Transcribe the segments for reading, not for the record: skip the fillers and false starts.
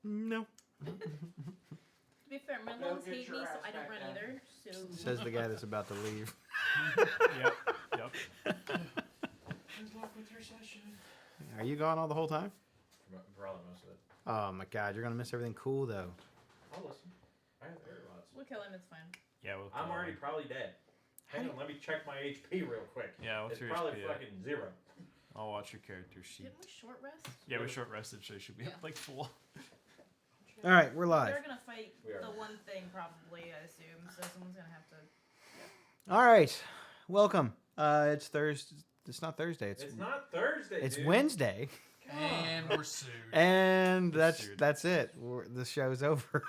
No. To be fair, my lungs hate me, so I don't run either. So Says the guy that's about to leave. Yep. Good luck with your session. Are you gone all the whole time? Probably most of it. Oh my god, you're gonna miss everything cool though. I'll listen. I have AirPods. we'll kill him. It's fine. Yeah, I'm already probably dead. Hang on, let me check my HP real quick. Yeah, what's it's your probably HP? fucking 0. I'll watch your character sheet. Didn't we short rest? Yeah, we short rested, so you should be up like full. All right, we're live. They're gonna fight the one thing, probably. I assume. So someone's gonna have to. All right, welcome. It's Thursday. It's not Thursday. It's not Thursday. It's dude. Wednesday. And we're sued. And that's it. The show's over.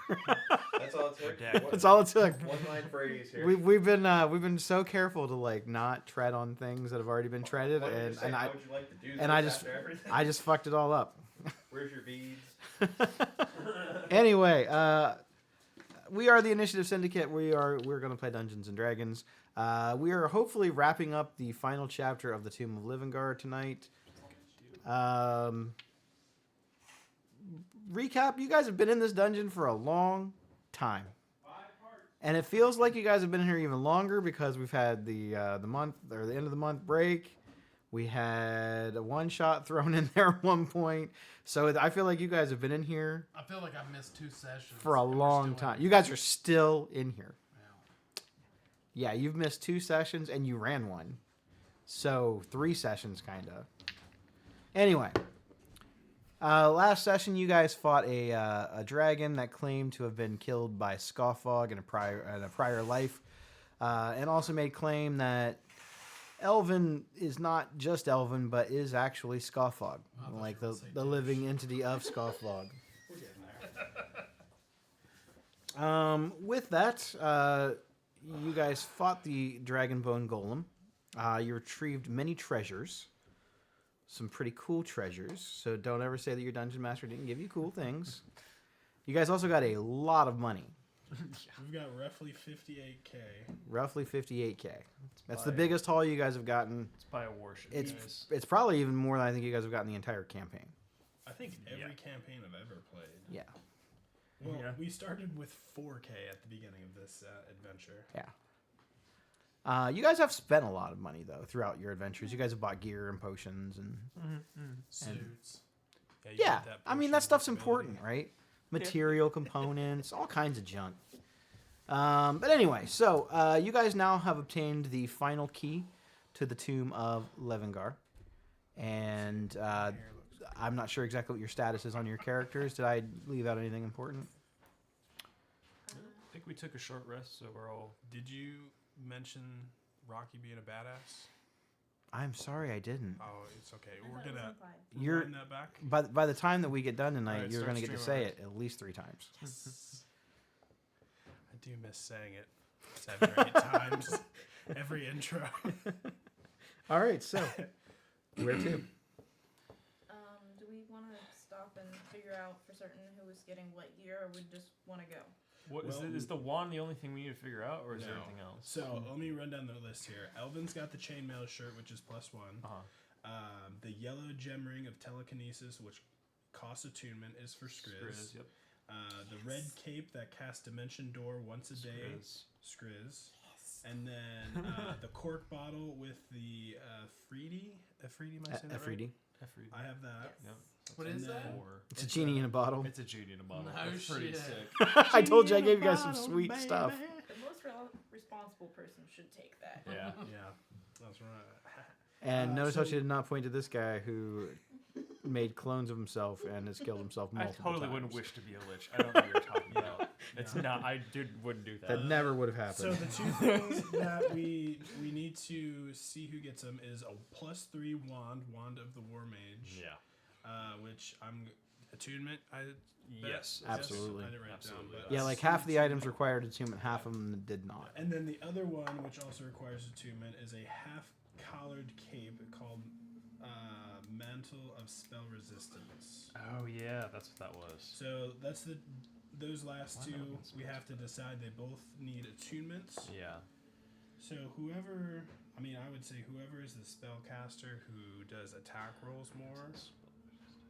That's all it took. That's all it took. One line phrase here. We've been so careful to like not tread on things that have already been treaded, How would you like to do this after everything? I just fucked it all up. Where's your beads? Anyway, we are the Initiative Syndicate. We're going to play Dungeons and Dragons. We are hopefully wrapping up the final chapter of the Tomb of Levingar tonight. Recap: you guys have been in this dungeon for a long time, and it feels like you guys have been here even longer because we've had the month or the end of the month break. We had a one shot thrown in there at one point, so I feel like you guys have been in here. I feel like I've missed 2 sessions for a long time. You guys are still in here. Yeah, you've missed 2 sessions and you ran one, so 3 sessions kind of. Anyway, last session you guys fought a dragon that claimed to have been killed by Scoffog in a prior life, and also made claim that Elven is not just Elven, but is actually Scoffog, like the living entity of Scoffog. With that, you guys fought the Dragonbone Golem. You retrieved many treasures. Some pretty cool treasures, so don't ever say that your dungeon master didn't give you cool things. You guys also got a lot of money. We've got roughly 58K. Roughly 58K. That's the biggest haul you guys have gotten. It's by a warship. It's probably even more than I think you guys have gotten the entire campaign. I think every campaign I've ever played. Yeah. Well, we started with 4K at the beginning of this adventure. Yeah. You guys have spent a lot of money though throughout your adventures. You guys have bought gear and potions and suits. Yeah, I mean that stuff's important, right? Material components, all kinds of junk. But anyway, so you guys now have obtained the final key to the Tomb of Levingar, and I'm not sure exactly what your status is on your characters. Did I leave out anything important? I think we took a short rest, so we're all. Did you mention Rocky being a badass? I'm sorry, I didn't. Oh, it's okay. We're gonna rewind that back. By the time that we get done tonight, right, you're gonna get to say it at least 3 times. Yes. I do miss saying it 7 or 8 times every intro. All right, so where to? Do we want to stop and figure out for certain who is getting what gear, or we just want to go? Is the wand the only thing we need to figure out, or is there anything else? So let me run down the list here. Elvin's got the chainmail shirt, which is +1. The yellow gem ring of telekinesis, which costs attunement, is for Skriz. Yep. The red cape that casts Dimension Door once a day, Skriz. And then the cork bottle with the Efreeti. Efreeti, am I saying that right? Efreeti. I have that. Yep. What is that? It's a genie in a bottle. It's a genie in a bottle. No That's pretty shit. sick. I told you I gave you guys some sweet stuff. The most responsible person should take that. Yeah. Yeah, that's right. And notice how she did not point to this guy who made clones of himself and has killed himself multiple times. I totally wouldn't wish to be a lich. I don't know what you're talking about. It's not. I wouldn't do that. That never would have happened. So the 2 things that we need to see who gets them is a +3 wand of the War Mage. Yeah. Which I'm attunement. Yes, absolutely. I didn't write it down, but yeah, like half the items required attunement, half of them did not. And then the other one, which also requires attunement, is a half-collared cape called Mantle of Spell Resistance. Oh yeah, that's what that was. So that's those last 2 we have to decide. They both need attunements. Yeah. So whoever, I would say whoever is the spellcaster who does attack rolls more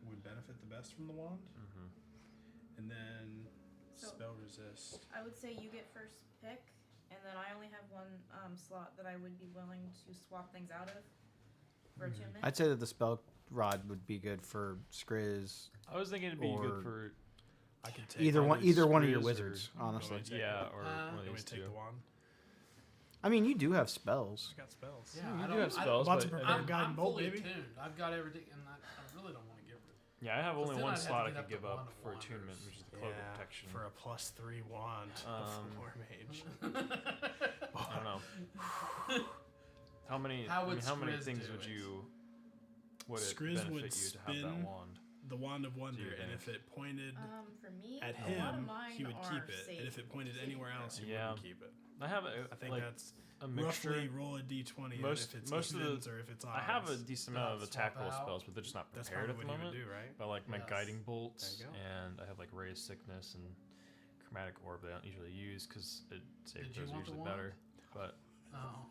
would benefit the best from the wand. And then So- spell resist. I would say you get first pick, and then I only have one slot that I would be willing to swap things out of for attunement. I'd say that the spell rod would be good for Skriz. I was thinking it'd be Or good for I could take Either one of your Skriz or- wizards, honestly. Take yeah, or Uh, one You of want these to take two. the wand? I mean, you do have spells. I got spells. Yeah, You I do don't. have spells, Lots of but prepare guide and bolt, fully baby. attuned. I've got everything, and I really don't want to give it. yeah, I have only then one I'd have to slot I get could up give to up Wand of for Wonders. attunement, which is the cloak of protection. for a +3 wand of War Mage. I don't know. How many? How I mean, would how many Skriz things do would it? you? Would it Skriz benefit would you to have that spin wand? The wand of wonder, you and think? if it pointed For me, at a lot of him, mine he would are keep it, safe. and if it pointed Safe anywhere and else, he Yeah. wouldn't keep it. I have a, I think like that's a mixture. roughly roll a d20. Most- and if it's most of the- evens or if it's odds. I have a decent amount of Swap attack roll out. spells, but they're just not That's prepared probably at the what he moment. would do, right? But like my Yes. guiding bolts, There you go. and I have like raised sickness and chromatic orb. They don't usually use because it save Did you throws are want the usually wand? better. But Oh,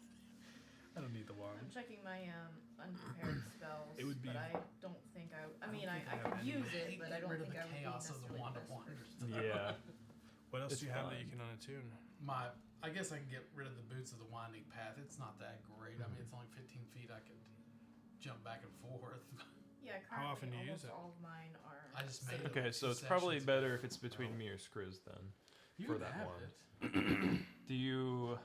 I don't need the I'm wand. checking my unprepared spells, It would be- but I don't think I. I mean, I think I have could any. use I it, hate but I getting don't rid of think the I would be chaos of the necessarily Wand the of best Wonders. yeah, What else It's do you have that fine. you can unattune? I guess I can get rid of the boots of the winding path. It's not that great. I mean, it's only 15 feet. I could jump back and forth. Yeah, currently How often do you almost use it? all of mine are. I just safe. made it. okay. So it's probably better if it's between me or Skriz then. You for can that have one. it. Do you?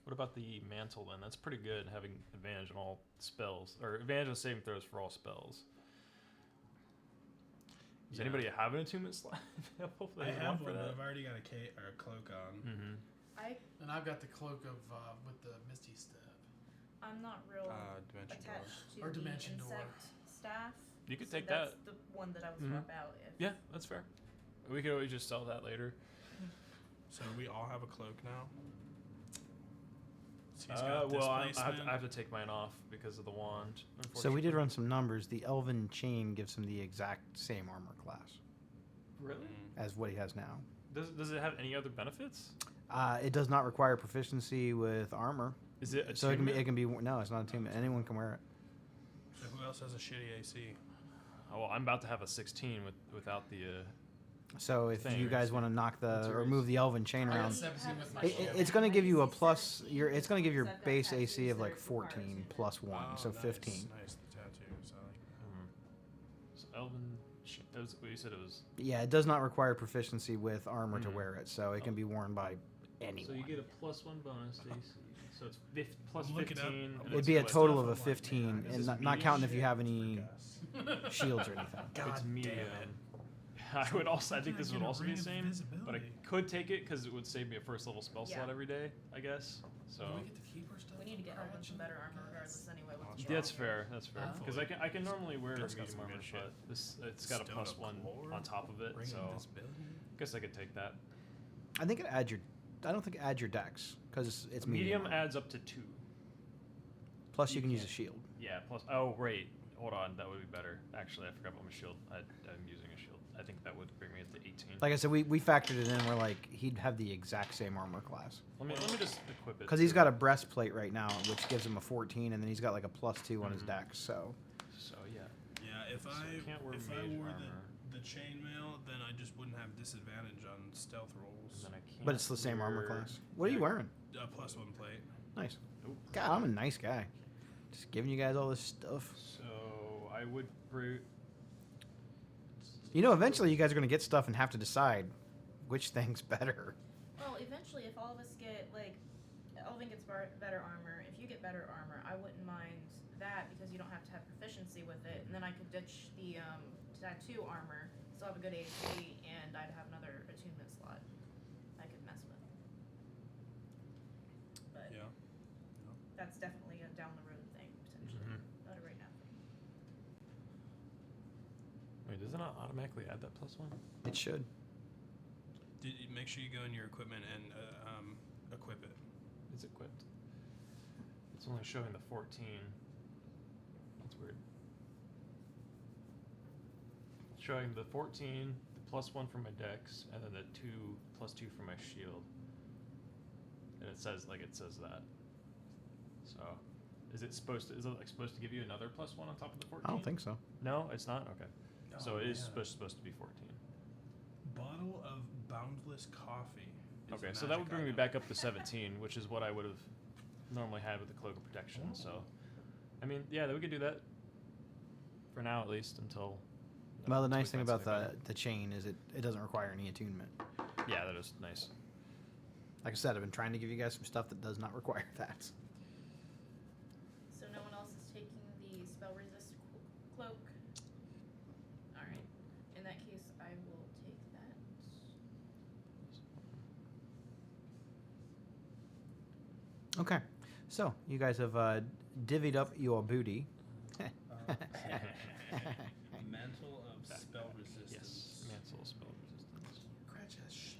What about the mantle then? That's pretty good, having advantage on all spells or advantage on saving throws for all spells. Does Yeah. anybody have an attunement slot available? I They have want one, but I've already got a cape or a cloak on. Mm-hmm. And I've got the cloak of with the Misty Step. I'm not real Dimension door. attached to Or the Dimension Door. insect staff. You could so take that's that. the one that I would Mhm. swap out. If Yeah, that's fair. We could always just sell that later. So we all have a cloak now. So he's Well, got I displacement. have to take mine off because of the wand. So we did unfortunately. run some numbers. The Elven Chain gives him the exact same armor class Really? as what he has now. Does it have any other benefits? It does not require proficiency with armor, Is it so attunement? it can be no, it's not attunement. Anyone can wear it. So who else has a shitty AC? Oh, well, I'm about to have a 16 without the. So if Thing. you guys want to knock What's or yours? move the Elven Chain I got around, 17 with my it's going to give you a plus. It's going to give your base AC of like 14 plus 1, so nice, 15. Nice, the tattoos. I like that. So Elven. That was what you said. It was. Yeah, it does not require proficiency with armor to Mhm. wear it, so it can be worn by anyone. So you get a +1 bonus to AC. So it's plus Look it up. 15. and It'd it's be a what? total of Stuff a I'm like, 15, man, and this not medium counting if you shit have for any Gus. shields or anything. It's medium. damn it. I would also. I How think can this I would get a also be ring the of same, but I invisibility? could take it because it would save me a first level spell Yeah. slot every day. I guess. So. Do we get to keep our stuff? we need to get Crouch Elven some and better armor guess? regardless anyway. Yeah, What's That's wrong here. fair. That's fair. Huh? Because I can normally wear Gus got medium some armor, good shit. but this it's got a Stone plus of 1 core, on top of it. Ring of So invisibility. I guess I could take that. I think it adds your. I don't think it adds your dex because it's Medium medium. adds up to 2. Plus, you can use a shield. Yeah. Plus. Oh wait. Hold on. That would be better. Actually, I forgot about my shield. I'm using a shield. I think that would bring me up to 18. Like I said, we factored it in. We're like he'd have the exact same armor class Let me just equip it. because he's got a breastplate right now, which gives him a 14, and then he's got like a +2 on his Mhm. dex. So So yeah. Yeah, if So I I can't wear if I mage wore armor. the chainmail, then I just wouldn't have disadvantage on stealth rolls. And then I can't but it's the same armor wear- class. What are you wearing? A +1 plate. Nice. Oop. God, I'm a nice guy. Just giving you guys all this stuff. So I would brute. You know, eventually you guys are gonna get stuff and have to decide which thing's better. Well, eventually, if all of us get like, Elvin gets better armor. If you get better armor, I wouldn't mind that because you don't have to have proficiency with it, and then I could ditch the tattoo armor, still have a good AC, and I'd have another attunement slot I could mess with. But Yeah. that's definitely a down the road thing potentially. Mhm. Not a right now thing. Wait, does it not automatically add that +1? It should. Make sure you go in your equipment and equip it. It's equipped. It's only showing the 14. That's weird. It's showing the 14, the +1 for my dex, and then the 2 +2 for my shield. And it says that. So, is it supposed to give you another +1 on top of the 14? I don't think so. No, it's not. Okay. So it is man. supposed to be 14. bottle of Boundless Coffee. Is Okay, a so that would magic bring me item. back up to 17, which is what I would have normally had with the Cloak of Protection. So, I mean, yeah, we could do that for now at least until. Well, the until we nice thing find about something the chain is it doesn't require any attunement. better. Yeah, that is nice. Like I said, I've been trying to give you guys some stuff that does not require that. So no one else is taking the spell resist cloak. All right. In that case, I will take that. Okay, so you guys have divvied up your booty. Mantle of Back, Spell Yes, Resistance. Mantle spell resistance. Cratch has shit.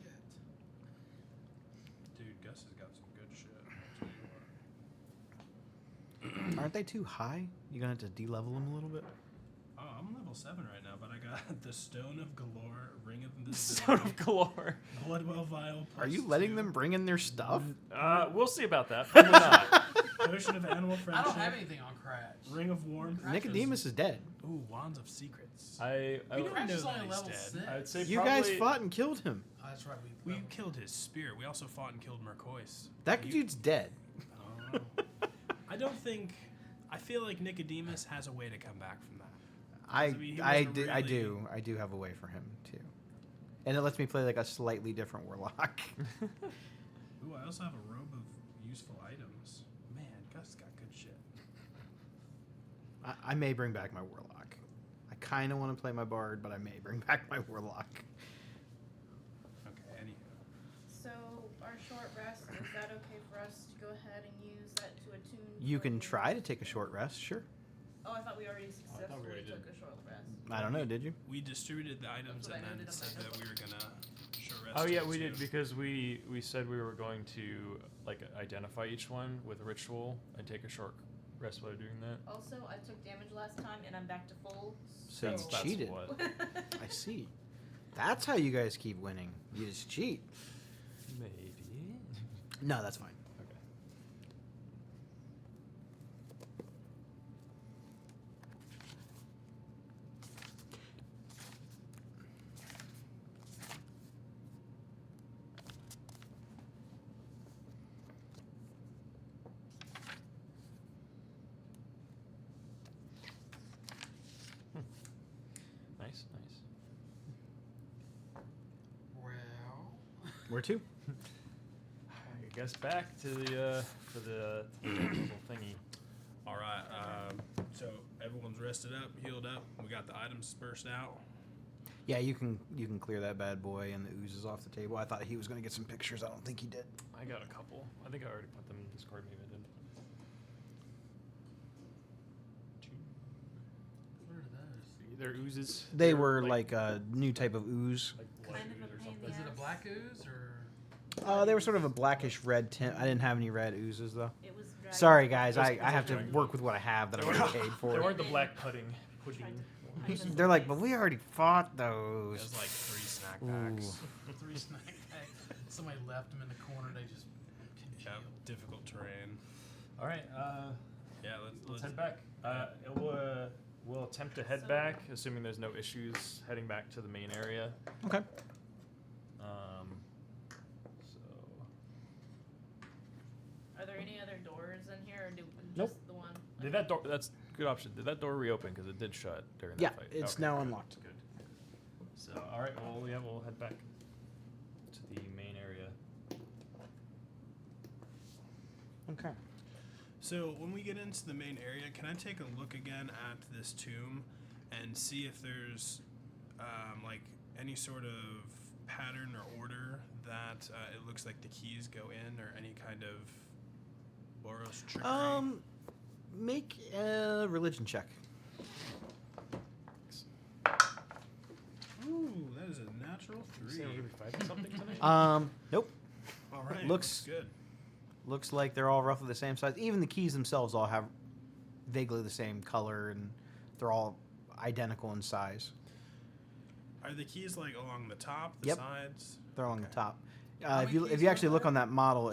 Dude, Gus has got some good shit. I'll tell you what. Aren't they too high? You gonna have to de-level them a little bit. Oh, I'm level 7 right now, but I got the Stone of Galore, Ring of Stone of Galore. Bloodwell Vial. Are you +2, letting them bring in their stuff? We'll see about that. Probably not. Potion of Animal I Friendship. don't have anything on Cratch. Ring of Warmth. Cratch Nicodemus is dead. Ooh, Wands of Secrets. I We would- don't Cratch know is that only he's level dead. 6. I would say You probably, guys fought and killed him. Oh, that's right. We killed his spear. We also fought and killed Mercois. That You- dude's dead. Oh. I don't think. I feel like Nicodemus has a way to come back from that. I mean, he I, wasn't do, I really- do I do have a way for him too, and it lets me play like a slightly different warlock. Ooh, I also have a robe of useful items. Man, Gus got good shit. I may bring back my warlock. I kind of want to play my bard, but I may bring back my warlock. Okay, anywho. So our short rest, is that okay for us to go ahead and use that to attune? You for can the- try to take a short rest, sure. Oh, I thought we already we successfully already took did. a short rest. I don't know, did you? We distributed the items That's what and I then noted on my said that notebook. we were gonna short rest. Oh yeah, it we too. did because we said we were going to like identify each one with a ritual and take a short rest while doing that. Also, I took damage last time and I'm back to full. So you That's cheated. what. I see. That's how you guys keep winning. You just cheat. Maybe. No, that's fine. Okay. Nice, nice. Well, Where to? I guess back to the for the little thingy. All right. So everyone's rested up, healed up. We got the items dispersed out. Yeah, you can clear that bad boy and the oozes off the table. I thought he was going to get some pictures. I don't think he did. I got a couple. I think I already put them in Discord. Maybe I did. what are those? They're oozes. They They're were like a new type of ooze. like Kind blood of a ooze or pain in something. the Is it a ass. black ooze or? They were sort of a blackish red tint. I didn't have any red oozes though. It was dragon. Sorry guys, It was- I it have was to dragon. work with what I have that I They already weren't- paid They for. weren't the black pudding. Pudding. They're like, but we already fought There's those. like 3 snack Ooh. packs. 3 snack packs. Somebody left them in the corner. They just. Yep, difficult terrain. All right. Yeah, Let's head back. We'll attempt to head So- back, assuming there's no issues heading back to the main area. Okay. So Are there any other doors in here, or just Nope. the one? did that door? That's a good option. Did that door reopen? Because it did shut during that Yeah, fight. it's Okay, now good, unlocked. Good. So all right. Well, yeah, we'll head back to the main area. Okay. So when we get into the main area, can I take a look again at this tomb and see if there's like any sort of pattern or order that it looks like the keys go in, or any kind of Boros trickery? Make a religion check. Ooh, that is a natural Did you 3. say we're gonna be fighting something tonight? Nope. All right, looks- good. Looks like they're all roughly the same size. Even the keys themselves all have vaguely the same color, and they're all identical in size. Are the keys like along the top, the Yep. sides? They're along the Okay. top. How If many you keys actually are look there? on that model,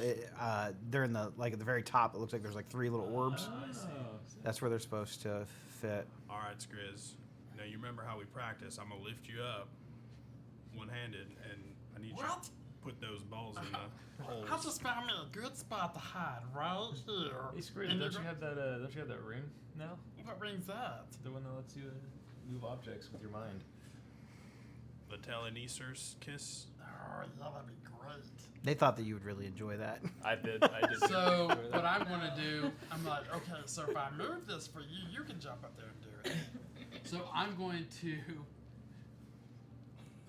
they're in the at the very top. It looks like there's like 3 little orbs. Oh, That's where they're supposed to fit. All right, Skriz. Now you remember how we practice. I'm gonna lift you up. one-handed, and I need you What? to put those balls in the holes. I just found me a good spot to hide right here. Hey, Squid, And don't you're you have that? Don't you have that ring now? What ring's that? The one that lets you move objects with your mind. The telenesis kiss. Oh, yeah, that'd be great. They thought that you would really enjoy that. I did. So what I'm going to do, I'm like, okay, so if I move this for you, you can jump up there and do it. So I'm going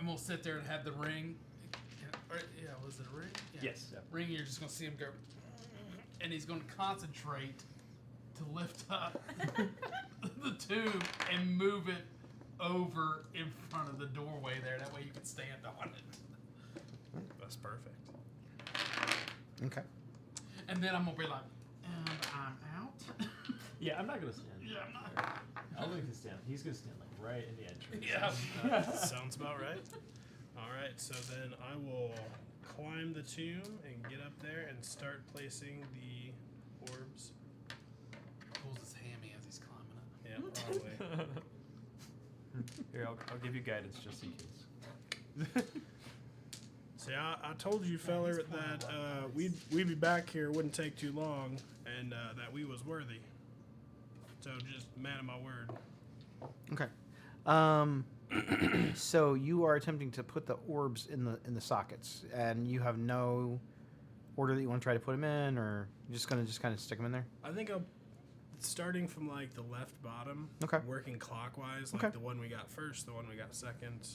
to sit there and have the ring. Yeah, was it a ring? Yeah. Yes. Yeah. Ring, you're just going to see him go, and he's going to concentrate to lift up the tube and move it over in front of the doorway there. That way you can stand on it. That's perfect. Okay. And then I'm going to be like, and I'm out. Yeah, I'm not gonna stand. Yeah, I'm not. I'll make him stand. He's gonna stand like right in the entrance. Yeah. Sounds about right. All right, so then I will climb the tomb and get up there and start placing the orbs. Pulls his hammy as he's climbing up. Yeah, probably. Here, I'll give you guidance just in case. See, I told you, feller, that we'd be back here. Wouldn't take too long, and that we was worthy. So just man of my word. Okay. So you are attempting to put the orbs in the sockets, and you have no order that you want to try to put them in, or you're just gonna kind of stick them in there. I think I'm starting from like the left bottom. Okay. Working clockwise, like Okay. the one we got first, the one we got second,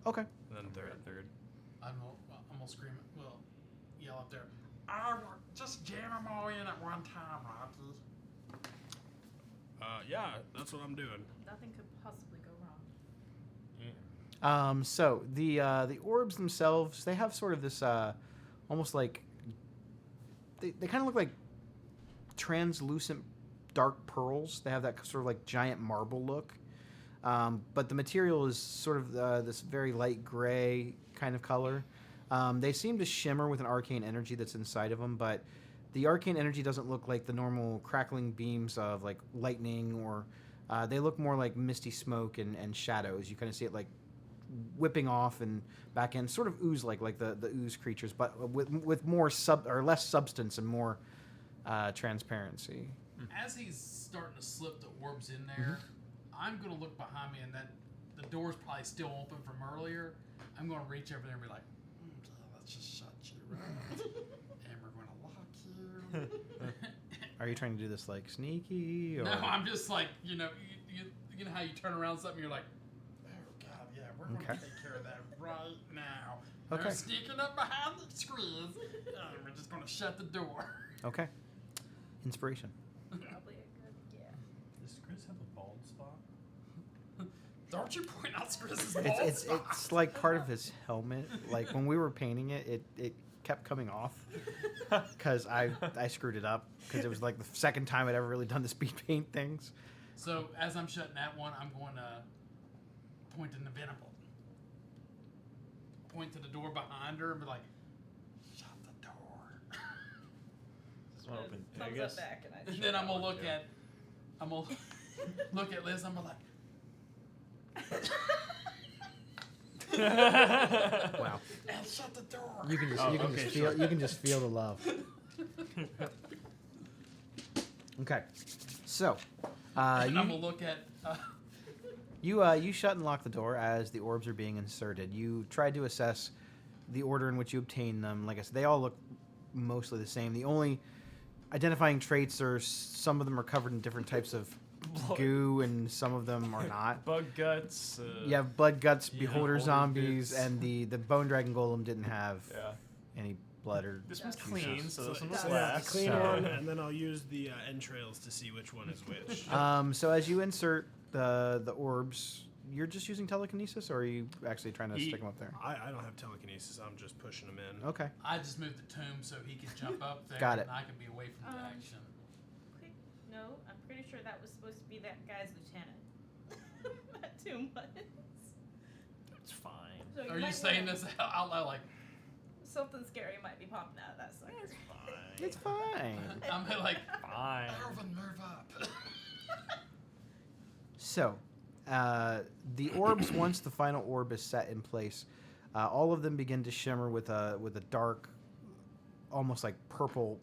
Okay. and then third. I'm gonna scream it. Well, yell up there. I want just jam them all in at one time, Rocky. Yeah, that's what I'm doing. Nothing could possibly go wrong. So the orbs themselves, they have sort of this almost like they kind of look like translucent dark pearls. They have that sort of like giant marble look. But the material is sort of this very light gray kind of color. They seem to shimmer with an arcane energy that's inside of them, but the arcane energy doesn't look like the normal crackling beams of like lightning, or they look more like misty smoke and shadows. You kind of see it like whipping off and back in, sort of ooze like the ooze creatures, but with more less substance and more transparency. As he's starting to slip the orbs in there, I'm gonna look behind me, and that the door's probably still open from earlier. I'm gonna reach over there and be like, let's just shut you, right? And we're gonna lock you. Are you trying to do this like sneaky? Or? No, I'm just like, you know how you turn around something, you're like, oh god, yeah, we're gonna Okay. take care of that right now. Okay. They're sneaking up behind the screens. We're just gonna shut the door. Okay. Inspiration. Probably a good, yeah. Does Chris have a bald spot? Don't you point out Scrizz's It's like part of his helmet. Like when we were painting it, it kept coming off because I screwed it up because it was like the second time I'd ever really done the speed paint things. So as I'm shutting that one, I'm going to point to the Venable. Point to the door behind her and be like, shut the door. Just want to open. I Thumbs guess. up back, and I And shut then that I'm gonna one. look at Liz. I'm gonna like, Wow. and shut the door. You can just Oh, you can okay, just sure. feel you can just feel the love. Okay. So, And I'm you gonna look at. you shut and lock the door as the orbs are being inserted. You tried to assess the order in which you obtain them. Like I said, they all look mostly the same. The only identifying traits are some of them are covered in different types of goo, and some of them are not. Bug guts. You have blood guts, yeah, beholder beholder zombies, bits. and the bone dragon golem didn't have Yeah. any blood or. This one's Yeah. clean, so this one was So, Yeah, last. a clean So- one, and then I'll use the entrails to see which one is which. So as you insert the orbs, you're just using telekinesis, or are you actually trying to stick them up there? I don't have telekinesis. I'm just pushing them in. Okay. I just moved the tomb so he can jump up there. Got it. And I can be away from the action. Quick note, I'm pretty sure that was supposed to be that guy's lieutenant. That tomb was. It's fine. So Are you might saying wanna- this out loud? Like, Something scary might be popping out of that sucker. It's fine. It's fine. I'm like, Fine. Irvin, move up. So, The orbs, once the final orb is set in place, all of them begin to shimmer with a dark, almost like purple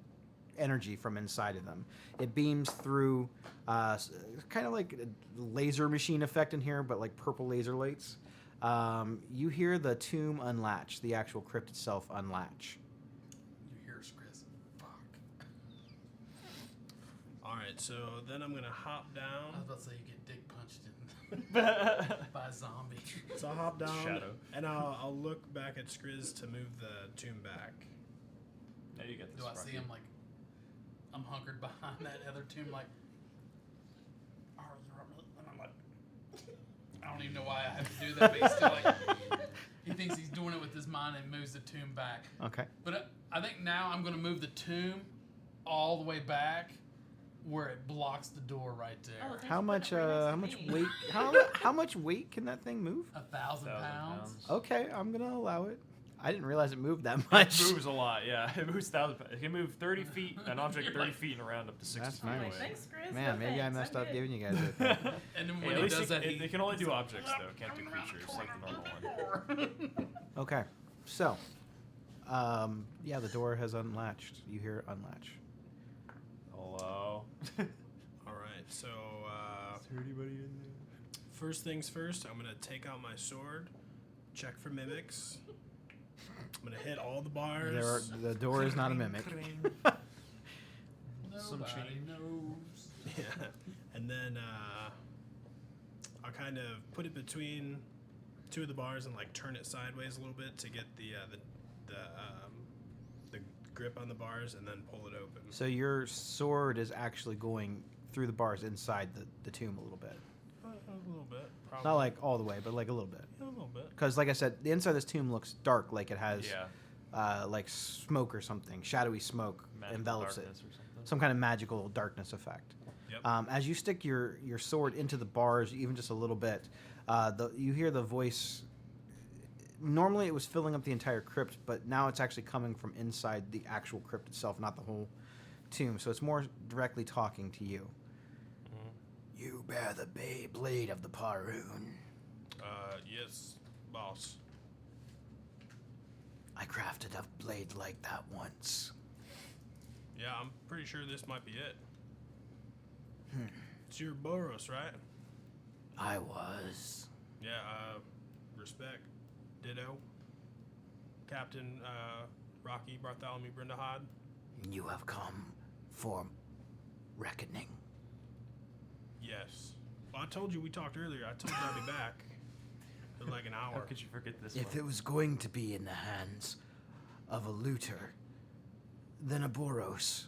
energy from inside of them. It beams through, kind of like a laser machine effect in here, but like purple laser lights. You hear the tomb unlatch, the actual crypt itself unlatch. You hear Chris. Fuck. All right, so then I'm gonna hop I down. was about to say you get dick punched in by a zombie. So I'll hop down, Shadow. and I'll look back at Skriz to move the tomb back. Now you get this. Do I see him like I'm hunkered behind that other tomb like and I'm like I don't even know why I have to do that, but he's still like he thinks he's doing it with his mind and moves the tomb back. Okay. But I think now I'm going to move the tomb all the way back where it blocks the door right there. Oh, thanks How for much? putting it right How next much to me. weight? How much weight can that thing move? 1,000 pounds. Okay, I'm gonna allow it. I didn't realize it moved that It much. moves a lot, yeah. It moves 1,000. It can move 30 feet, an object 30 feet and around up to 60 That's feet nice. away. Thanks, Chris. Man, No maybe I thanks, messed I'm up good. giving you guys it. And then Hey, when at he least does that, it can only do objects, though. It can't do creatures like the normal one. Okay, so, yeah, the door has unlatched. You hear it unlatch. Hello? All right, so Is there anybody in there? first things first, I'm gonna take out my sword, check for mimics. I'm gonna hit all the bars. The door is not a mimic. Some nobody change. knows. Yeah, and then I'll kind of put it between two of the bars and like turn it sideways a little bit to get the grip on the bars, and then pull it open. So your sword is actually going through the bars inside the tomb a little bit. A little bit, probably. Not like all the way, but like a little bit. a little bit. Because, like I said, the inside of this tomb looks dark, like it has Yeah. like smoke or something, shadowy smoke Magical envelops it. darkness or something. Some kind of magical darkness effect. Yep. As you stick your sword into the bars, even just a little bit, you hear the voice. Normally, it was filling up the entire crypt, but now it's actually coming from inside the actual crypt itself, not the whole tomb. So it's more directly talking to you. You bear the blade of the Parun. Yes, boss. I crafted a blade like that once. Yeah, I'm pretty sure this might be it. It's your Boros, right? I was. Yeah, respect. Ditto. Captain Rocky Bartholomew Brindahad. You have come for reckoning. Yes. Well, I told you we talked earlier. I told you I'd be back in like an How hour. could you forget this If one? it was going to be in the hands of a looter, then a Boros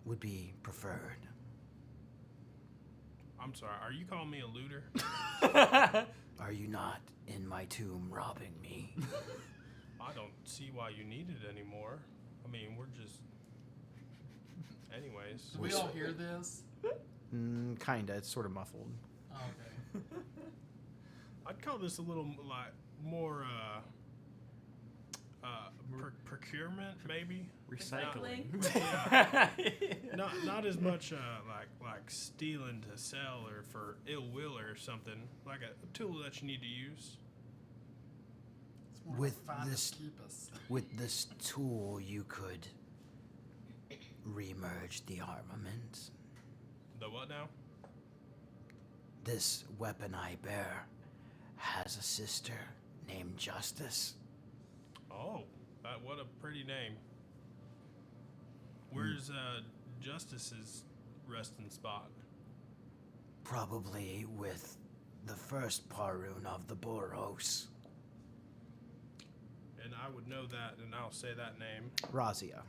would be preferred. I'm sorry. Are you calling me a looter? Are you not in my tomb robbing me? I don't see why you need it anymore. I mean, we're just. Anyways. Do we all hear this? Kinda. It's sort of muffled. Oh, okay. I'd call this a little like more procurement, maybe. Recycling. Not as much like stealing to sell or for ill will or something. Like a tool that you need to use. It's more With like find this- us, keep us. With this tool, you could remerge the armament. The what now? This weapon I bear has a sister named Justice. Oh, what a pretty name. Where's Justice's resting spot? Probably with the first Parun of the Boros, And I would know that, and I'll say that name. Razia.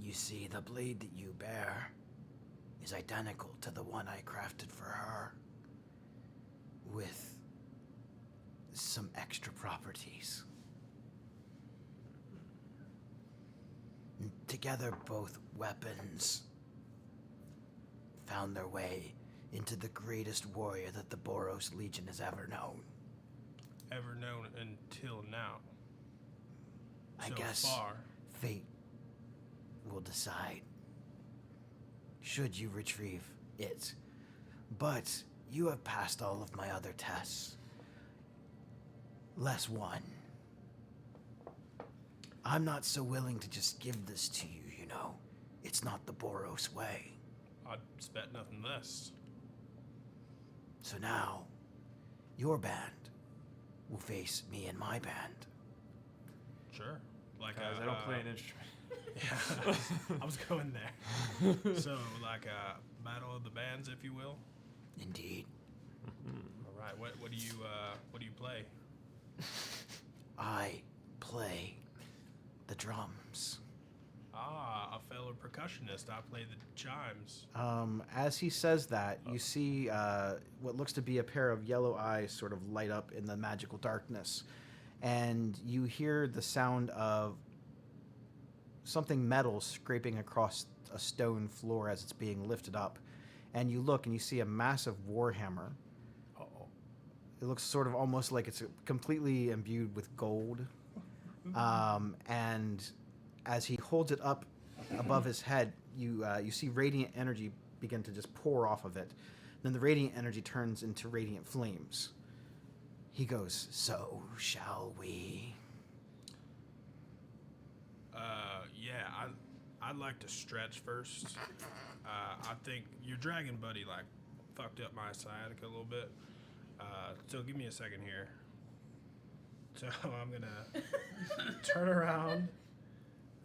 You see, the blade that you bear is identical to the one I crafted for her, with some extra properties. And together, both weapons found their way into the greatest warrior that the Boros Legion has ever known. Ever known until now. I So guess far. fate will decide. should you retrieve it. But you have passed all of my other tests. Less one. I'm not so willing to just give this to you, you know. It's not the Boros way. I'd bet nothing less. So now, your band will face me and my band. Sure. Like Guys, I don't play an instrument. Yeah, I was going there. So, like a battle of the bands, if you will. Indeed. All right. What do you play? I play the drums. Ah, a fellow percussionist. I play the chimes. As he says that, you see what looks to be a pair of yellow eyes sort of light up in the magical darkness. And you hear the sound of something metal scraping across a stone floor as it's being lifted up. And you look and you see a massive warhammer. Uh-oh. It looks sort of almost like it's completely imbued with gold. And as he holds it up above his head, you see radiant energy begin to just pour off of it. Then the radiant energy turns into radiant flames. He goes, "So shall we?" Yeah, I'd like to stretch first. I think your dragon buddy like fucked up my sciatica a little bit. So give me a second here. So I'm gonna turn around.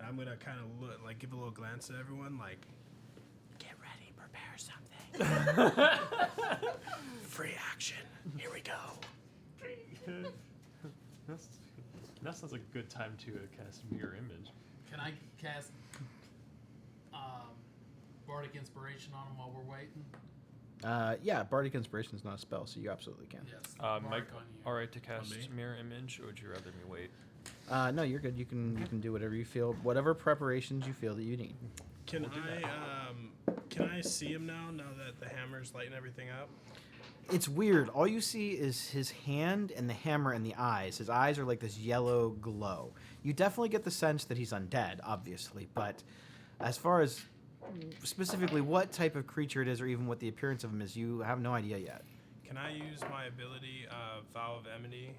I'm gonna kind of look, like, give a little glance at everyone, like, get ready, prepare something. Free action. Here we go. That sounds like a good time to cast Mirror Image. Can I cast Bardic Inspiration on him while we're waiting? Yeah, Bardic Inspiration is not a spell, so you absolutely can. Yes. Mike, Bardic on you. all right to cast me? Mirror Image, or would you rather me wait? No, you're good. You can do whatever you feel, whatever preparations you feel that you need. Can I see him now that the hammer's lighting everything up? It's weird. All you see is his hand and the hammer and the eyes. His eyes are like this yellow glow. You definitely get the sense that he's undead, obviously, but as far as specifically what type of creature it is or even what the appearance of him is, you have no idea yet. Can I use my ability, Vow of Enmity?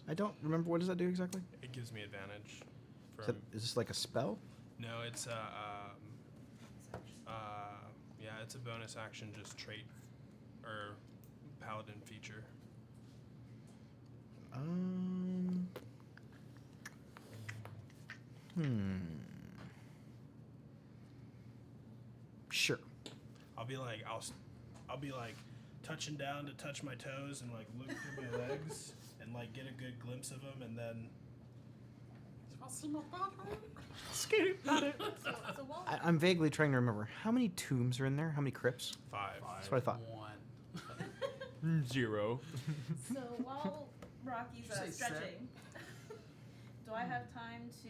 I don't remember, what does that do exactly? It gives me advantage. Is this like a spell? No, it's yeah, it's a bonus action, just trait or paladin feature. Sure. I'll be like touching down to touch my toes and like look through my legs and like get a good glimpse of them, and then So while, I'm vaguely trying to remember. How many tombs are in there? How many crypts? 5. That's what I thought. 1. 0. so while Rocky's Did you say stretching, do I have time to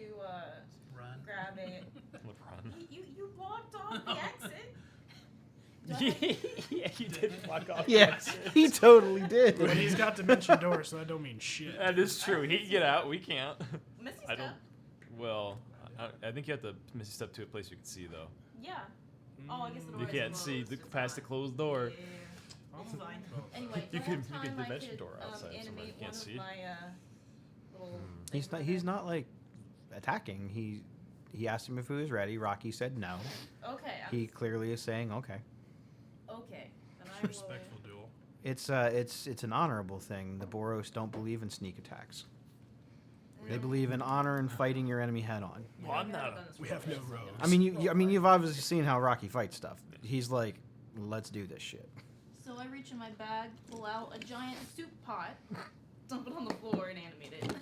Run. grab it? LeBron. You walked off the exit. Do I have- Yeah, you did fuck off. Yeah, he totally did. But he's got dimension door, so that don't mean shit. That is true. He can get out. We can't. Missy I step? don't. Well, I think you have to Missy step to a place you can see, though. Yeah. Oh, I guess the door You is can't closed. see It's past the fine. closed door. Yeah. It's fine. Anyway, You do I can- have you can time I dimension could, door outside somewhere. animate You can't one see of it. my little He's things not. I He's have? not like attacking. He asked him if he was ready. Rocky said no. Okay. He clearly is saying okay. Okay. Then I will. Respectful duel. It's an honorable thing. The Boros don't believe in sneak attacks. They believe in honor and fighting your enemy head on. Well, I'm not. We have no roads. I mean, you've obviously seen how Rocky fights stuff. He's like, let's do this shit. So I reach in my bag, pull out a giant soup pot, dump it on the floor, and animate it.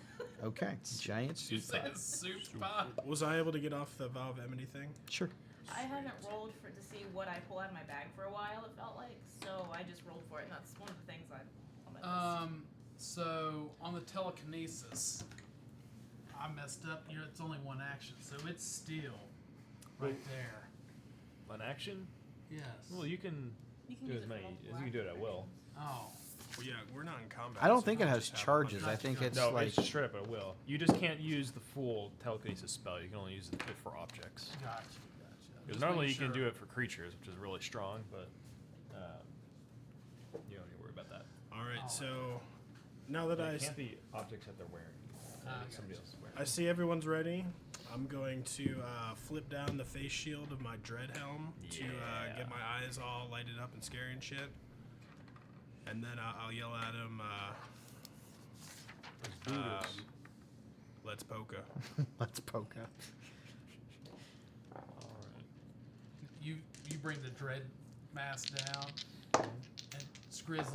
Okay, giant Did you soup. say pot. a soup pot? Was I able to get off the Vow of Enmity thing? Sure. I haven't rolled to see what I pull out of my bag for a while. It felt like so. I just rolled for it, and that's one of the things on my list. So on the telekinesis, I messed up. It's only one action, so it's still right there. An action? Yes. Well, you can You can do use as it for many. multiple You can do it at will. Oh. Well, Yeah, we're not in combat. I don't so think we it has just have a charges. bunch I of think guns. it's No, like it's just straight up a will. You just can't use the full telekinesis spell. You can only use it for objects. Gotcha. Because normally you can do it for creatures, which is really strong, but you don't need to worry about that. All right, Oh, so now that It can't be objects that they're wearing. Somebody else is wearing. I see everyone's ready, I'm going to flip down the face shield of my dread helm to get my eyes all lighted up and scary and shit. And then I'll yell at him, let's poka. let's poke up. Alright. You bring the dread mask down, and Skriz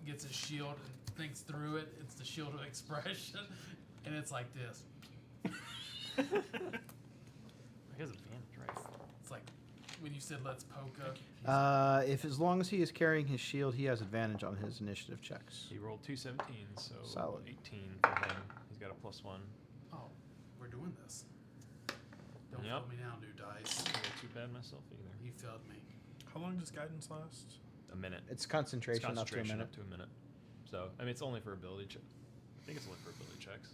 gets his shield and thinks through it. It's the shield of expression, and it's like this. He has advantage, right? It's like when you said let's poke. If as long as he is carrying his shield, he has advantage on his initiative checks. He rolled 2 17s, so Solid. 18 for him. He's got a +1. Oh, we're doing this. Don't Yep. fail me now, new dice. I ain't too bad myself either. You failed me. How long does guidance last? A minute. It's concentration, It's concentration up to a minute. So, I mean, it's only for ability check. I think it's only for ability checks.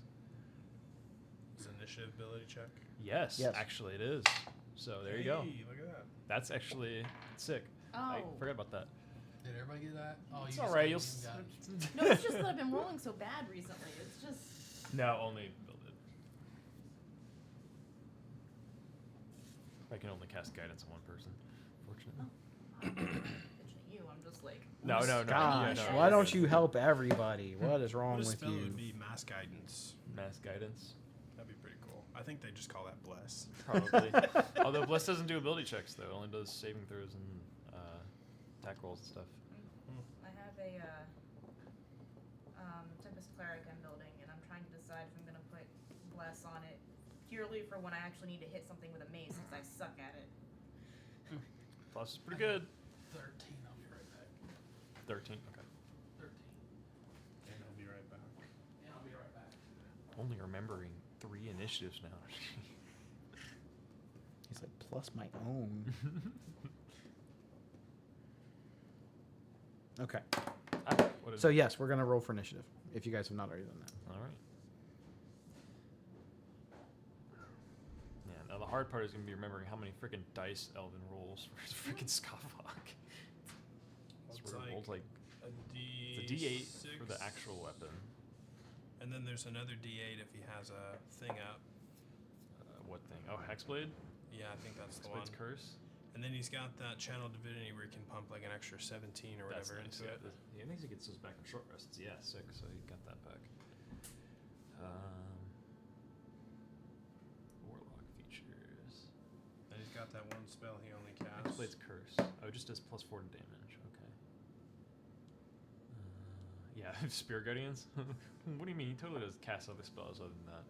Is it initiative ability check? Yes, Yes. actually it is. So there you go. Hey, look at that. That's actually sick. I Oh. forgot about that. Did everybody get that? Oh, It's you all just right. got You'll. it. No, it's just that I've been rolling so bad recently. It's just. No, only build it. I can only cast guidance on one person, fortunately. Bitching at you, I'm just like. No, no, no. Gosh, yeah, no. why don't you help everybody? What is wrong What a with spell you? would be mass guidance? Mass guidance? That'd be pretty cool. I think they just call that bless. Probably. Although Bless doesn't do ability checks, though. It only does saving throws and attack rolls and stuff. I have a Tempest Cleric I'm building, and I'm trying to decide if I'm gonna put Bless on it purely for when I actually need to hit something with a mace, since I suck at it. Plus is pretty good. 13. I'll be right back. 13. Okay. 13. And I'll be right back. And I'll be right back. Only remembering 3 initiatives now. He's like, plus my own. Okay. What is So yes, we're gonna roll for initiative. If you guys have not already done that. All right. Yeah. Now the hard part is gonna be remembering how many freaking dice Elvin rolls for his freaking Scoffhawk. It's So it rolls like a it's a D8 for the actual weapon. And then there's another D8 if he has a thing up. What thing? Oh, Hexblade. Yeah, I think that's the one. Hexblade's curse. And then he's got that channel divinity where he can pump like an extra 17 or That's whatever nice. into Yeah, it. I think he gets those back in short rests. Yeah, sick. So he got that back. Warlock features. And he's got that one spell he only casts. Hexblade's curse. Oh, it just does +4 to damage. Okay. Yeah, Spear Guardians. What do you mean? He totally does cast other spells other than that.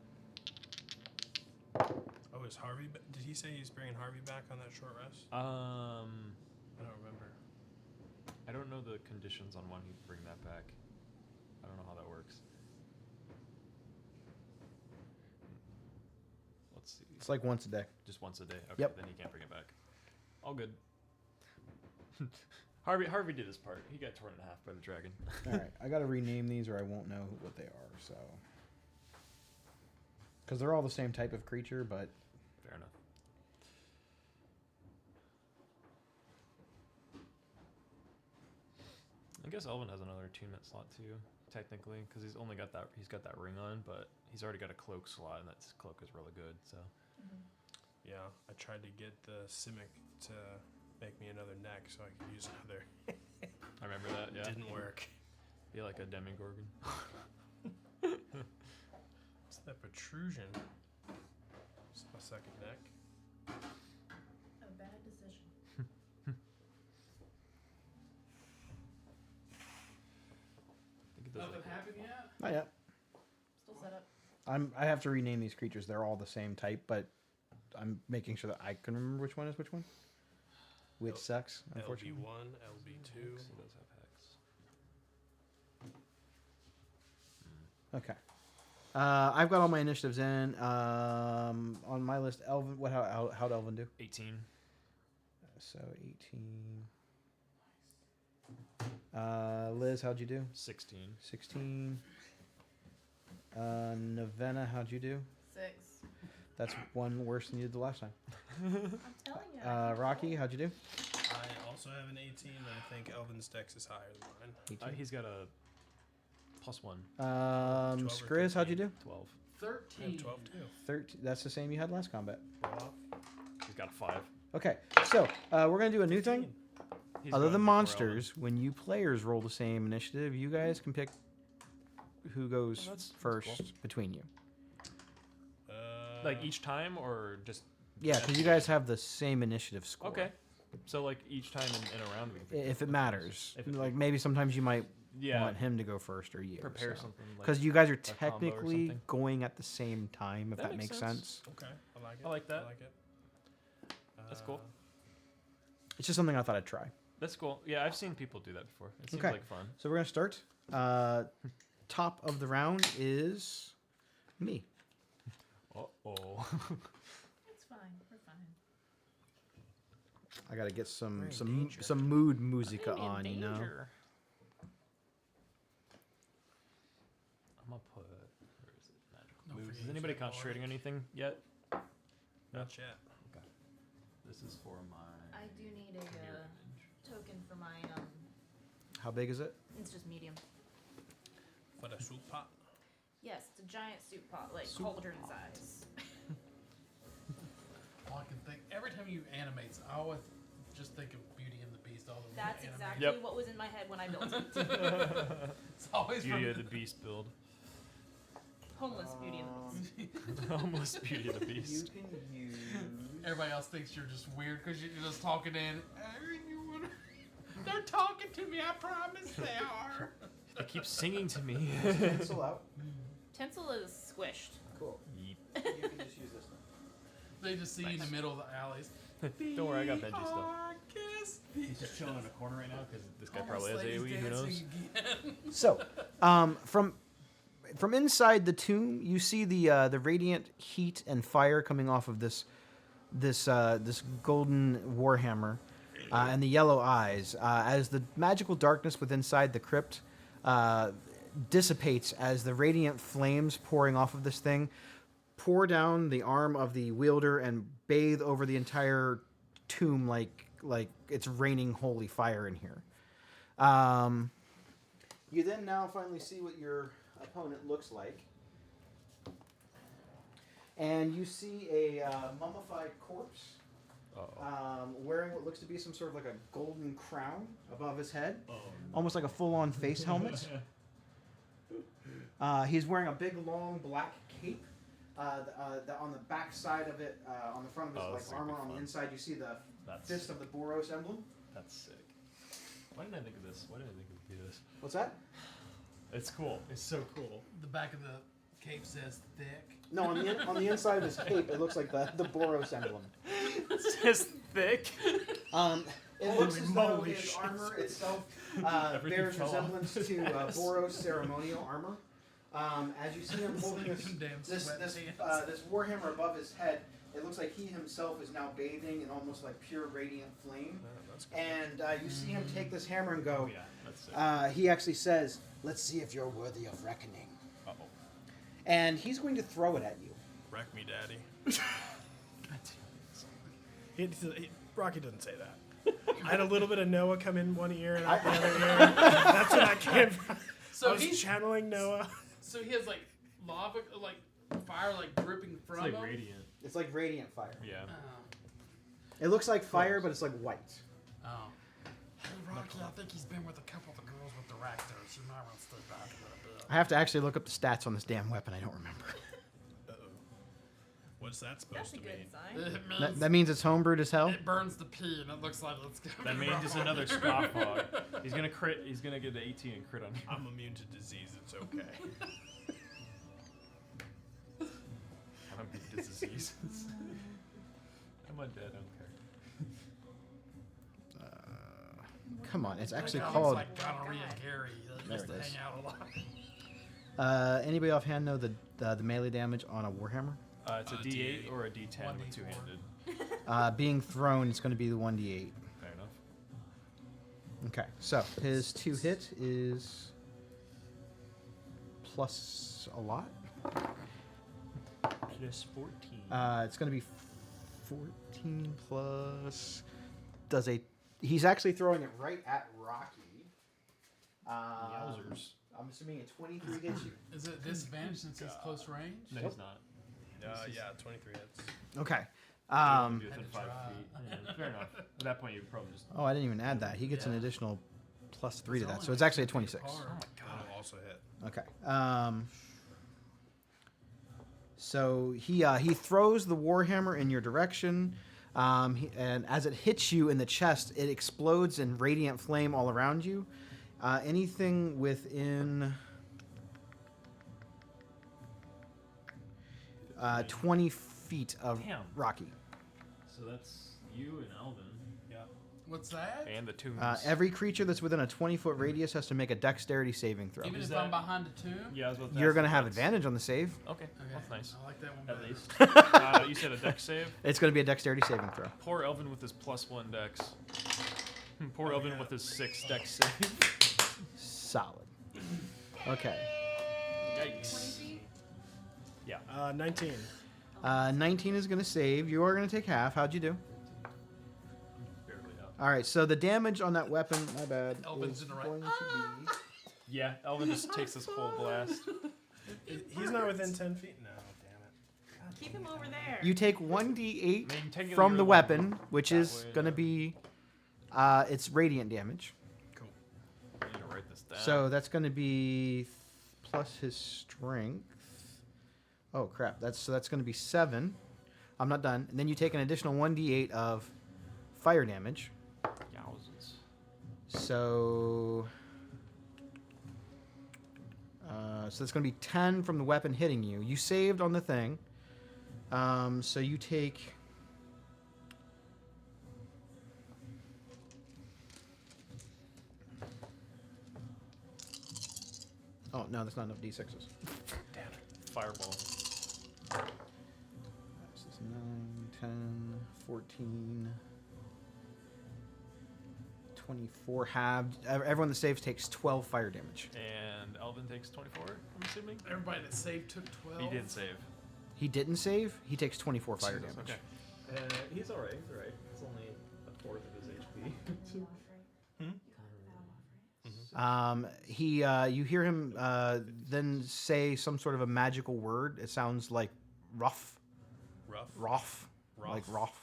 Oh, is Harvey? Did he say he's bringing Harvey back on that short rest? I don't remember. I don't know the conditions on when he'd bring that back. I don't know how that works. Let's see. It's like once a day. Just once a day. Okay, Yep. then he can't bring it back. All good. Harvey did his part. He got torn in half by the dragon. All right, I gotta rename these, or I won't know what they are. So, because they're all the same type of creature, but Fair enough. I guess Elvin has another attunement slot too, technically, because he's got that ring on, but he's already got a cloak slot, and that cloak is really good. So Yeah, I tried to get the Simic to make me another neck so I could use another. I remember that. Yeah, Didn't work. Be like a demigorgon. What's that protrusion? It's my second neck. A bad decision. I think it does Nothing like happened yet? not yet. Still set up. I have to rename these creatures. They're all the same type, but I'm making sure that I can remember which one is which one. Which sucks, unfortunately. LB1, LB2. Hex. He does have hex. Okay. I've got all my initiatives in. On my list, Elvin. How'd Elvin do? 18. So 18. Liz, how'd you do? 16. 16. Novena, how'd you do? 6. That's one worse than you did the last time. I'm telling you. I can't Rocky, roll. how'd you do? I also have an 18, and I think Elvin's dex is higher than mine. 18. He's got a +1. 12 or Skriz, how'd you do? 12. I 13. have 12 too. 13. That's the same you had last combat. Roll off. He's got a 5. Okay, so we're gonna do a new thing. He's Other going than before monsters, when you players roll the same initiative, you guys can pick who goes that's first cool. between you. Elvin. Like each time, or just Yeah, because you guys have the same initiative score. okay. So like each time in a round we can pick If it matters, If it- like maybe sometimes you might yeah want him to go first or you. prepare something like Because you guys are a combo or technically something. going at the same time, if That that makes makes sense. sense. Okay, I like it. I like that. I like it. That's cool. It's just something I thought I'd try. That's cool. Yeah, I've seen people do that before. It seems Okay. like fun. So we're gonna start. Top of the round is me. Oh. It's fine. We're fine. I gotta get We're in some danger. mood musica I'm in on, you know. danger. I'm gonna put. Where is it? Magical No moves. free Is anybody agent or- concentrating anything yet? Not yet. This is for my. I do need a mirror image. token for my How big is it? It's just medium. For the soup pot. Yes, it's a giant soup pot, like Soup cauldron pot. size. All I can think, every time you animate, I always just think of Beauty and the Beast. All the That's animation. exactly Yep. what was in my head when I built it. It's always Beauty from of the Beast build. Homeless Beauty and the Beast. Almost Beauty of the Beast. can use. Everybody else thinks you're just weird because you're just talking in. They're talking to me. I promise they are. They keep singing to me. Pencil out. Tinsel is squished. Cool. Yeep. You can just use this one. They just see you in the middle of the alleys. Don't worry, I got Benji stuff. Kiss. He's just chilling in a corner right now because this guy Almost probably has ladies AoE. Who knows? dancing again. So, from inside the tomb, you see the radiant heat and fire coming off of this golden warhammer, and the yellow eyes. As the magical darkness within inside the crypt dissipates, as the radiant flames pouring off of this thing pour down the arm of the wielder and bathe over the entire tomb like it's raining holy fire in here. You then now finally see what your opponent looks like. And you see a mummified corpse wearing what looks to be some sort of like a golden crown above his head. Almost like a full-on face helmet. He's wearing a big, long black cape. On the back side of it, on the front of his Oh, this is like gonna armor, be on the fun. inside, you see the That's fist of the Boros emblem. That's sick. Why didn't I think of this? Why didn't I think we could do this? What's that? It's cool. It's so cool. The back of the cape says thick. No, on the inside of his cape, it looks like the Boros emblem. It's just thick. It Holy looks as though moly his shit. armor itself Everything bears fell off resemblance his to ass. Boros ceremonial armor. As you see him holding Damn this sweatpants. warhammer above his head, it looks like he himself is now bathing in almost like pure radiant flame. That's cool. And you see him take this hammer and go. Oh yeah, that's sick. He actually says, "Let's see if you're worthy of reckoning." Uh-oh. And he's going to throw it at you. Wreck me, daddy. Rocky doesn't say that. I had a little bit of Noah come in one ear and out the other ear. That's what I came from. I So was he's channeling Noah. so he has like lava, like fire, like dripping It's from like him. radiant. It's like radiant fire. Yeah. It looks like fire, but it's like white. Oh. Hey Rocky, I think he's been with a couple of the girls with the raptors. You might want to stay back a little bit. I have to actually look up the stats on this damn weapon. I don't remember. Uh-oh. What's that supposed That's a to good mean? sign. It means That means it's homebrewed as hell. it burns the pee, and it looks like it's gonna That be means it's wrong. another scoff hog. He's gonna crit. He's gonna get the 18 and crit on you. I'm immune to disease. It's okay. I'm immune to diseases. I'm undead. I don't care. Come on, it's actually Like, called. Like gonorrhea Gary. They There used it to is. hang out a lot. Anybody offhand know the melee damage on a warhammer? It's a D8 or a D10 with 1d4. two-handed. Being thrown, it's going to be the 1d8. Fair enough. Okay, so his 2 hit is plus a lot. Plus 14. It's going to be 14 plus. He's actually throwing it right at Rocky. Yowzers. I'm assuming a 23 hits you. Is it disadvantage since he's close range? No, he's not. Yeah, 23 hits. Okay. Do Had within to 5 try. feet. Yeah, fair enough. At that point, you would probably just. Oh, I didn't even add that. He gets an Yeah. additional plus 3 to It's that, only so it's like actually a 2 feet 26. apart. Oh my god. That'll also hit. Okay. So he throws the warhammer in your direction, and as it hits you in the chest, it explodes in radiant flame all around you. Anything within 20 feet of Damn. Rocky. So that's you and Alvin. What's that? And the tombs. Every creature that's within a 20-foot radius has to make a dexterity saving throw. Even Is if I'm that- behind the tomb? Yeah, I was about to You're ask going to if have that's- advantage on the save. Okay, Okay. that's nice. I like that one At better. least. You said a dex save? It's going to be a dexterity saving throw. Poor Elvin with his +1 dex. Poor Oh, Elvin yeah. with his 6 dex save. Solid. Okay. 20 Yikes. feet? 19. 19 is going to save. You are going to take half. How'd you do? Barely up. All right, so the damage on that weapon, my bad, Elvin's is in the right- going to be... Yeah, Elvin just takes this whole blast. He's not within 10 feet? No, damn it. Keep him over there. You take 1d8 I mean, technically from you're the the weapon, which that is way, going to yeah. be... it's radiant damage. Cool. I need to write this down. So that's going to be plus his strength. Oh, crap. That's going to be 7. I'm not done. And then you take an additional 1d8 of fire damage. Yowzers. So that's going to be 10 from the weapon hitting you. You saved on the thing. So you take... Oh, no, that's not enough d6s. Fireball. This is 9, 10, 14, 24 halved. Everyone that saves takes 12 fire damage. And Elvin takes 24, I'm assuming? Everybody that saved took 12. He didn't save. He didn't save. He takes 24 fire damage. Okay. He's alright, he's alright. It's only a fourth of his HP. You hear him then say some sort of a magical word. It sounds like rough, like rough.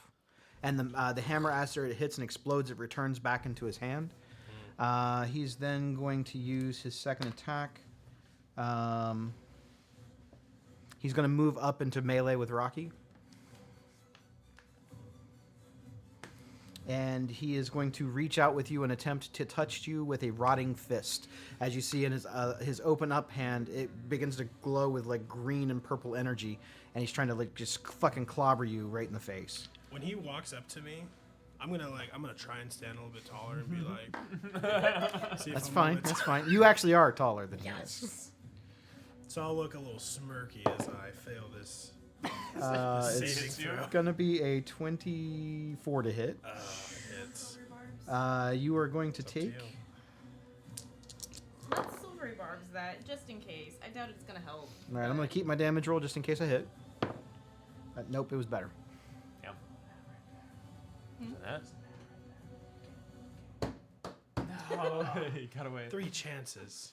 And the hammer, after it hits and explodes, it returns back into his hand. He's then going to use his second attack. He's going to move up into melee with Rocky. And he is going to reach out with you and attempt to touch you with a rotting fist. As you see in his open up hand, it begins to glow with like green and purple energy, and he's trying to like just fucking clobber you right in the face. When he walks up to me, I'm gonna try and stand a little bit taller and be like, see if That's I'm fine. a little That's fine. You actually are taller than he is. So I'll look a little smirky as I fail this. It's saving throw. gonna be a 24 to hit. Hits. You are going to It's up to take. you. Let's silvery barbs that, just in case. I doubt it's gonna help. All right, I'm gonna keep my damage roll just in case I hit. Nope, it was better. Yeah. Hmm? That. No, he got away. 3 chances.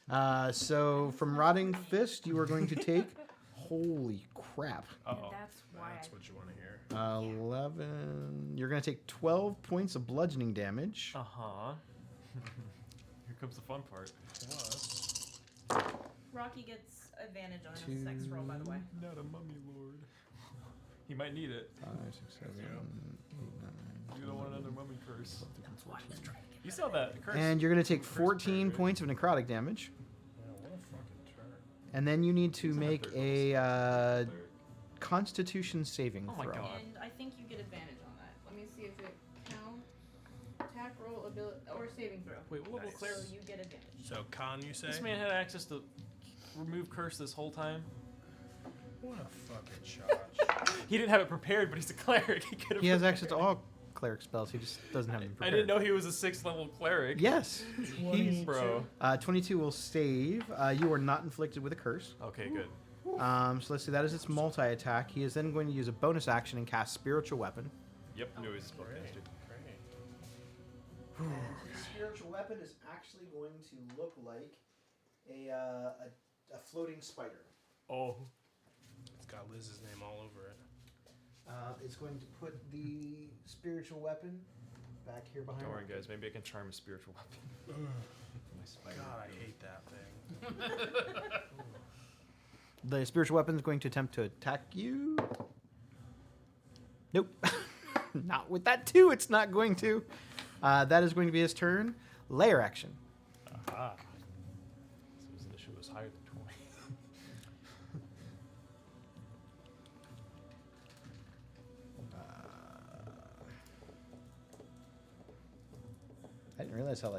So from rotting fist, you are going to take. Holy crap! Uh-oh. That's why. That's what you want to hear. 11. You're going to take 12 points of bludgeoning damage. Uh-huh. Here comes the fun part. Plus, Rocky gets advantage on his next roll, by the way. Not a mummy lord. He might need it. 5, 6, 7, 8, 9. You don't want another mummy curse. You saw that curse. And you're going to take Curse 14 period. points of necrotic damage. yeah, what a fucking turn. And then you need to He's on the make third a Third. Constitution saving Oh my throw. God. And I think you get advantage on that. Let me see if it counts. Attack roll, ability, or saving throw. Wait, what level Nice. cleric? So you get advantage. So Khan, you say? This man had access to remove curse this whole time. What a fucking shot. He didn't have it prepared, but he's a cleric. He could have. He has access to all cleric spells. He just doesn't have them I prepared. didn't know he was a 6th level cleric. Yes. He's, Bro. 22 will save. You are not inflicted with a curse. Okay, good. So let's see. That is its multi-attack. He is then going to use a bonus action and cast Spiritual Weapon. Yep, knew he was a spellcaster. The spiritual weapon is actually going to look like a floating spider. Oh. It's got Liz's name all over it. It's going to put the spiritual weapon back here behind. Don't worry, guys. Maybe I can charm a spiritual weapon. My spider. God, I hate that thing. The spiritual weapon is going to attempt to attack you. Nope. Not with that 2. It's not going to. That is going to be his turn. Layer action. Aha. So his initiative was higher than 20. I didn't realize how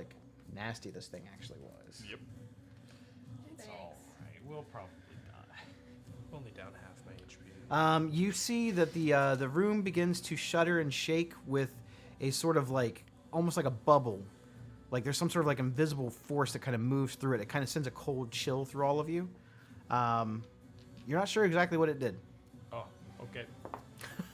nasty this thing actually was. Yep. It's Thanks. alright. We'll probably die. I'm only down half my HP. You see that the room begins to shudder and shake with a sort of almost like a bubble. Like there's some sort of invisible force that kind of moves through it. It kind of sends a cold chill through all of you. You're not sure exactly what it did. Oh, okay.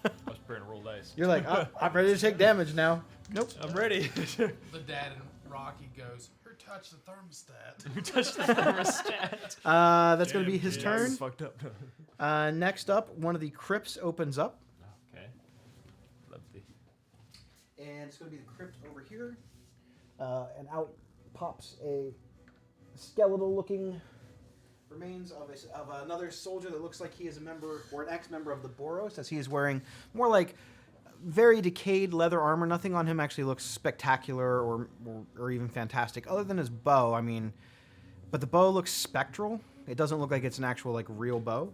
I was preparing to roll dice. You're like, oh, I'm ready to take damage now. Nope. I'm ready. The dad and Rocky goes, "Who touched the thermostat?" Who touched the thermostat? That's going to be his Yeah, turn. it's fucked up. Next up, one of the crypts opens up. Okay. Lovely. And it's going to be the crypt over here. And out pops a skeletal-looking remains of another soldier that looks like he is a member or an ex-member of the Boros, as he is wearing more like very decayed leather armor. Nothing on him actually looks spectacular or even fantastic, other than his bow. I mean, but the bow looks spectral. It doesn't look like it's an actual real bow.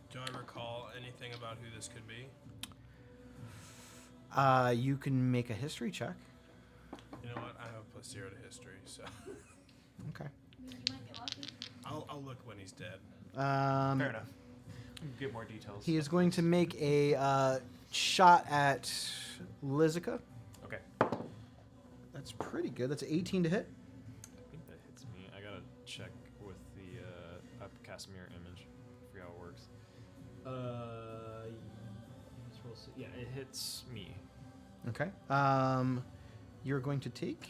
Do I recall anything about who this could be? You can make a history check. You know what? I have a +0 to history, so Okay. You might get lucky. I'll look when he's dead. Fair enough. Get more details. He is going to make a shot at Lizica. Okay. That's pretty good. That's an 18 to hit. I think that hits me. I gotta check with the cast mirror image. I forgot how it works. Yeah, it hits me. Okay. You're going to take.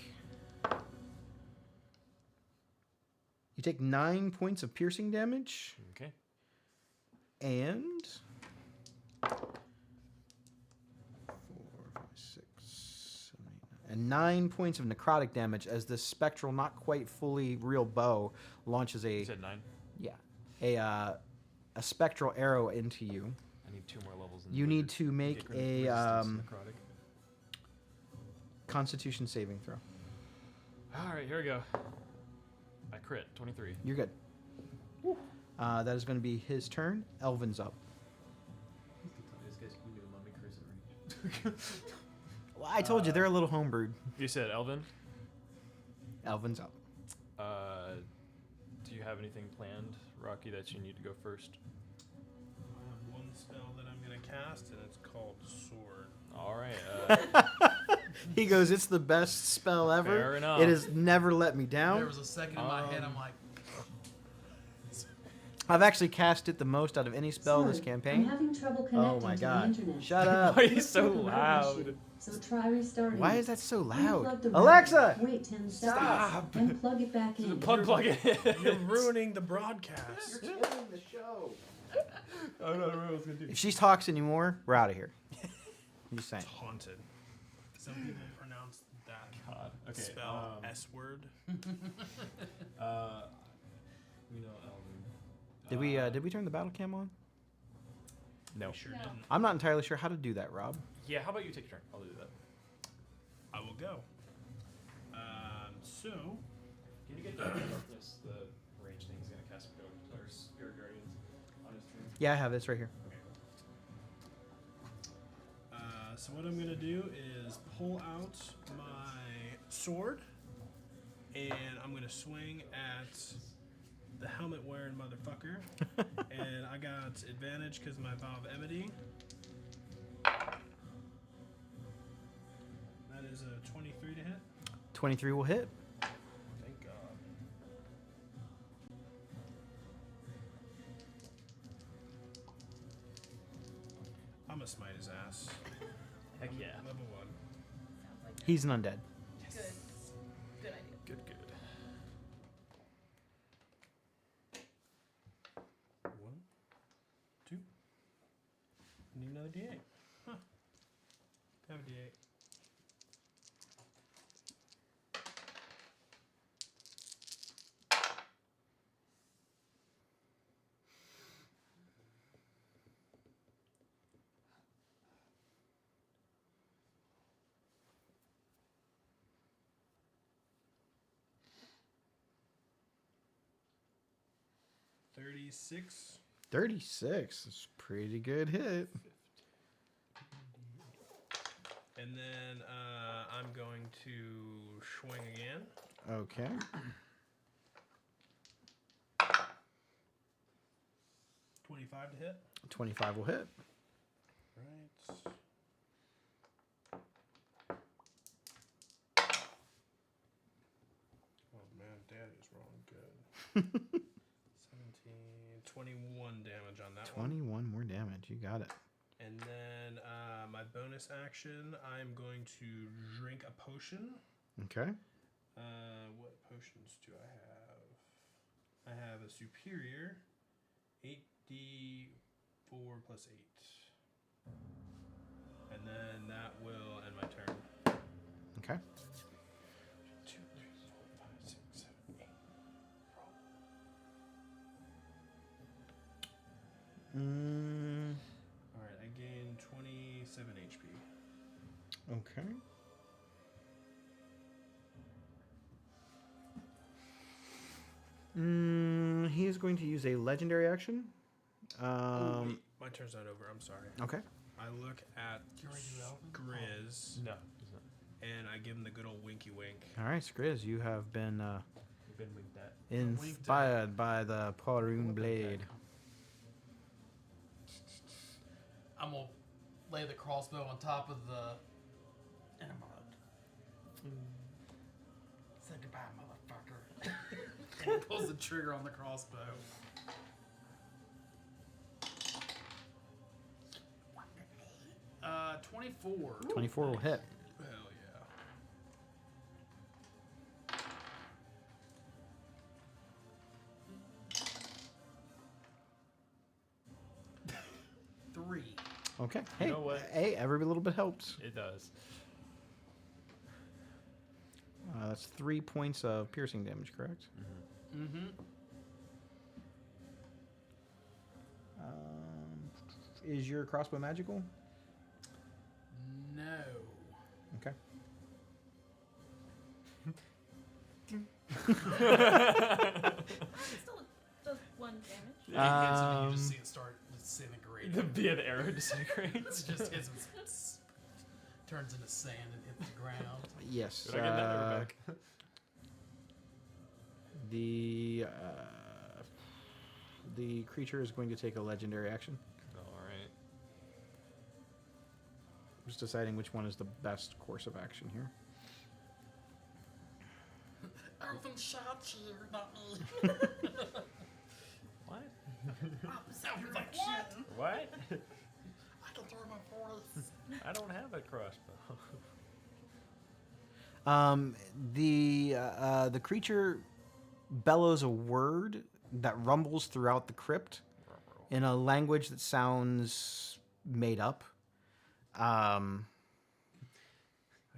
You take 9 points of piercing damage Okay. and 4, 5, 6, 7, 8, 9, and 9 points of necrotic damage as this spectral, not quite fully real bow launches You said 9. a spectral arrow into you. I need 2 more levels. In You the need wizard to make get a resistance to necrotic. Constitution saving throw. All right, here we go. I crit 23. You're good. That is going to be his turn. Elvin's up. This guy's gonna be a mummy curse at range. Well, I told you they're a little homebrewed. You said Elvin. Elvin's up. Do you have anything planned, Rocky, that you need to go first? I have one spell that I'm gonna cast, and it's called Sword. All right. He goes, "It's the best spell ever. Fair enough. It has never let me down. There was a second in my head. I'm like, I've actually cast it the most out of any spell this Sorry, campaign. I'm having trouble Oh connecting my to the god. internet. Shut up. Why are you so Looks like a router loud? issue, So try restarting. Why it. is that so Unplug loud? the router, Alexa! Wait 10 seconds. Stop! And plug it back in. Plug it. You're ruining the broadcast. Killing the show. I don't know what I was gonna do. If she talks anymore, we're out of here. I'm just saying. It's haunted. Some people pronounce that God. Okay. spell S word. We know Elvin. Did we turn the battle cam on? No. We sure No. didn't. I'm not entirely sure how to do that, Rob. Yeah. How about you take your turn? I'll do that. I will go. So Can you get darkness? The range thing he's gonna cast or Spirit Guardians on his turn. Yeah, I have it. It's right here. So what I'm gonna do is pull out my sword, and I'm gonna swing at the helmet wearing motherfucker. And I got advantage because my vow of enmity. That is a 23 to hit. 23 will hit. Thank God. I'm gonna smite his ass. Heck yeah. Level 1. Sounds like He's an undead. good. Good idea. Good. 1, 2. Need another D8. Huh. Have a D8. $36. 36 is a pretty good hit. And then I'm going to swing again. Okay. 25 to hit. 25 will hit. Right. Oh man, that is wrong. Good. 17, 21 damage on that one. 21 more damage. You got it. And then my bonus action, I'm going to drink a potion. Okay. What potions do I have? I have a superior, 8d4 plus 8. And then that will end my turn. Okay. 2, 3, 4, 5, 6, 7, 8. Mm, Alright, I gain 27 HP. okay. He is going to use a legendary action. Oh, wait, my turn's not over. I'm sorry. Okay. I look at You already do Elven? Grizz No, he's not. and I give him the good old winky wink. All right, Skriz, you have been We've been winked at. inspired by the Poroon blade. I'm gonna lay the crossbow on top of the. And I'm gonna. Say goodbye, motherfucker. And he pulls the trigger on the crossbow. Uh, 24. 24 will hit. Hell yeah. 3. Okay. Hey, know what? hey, every little bit helps. It does. That's 3 points of piercing damage, correct? Mm-hmm. Is your crossbow magical? No. Okay. It still does 1 damage. Yeah, he hits him and you Um, just see it start disintegrating. The arrow disintegrates. It just hits him, turns into sand and hits the ground. Yes. Did I get that arrow back? The creature is going to take a legendary action. All right. Just deciding which one is the best course of action here. Elven shots here, not me. What? Sounds like what? What? I can throw my force. I don't have a crossbow. The creature bellows a word that rumbles throughout the crypt in a language that sounds made up. I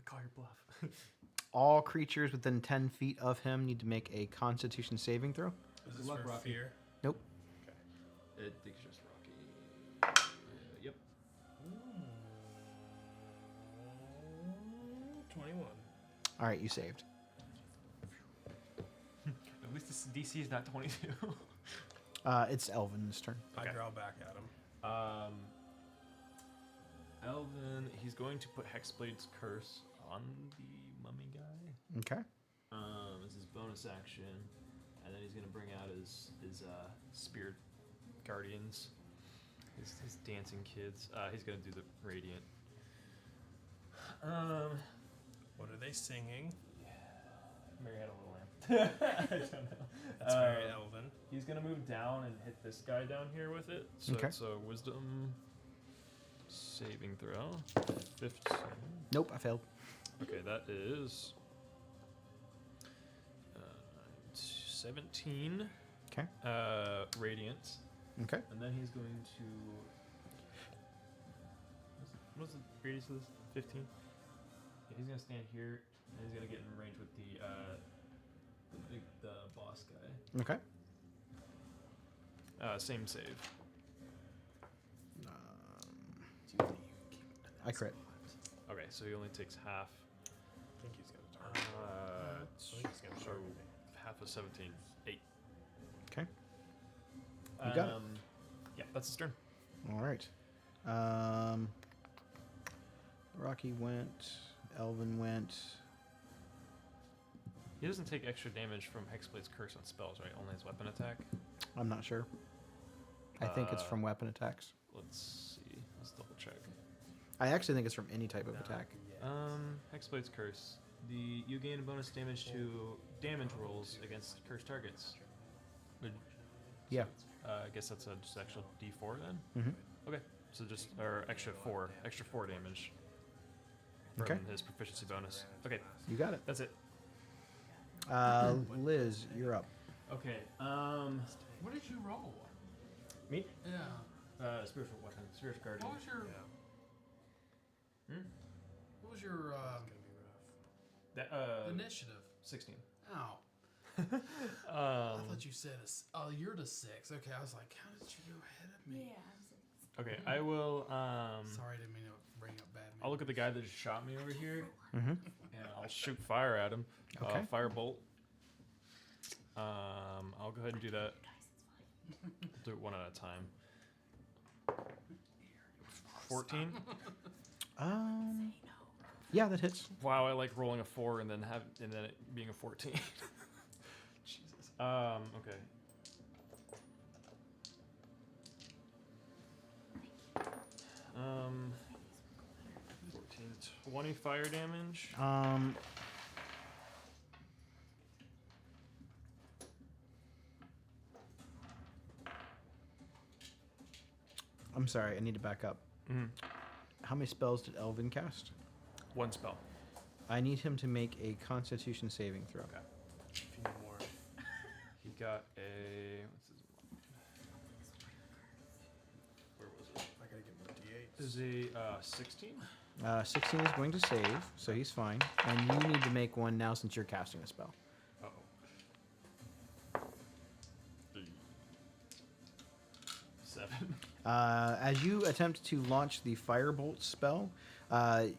call your bluff. All creatures within 10 feet of him need to make a Constitution saving throw. Is this luck, for Rocky. fear? Nope. I think it's just Rocky. Yep. 21. All right, you saved. At least this DC is not 22. It's Elvin's turn. Okay. I growl back at him. Elvin, he's going to put Hexblade's Curse on the mummy guy. Okay. As his bonus action, and then he's gonna bring out his spirit guardians, his dancing kids. He's gonna do the radiant. What are they singing? Mary had a little lamb. I don't know. That's very elven. He's gonna move down and hit this guy down here with it. So Okay. it's a wisdom saving throw. 15. Nope, I failed. Okay, that is 17. Okay. Radiant. Okay. And then he's going to. What's the radius of this? 15? Yeah, he's gonna stand here, and he's gonna get in range with the boss guy. Okay. Same save. I crit. Okay, so he only takes half. I think he's gonna target me. I think he's gonna So target me. half of 17, 8. Okay. You got it. Yeah, that's his turn. All right. Rocky went. Elvin went. He doesn't take extra damage from Hexblade's Curse on spells, right? Only his weapon attack. I'm not sure. I think it's from weapon attacks. Let's see. Let's double check. I actually think it's from any type of attack. Hexblade's Curse. You gain a bonus damage to damage rolls against cursed targets. Yeah. I guess that's just actual D4 then. Mm-hmm. Okay, so just extra 4 damage from Okay. his proficiency bonus. Okay, You got it. that's it. Liz, you're up. Okay. What did you roll? Me? Yeah. Spiritual weapon, spiritual guardian. What was your? Hmm? What was your That initiative? 16. Oh, Um, I thought you said oh, you're the 6. Okay, I was like, how did you go ahead of me? okay, I will. Sorry, I didn't mean to bring up bad. I'll look at the guy that just shot me over here, Mm-hmm. and I'll shoot fire at him. Okay. Firebolt. I'll go ahead and do that. Do it one at a time. 14. Yeah, that hits. Wow, I like rolling a 4 and then it being a 14. Jesus. Okay. Um, 14, 20 fire damage. I'm sorry, I need to back up. Mhm. How many spells did Elvin cast? One spell. I need him to make a Constitution saving throw. Okay. If you need more. He got a. Where was it? I gotta get more D8s. Is a 16? 16 is going to save, so he's fine. And you need to make one now since you're casting a spell. Uh-oh. 7. As you attempt to launch the firebolt spell,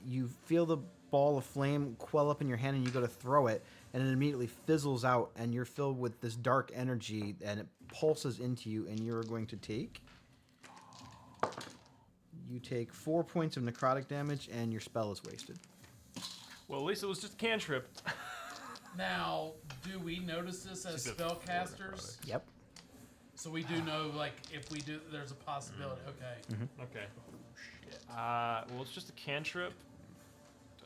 you feel the ball of flame quell up in your hand and you go to throw it, and it immediately fizzles out, and you're filled with this dark energy, and it pulses into you, and you're going to take... You take 4 points of necrotic damage, and your spell is wasted. Well, at least it was just a cantrip. Now, do we notice this as She's a spellcasters? Yep. So we do know, like, if we do, there's a possibility. Okay. Okay. Well, it's just a cantrip.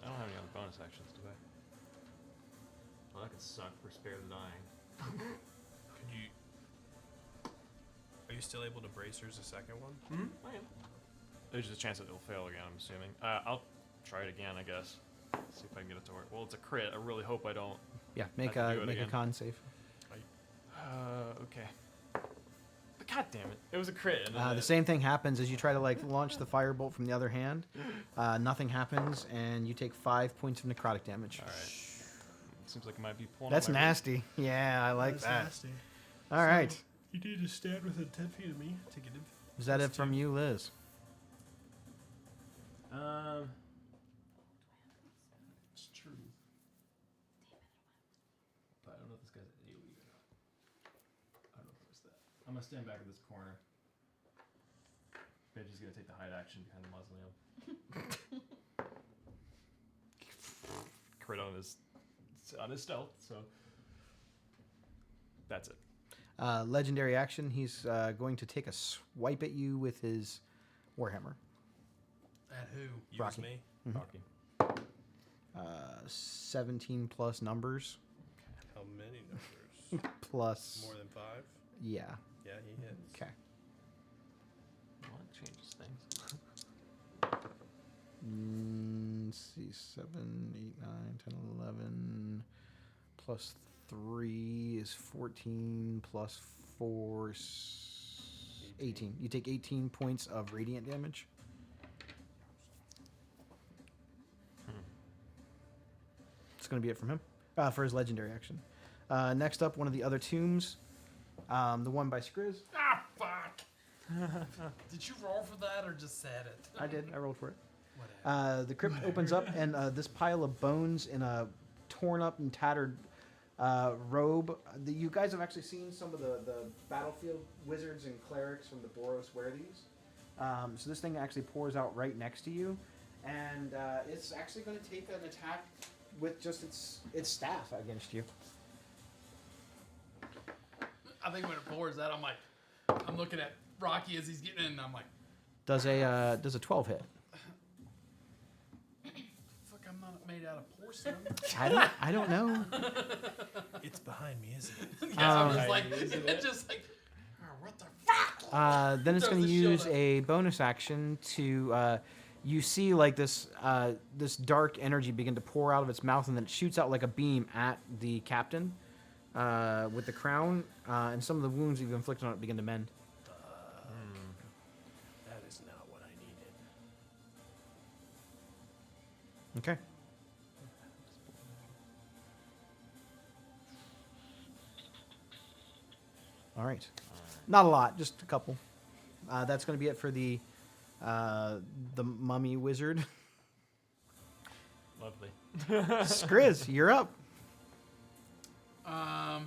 I don't have any other bonus actions, do I? Well, that could suck for Spare the Dying. Could you? Are you still able to bracers a second one? I am. There's just a chance that it'll fail again, I'm assuming. I'll try it again, I guess. See if I can get it to work. Well, it's a crit. I really hope I don't. Yeah, make Have to do a it make a again. con save. Okay. But God damn it. It was a crit. And The same thing happens as you try to like launch the firebolt from the other hand. Nothing happens, and you take 5 points of necrotic damage. Alright. Seems like it might be pulling That's on my nasty. Yeah, I like That's that. nasty. All right. You need to stand within 10 feet of me to get in. Is that it from you, Liz? It's true. But I don't know if this guy's AoE or not. I don't know if it's that. I'm gonna stand back in this corner. Benji's gonna take the hide action behind the mausoleum. Crit on his stealth, so that's it. Legendary action. He's going to take a swipe at you with his warhammer. At who? Use Rocky. me. Mhm. Rocky. 17 plus numbers. How many numbers? Plus. More than 5? Yeah. Yeah, he hits. Okay. Well, that changes things. Let's see. 7, 8, 9, 10, 11. Plus 3 is 14. Plus 4 is 18. You take 18 points of radiant damage. It's going to be it from him for his legendary action. Next up, one of the other tombs. The one by Skriz. Ah, fuck. Did you roll for that or just said it? I did. I rolled for it. Whatever. The crypt opens up, and this pile of bones in a torn up and tattered robe. You guys have actually seen some of the battlefield wizards and clerics from the Boros wear these. So this thing actually pours out right next to you, and it's actually going to take an attack with just its staff against you. I think when it pours out, I'm looking at Rocky as he's getting in, and I'm like, Does a 12 hit? fuck, I'm not made out of porcelain. I don't know. It's behind me, isn't it? Yeah, I'm just like, it's just like, oh, what the fuck? Then it's Throws going to the shield use up. a bonus action to. You see, like this dark energy begin to pour out of its mouth, and then it shoots out like a beam at the captain with the crown, and some of the wounds you've inflicted on it begin to mend. That is not what I needed. Okay. All right. Not a lot, just a couple. That's going to be it for the mummy wizard. Lovely. Skriz, you're up. I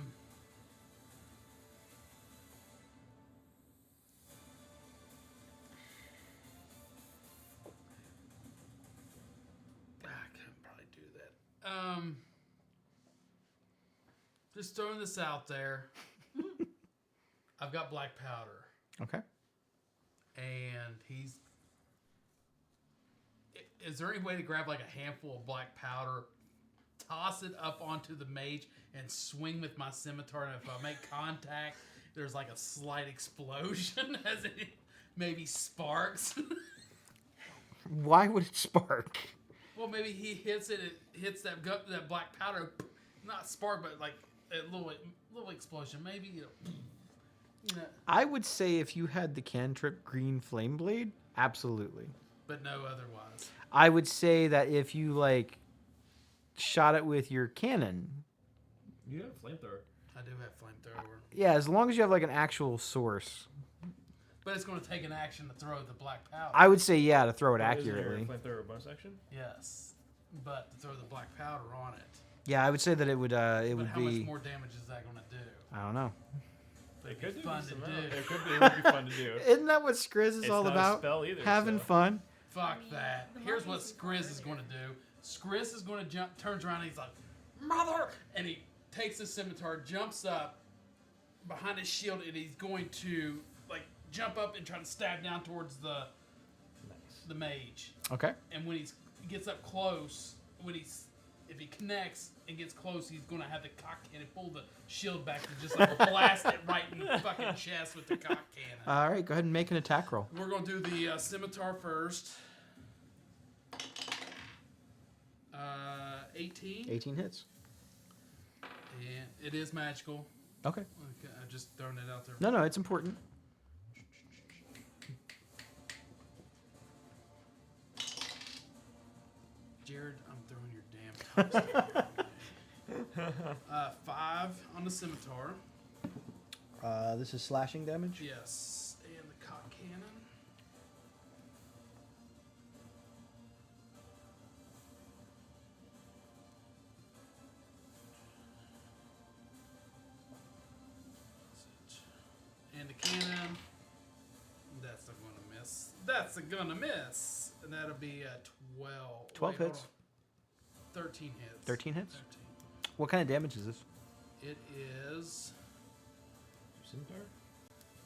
could probably do that. Just throwing this out there. I've got black powder, Okay. and he's. Is there any way to grab like a handful of black powder, toss it up onto the mage, and swing with my scimitar? And if I make contact, there's like a slight explosion as it maybe sparks. Why would it spark? Well, maybe he hits it. It hits that that black powder, not spark, but like a little explosion. Maybe you know, I would say if you had the cantrip Green Flame Blade, absolutely. but no otherwise. I would say that if you like shot it with your cannon, You have a flamethrower. I do have flamethrower, yeah, as long as you have like an actual source, but it's going to take an action to throw the black powder. I would say yeah to throw it Isn't your accurately. flamethrower bonus action? Yes, but to throw the black powder on it. Yeah, I would say that it would But would how much be. more damage is that going to do? I don't know. It could do fun some to amount. do. It could be. It would be fun to do. Isn't that what Skriz is It's all not a about? spell either, Having so. fun. Fuck I mean, that. the Here's what monkeys Skriz is require going to do. Skriz is going to jump, turns around, and he's like, "Mother!" And he takes his scimitar, jumps up behind his shield, and he's going to like jump up and try to stab down towards the mage. Okay. And when he gets up close, if he connects and gets close, he's going to have the cock cannon pull the shield back and just like blast it right in the fucking chest with the cock cannon. All right, go ahead and make an attack roll. We're going to do the scimitar first. 18. 18 hits. And it is magical. Okay. Okay, I'm just throwing it out there. No, it's important. Jared, I'm throwing your damn cards. 5 on the scimitar. This is slashing damage. Yes. And the cock cannon. And the cannon. That's not going to miss. That's going to miss. And that'll be 12. 12 Wait, hold hits. on. 13 hits. 13 hits? 13. What kind of damage is this? It is. Scimitar?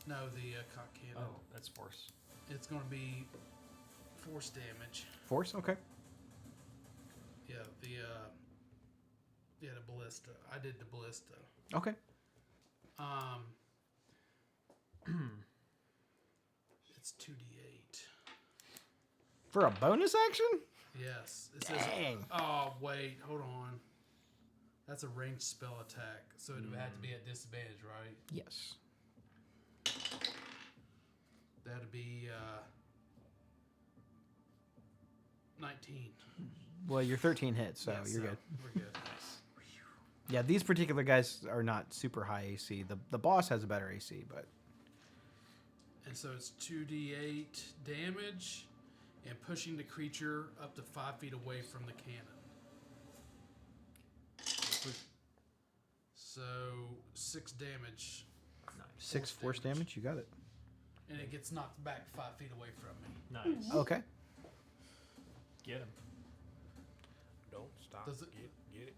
No, the cock cannon. Oh, that's force. It's going to be force damage. Force? Okay. Yeah, the ballista. I did the ballista. Okay. It's 2d8. For a bonus action? Yes. It says, Dang. oh, wait. Hold on. That's a ranged spell attack. So it would have to be at disadvantage, right? Yes. That'd be 19. Well, you're 13 hits, so Yeah, you're good. We're good. Yeah, these particular guys are not super high AC. The boss has a better AC, but And so it's 2d8 damage and pushing the creature up to 5 feet away from the cannon. So 6 damage. Nice. 6 force damage. You got it. And it gets knocked back 5 feet away from me. Nice. Okay. Get him. Don't stop. Does it- Get it.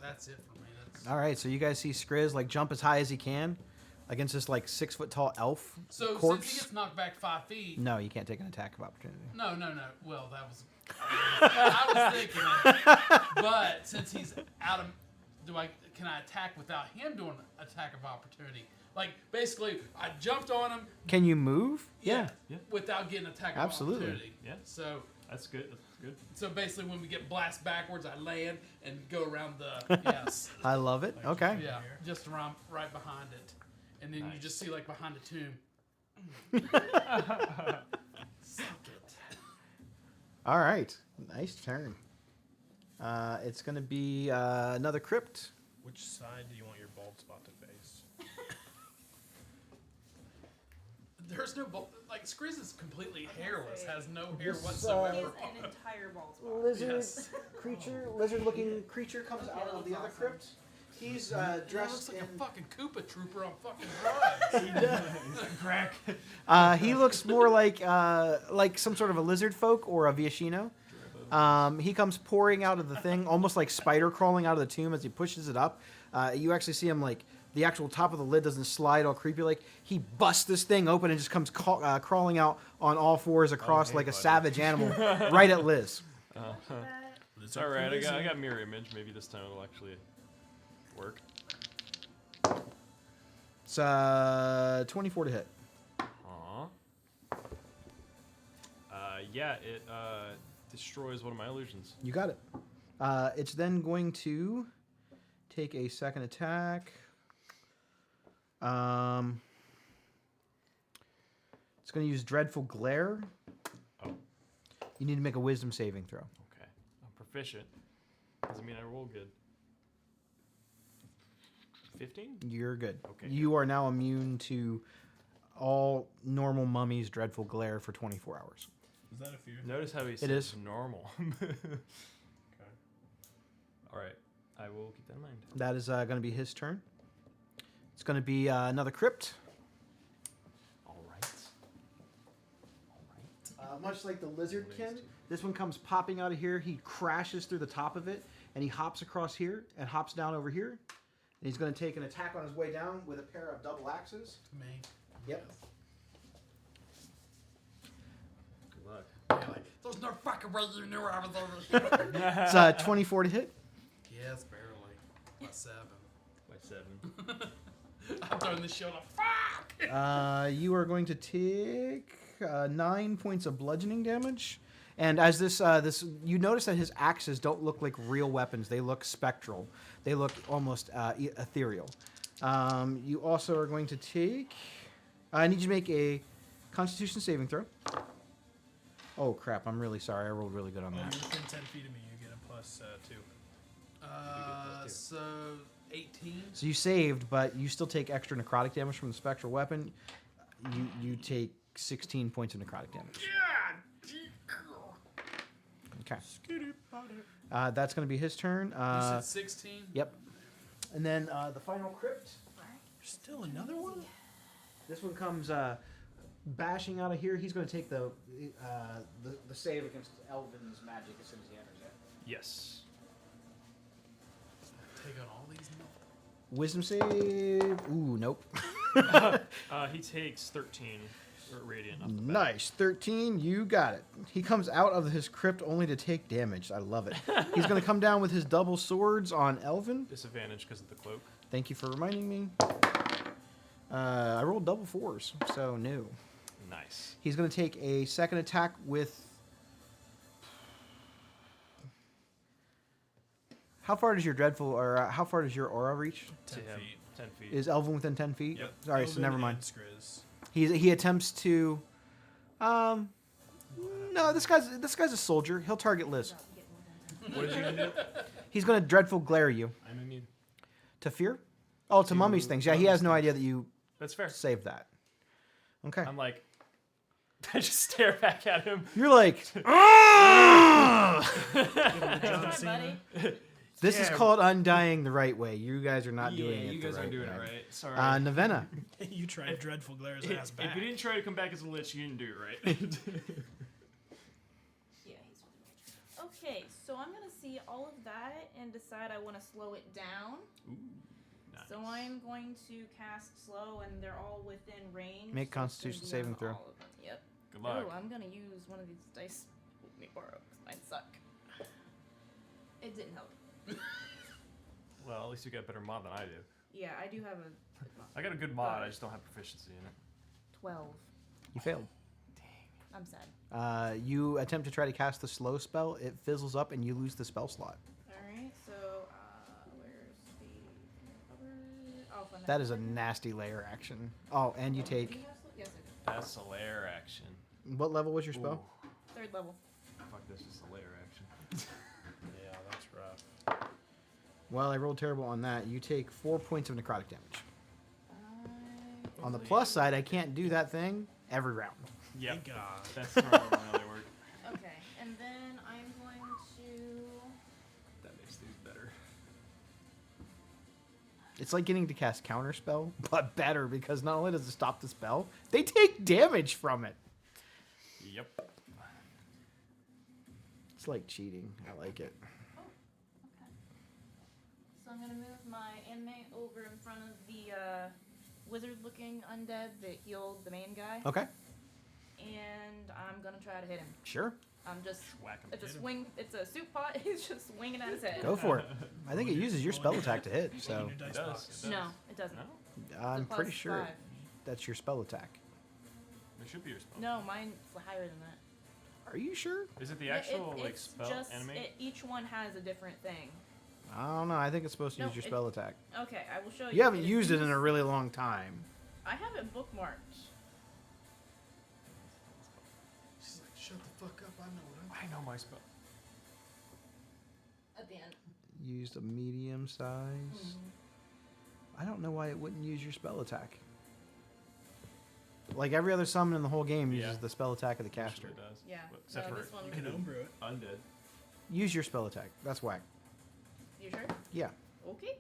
That's it for me. That's All right, so you guys see Skriz like jump as high as he can against this like 6 foot tall elf so corpse. since he gets knocked back 5 feet. No, you can't take an attack of opportunity. No. Well, that was. I was thinking it. But since he's out of, can I attack without him doing an attack of opportunity? Like basically, I jumped on him. Can you move? Yeah. Without getting an attack Absolutely. of opportunity. Yeah. So That's good. That's good. so basically, when we get blast backwards, I land and go around the yes. I love it. Okay. Yeah, just around right behind it, and then you Nice. just see like behind the tomb. Suck it. All right. Nice turn. It's going to be another crypt. Which side do you want your bald spot to face? There's no like Skriz is completely hairless, has no hair This, whatsoever. He is an entire bald spot. Lizard Yes. lizard-looking creature comes out of the other crypt. He's He looks dressed like in. a fucking Koopa Trooper on fucking drugs. Crack. He looks more like some sort of a lizard folk or a Viashino. He comes pouring out of the thing, almost like spider crawling out of the tomb as he pushes it up. You actually see him like the actual top of the lid doesn't slide all creepy. Like he busts this thing open and just comes crawling out on all fours across hey, like a buddy. savage animal right at Liz. It's all right. I got mirror image. Maybe this time it'll actually work. It's 24 to hit. Aw. Yeah, it destroys one of my illusions. You got it. It's then going to take a second attack. It's going to use Dreadful Glare. Oh. You need to make a Wisdom saving throw. Okay. I'm proficient. Doesn't mean I roll good. 15? You're good. Okay, You are now immune to all normal mummies' Dreadful Glare for 24 hours. Is that a fear? Notice how he says is. normal. Okay. All right. I will keep that in mind. That is going to be his turn. It's going to be another crypt. All right. All right. Much like the lizardkin, this one comes popping out of here. He crashes through the top of it, and he hops across here and hops down over here. And he's going to take an attack on his way down with a pair of double axes. Me. Yep. Good luck. Yeah, like, there's no fucking way you knew I was over here. It's 24 to hit. Yes, barely. By 7. By 7. I'm throwing this shield off. Fuck! You are going to take 9 points of bludgeoning damage. And as this, you notice that his axes don't look like real weapons. They look spectral. They look almost ethereal. You also are going to take... I need you to make a Constitution saving throw. Oh, crap. I'm really sorry. I rolled really good on Oh, that. you're within 10 feet of me. You get a plus 2. So 18. So you saved, but you still take extra necrotic damage from the spectral weapon. You take 16 points of necrotic damage. Okay. That's going to be his turn. You said 16? Yep. And then the final crypt. Still another one? This one comes bashing out of here. He's going to take the save against Elvin's magic as soon as he enters it. Yes. Take on all these. Wisdom save. Ooh, nope. He takes 13 radiant. Off the bat. Nice. 13. You got it. He comes out of his crypt only to take damage. I love it. He's going to come down with his double swords on Elvin. Disadvantage because of the cloak. Thank you for reminding me. I rolled double 4s, so no. Nice. He's going to take a second attack with... How far does your dreadful, or how far does your aura reach? 10 To him, feet. 10 feet. Is Elvin within 10 feet? Yep. All right, so Elvin never mind. and Skriz. He attempts to... no, this guy's a soldier. He'll target Liz. What is he gonna do? He's going to dreadful glare you. I'm immune. To fear? Oh, to Mummy's things. Yeah, he has no idea that you That's fair. saved that. Okay. I'm like, I just stare back at him. You're like, John Cena. this is Yeah. called undying the right way. You guys are not doing it. you the guys right aren't doing way. it right. Sorry. Navenna. You tried Dreadful Glare's ass back. If you didn't try to come back as a lich, you didn't do it right. Yeah, he's with me. Okay, so I'm gonna see all of that and decide I want to slow it down. Ooh, nice. So I'm going to cast slow, and they're all within range. Make so it's Constitution gonna be on saving throw. all of them. Yep. Good luck. Oh, I'm gonna use one of these dice. Let me borrow, 'cause mine suck. It didn't help. Well, at least you got a better mod than I do. Yeah, I do have a good mod. I got a good mod, I just don't have proficiency in it. 12. You failed. I'm sad. You attempt to try to cast the slow spell. It fizzles up and you lose the spell slot. Alright, so, where's the other... Oh, fun. That is a nasty layer action. Oh, and you Do you take... have slow? Yes, I do. That's a layer action. What level was your spell? Ooh, Third level. fuck, this is a layer action. Yeah, that's rough. Well, I rolled terrible on that. You take 4 points of necrotic damage. I... On the plus side, I can't do that thing every round. Yep. Thank God. That's normally how they work. Okay, and then I'm going to... That makes things better. It's like getting to cast counterspell, but better because not only does it stop the spell, they take damage from it. Yep. It's like cheating. I like it. Okay. So I'm gonna move my anime over in front of the wizard-looking undead that healed the main guy, Okay, and I'm gonna try to hit him. sure. I'm just Whack him. it's a swing. It's a soup pot. He's just swinging at his head. Go for it. I think it uses your spell attack to hit, so Your dice It does. box. It does. No, it doesn't. No? It's I'm a pretty plus sure 5. that's your spell attack. It should be your spell. No, mine's higher than that. Are you sure? Is it the Yeah, actual like it's spell just, anime? each one has a different thing. I don't know. I think it's supposed to No, use your it- spell attack. Okay, I will show you. You haven't is used it in use- a really long time. I have it bookmarked. She's like, shut the fuck up. I know what I know my spell. At the end. Used a medium size. I don't know why it wouldn't use your spell attack. Like every other summon in the whole game uses Yeah. the spell attack of the caster. Usually does. Yeah. But except no, for this one. You can homebrew it. undead. Use your spell attack. That's whack. You sure? Yeah. Okay.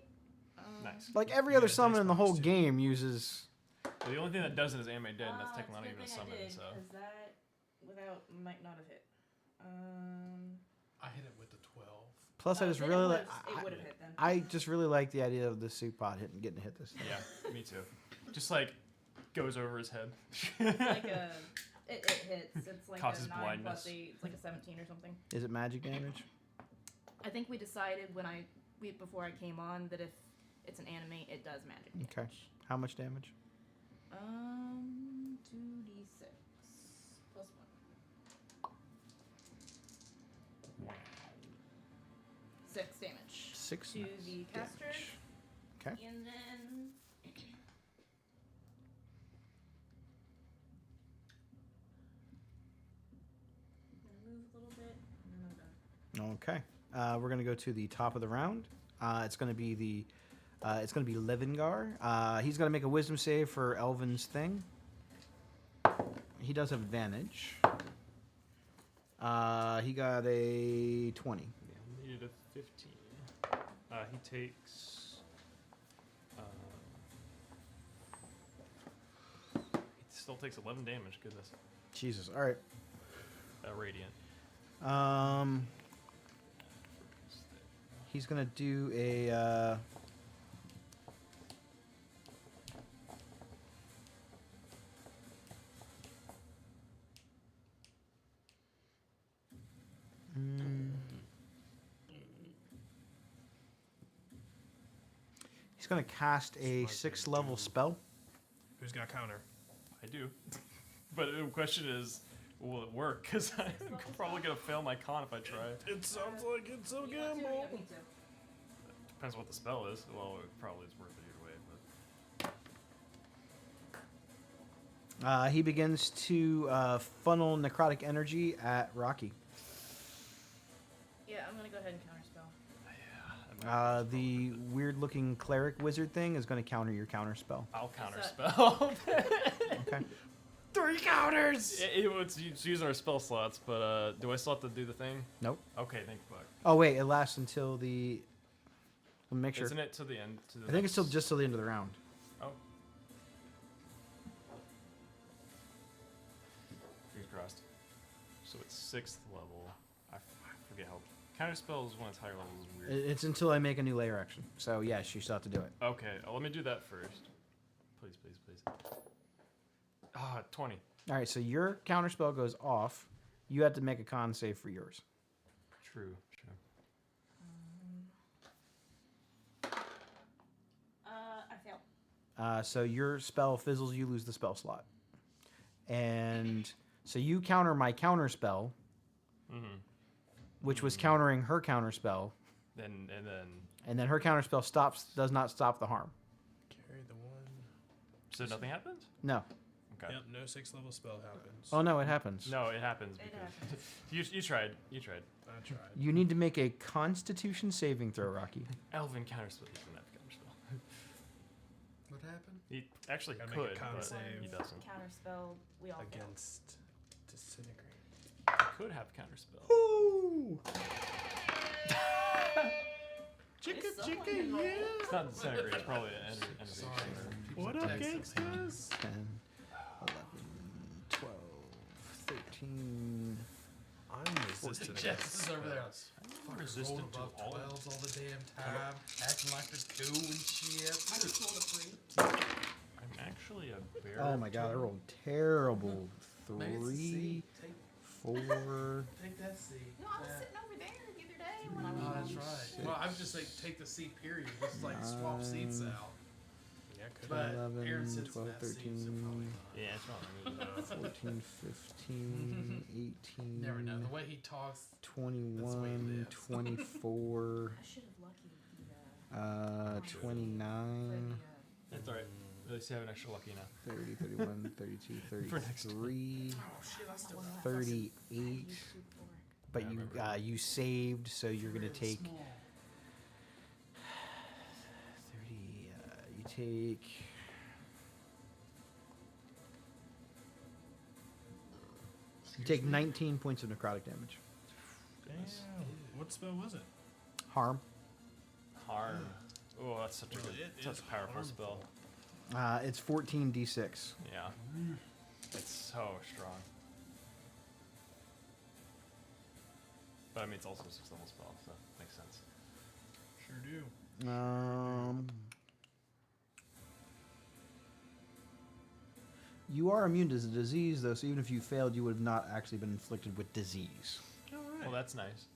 Nice. Like every Yeah, other dice summon in the whole box, too. game uses. Well, the only thing that doesn't is anime dead, and that's it's technically a not good even a thing I summon. did, So 'cause that without might not have hit. I hit it with the 12. Plus, I just then really it like. would have hit then. I just really like the idea of the soup pot getting to hit this thing. yeah, me too. Just like goes over his head. It's like a. It hits. It's like Causes a 9 blindness. plus 8. It's like a 17 or something. Is it magic damage? I think we decided before I came on that if it's an anime, it does magic damage. Okay. How much damage? 2d6 plus 1. 6 damage. 6 to the caster. damage. Okay. And then. I'm gonna move a little bit, and then I'm done. Okay. We're gonna go to the top of the round. It's gonna be Levingar. He's gonna make a Wisdom save for Elvin's thing. He does have advantage. He got a 20. Yeah, needed a 15. He takes. He still takes 11 damage. Goodness. Jesus. All right. Radiant. He's gonna do a. He's going to cast a Smart 6th thing, level dude. spell. Who's got counter? I do. But the question is, will it work? Because I'm probably going to fail my con if I try. It sounds like it's a You want to? gamble. Yeah, me too. Depends what the spell is. Well, it probably is worth it either way. But He begins to funnel necrotic energy at Rocky. Yeah, I'm gonna go ahead and counterspell. The weird-looking cleric wizard thing is going to counter your counter spell. I'll What's counterspell. Okay. 3 counters! It's using our spell slots, but do I still have to do the thing? Nope. Okay, thank fuck. Oh wait, it lasts until the. Let me make sure. Isn't it to the end? To the I think it's still next- just till the end of the round. Oh. Fingers crossed. So it's 6th level. I forget how. Counterspell is when it's higher levels is weird. It's until I make a new layer action. So yes, you still have to do it. Okay, let me do that first. Please, please, please. 20. All right, so your counter spell goes off. You have to make a con save for yours. True. I fail. So your spell fizzles. You lose the spell slot. And so you counter my counter spell, which was countering her counter spell, And then. and then her counter spell does not stop the harm. Carry the one. So nothing happens? No. Okay. Yep, no 6th level spell happens. Oh no, it happens. No, it happens It because happens. you tried. You tried. I tried. You need to make a Constitution saving throw, Rocky. Elvin counterspell. He doesn't have counterspell. What happened? He actually Gotta make a could, con but save. he doesn't. Counterspell. We all failed. Against disintegrate. Could have counterspell. Ooh. Is someone in the- It's not disintegrate. It's probably an energy. Sorry. What up, gangsters? 10, 11, 12, 13. I'm resistant. Jess is over there. I'm resistant to above all. 12s all the damn time, acting like they're cool and shit. I just rolled a 3. I'm actually a bear. Oh my god, I rolled terrible. Maybe it's a 3, C. Take 4. that C. No, I was sitting over there the other day when I was. Oh, that's right. Well, I was just like, take the C period. Just like swap seats out. Yeah, could But 11, Aaron sits 12, in that seat, so 13. probably Yeah, it's wrong. 14, 15, 18, Never know. The way he talks, 21, lives. 24, I should have lucky the 29, That's alright. At least you have an extra lucky now. 30, 31, 32, For next 33, oh shit, I still have 38. But Yeah, I you remember. you saved, so you're gonna really take small. 30. You take. You take 19 points of necrotic damage. Damn. What spell was it? Harm. Harm. Oh, that's such a Well, good, it such is a powerful harmful. spell. It's 14d6. Yeah. It's so strong. But I mean, it's also a 6th level spell, so makes sense. Sure do. You are immune to the disease, though, so even if you failed, you would have not actually been inflicted with disease. Alright. Well, that's nice.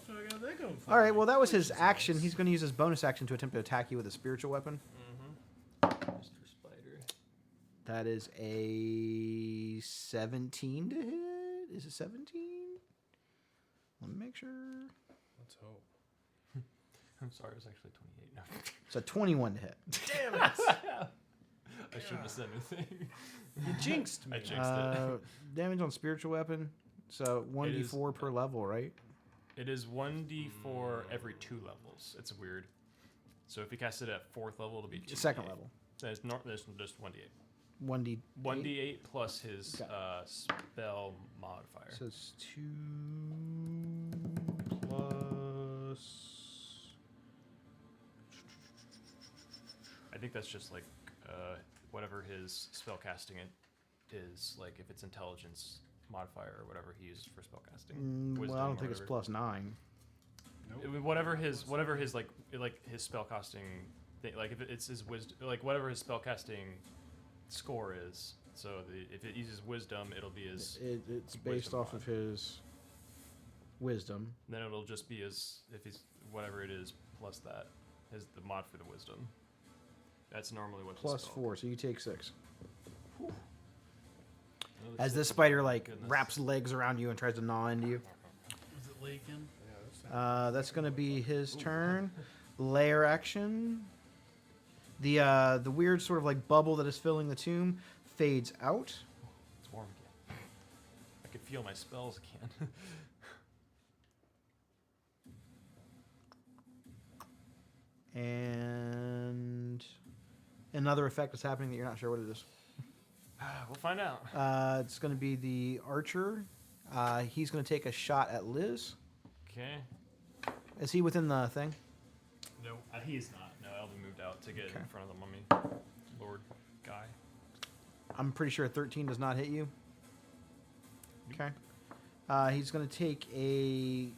So I got that going for All right, me, well, that was which his is action. nice. He's going to use his bonus action to attempt to attack you with a spiritual weapon. Mr. Spider. That is a 17 to hit. Is it 17? Let me make sure. Let's hope. I'm sorry, it was actually 28. No. It's a 21 to hit. Damn it! I shouldn't have said anything. You jinxed me. I jinxed it. Damage on spiritual weapon. So 1d4 per level, right? It is 1d4 every 2 levels. It's weird. So if you cast it at 4th level, it'll be 2d8. Second level. There's just 1d8. 1d. 1d8 plus his Okay. spell modifier. So it's 2 plus. I think that's just like whatever his spell casting it is. Like if it's intelligence modifier or whatever he uses for spell casting. Well, I don't think it's plus 9. Whatever his like his spell casting thing, like if it's his wisdom, like whatever his spell casting score is. So if it uses wisdom, it'll be his. It's based wisdom off mod. of his wisdom. Then it'll just be his if he's whatever it is plus that. Is the mod for the wisdom. That's normally what. Plus the 4, so you take 6. Another As 6 this is- spider like goodness. wraps legs around you and tries to gnaw into you. Is it leaking? That's gonna be his turn. Layer action. The weird sort of like bubble that is filling the tomb fades out. It's warm again. I can feel my spells again. And another effect is happening that you're not sure what it is. We'll find out. It's going to be the archer. He's going to take a shot at Liz. Okay. Is he within the thing? No, he's not. No, Elvin moved out to get Okay. in front of the mummy lord guy. I'm pretty sure 13 does not hit you. Okay. He's going to take a...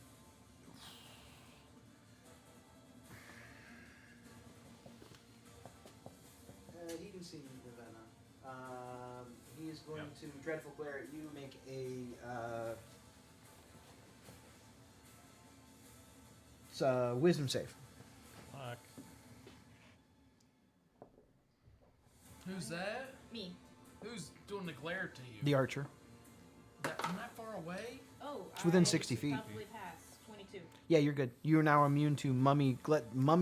he can see Ravenna. He is going to dreadful glare at you. Make a it's a wisdom save. Fuck. Who's that? Me. Who's doing the glare to you? The archer. From that far away? Oh, It's within I 60 feet. Probably past 22. Yeah, you're good. You are now immune to mummy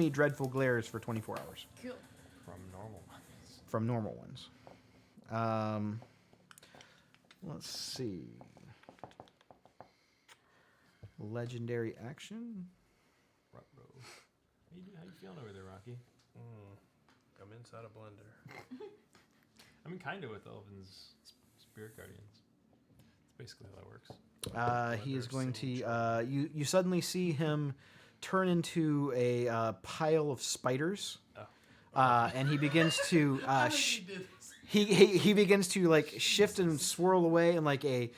dreadful glares for 24 hours Cool. From normal ones. from normal ones. Let's see. Legendary action. Ruh-roh. How you feeling over there, Rocky? I'm inside a blender. I mean, kind of with Elvin's spirit guardians. That's basically how that works. He is going to. You suddenly see him turn into a pile of spiders, and he begins to. He begins to like shift and swirl away in like a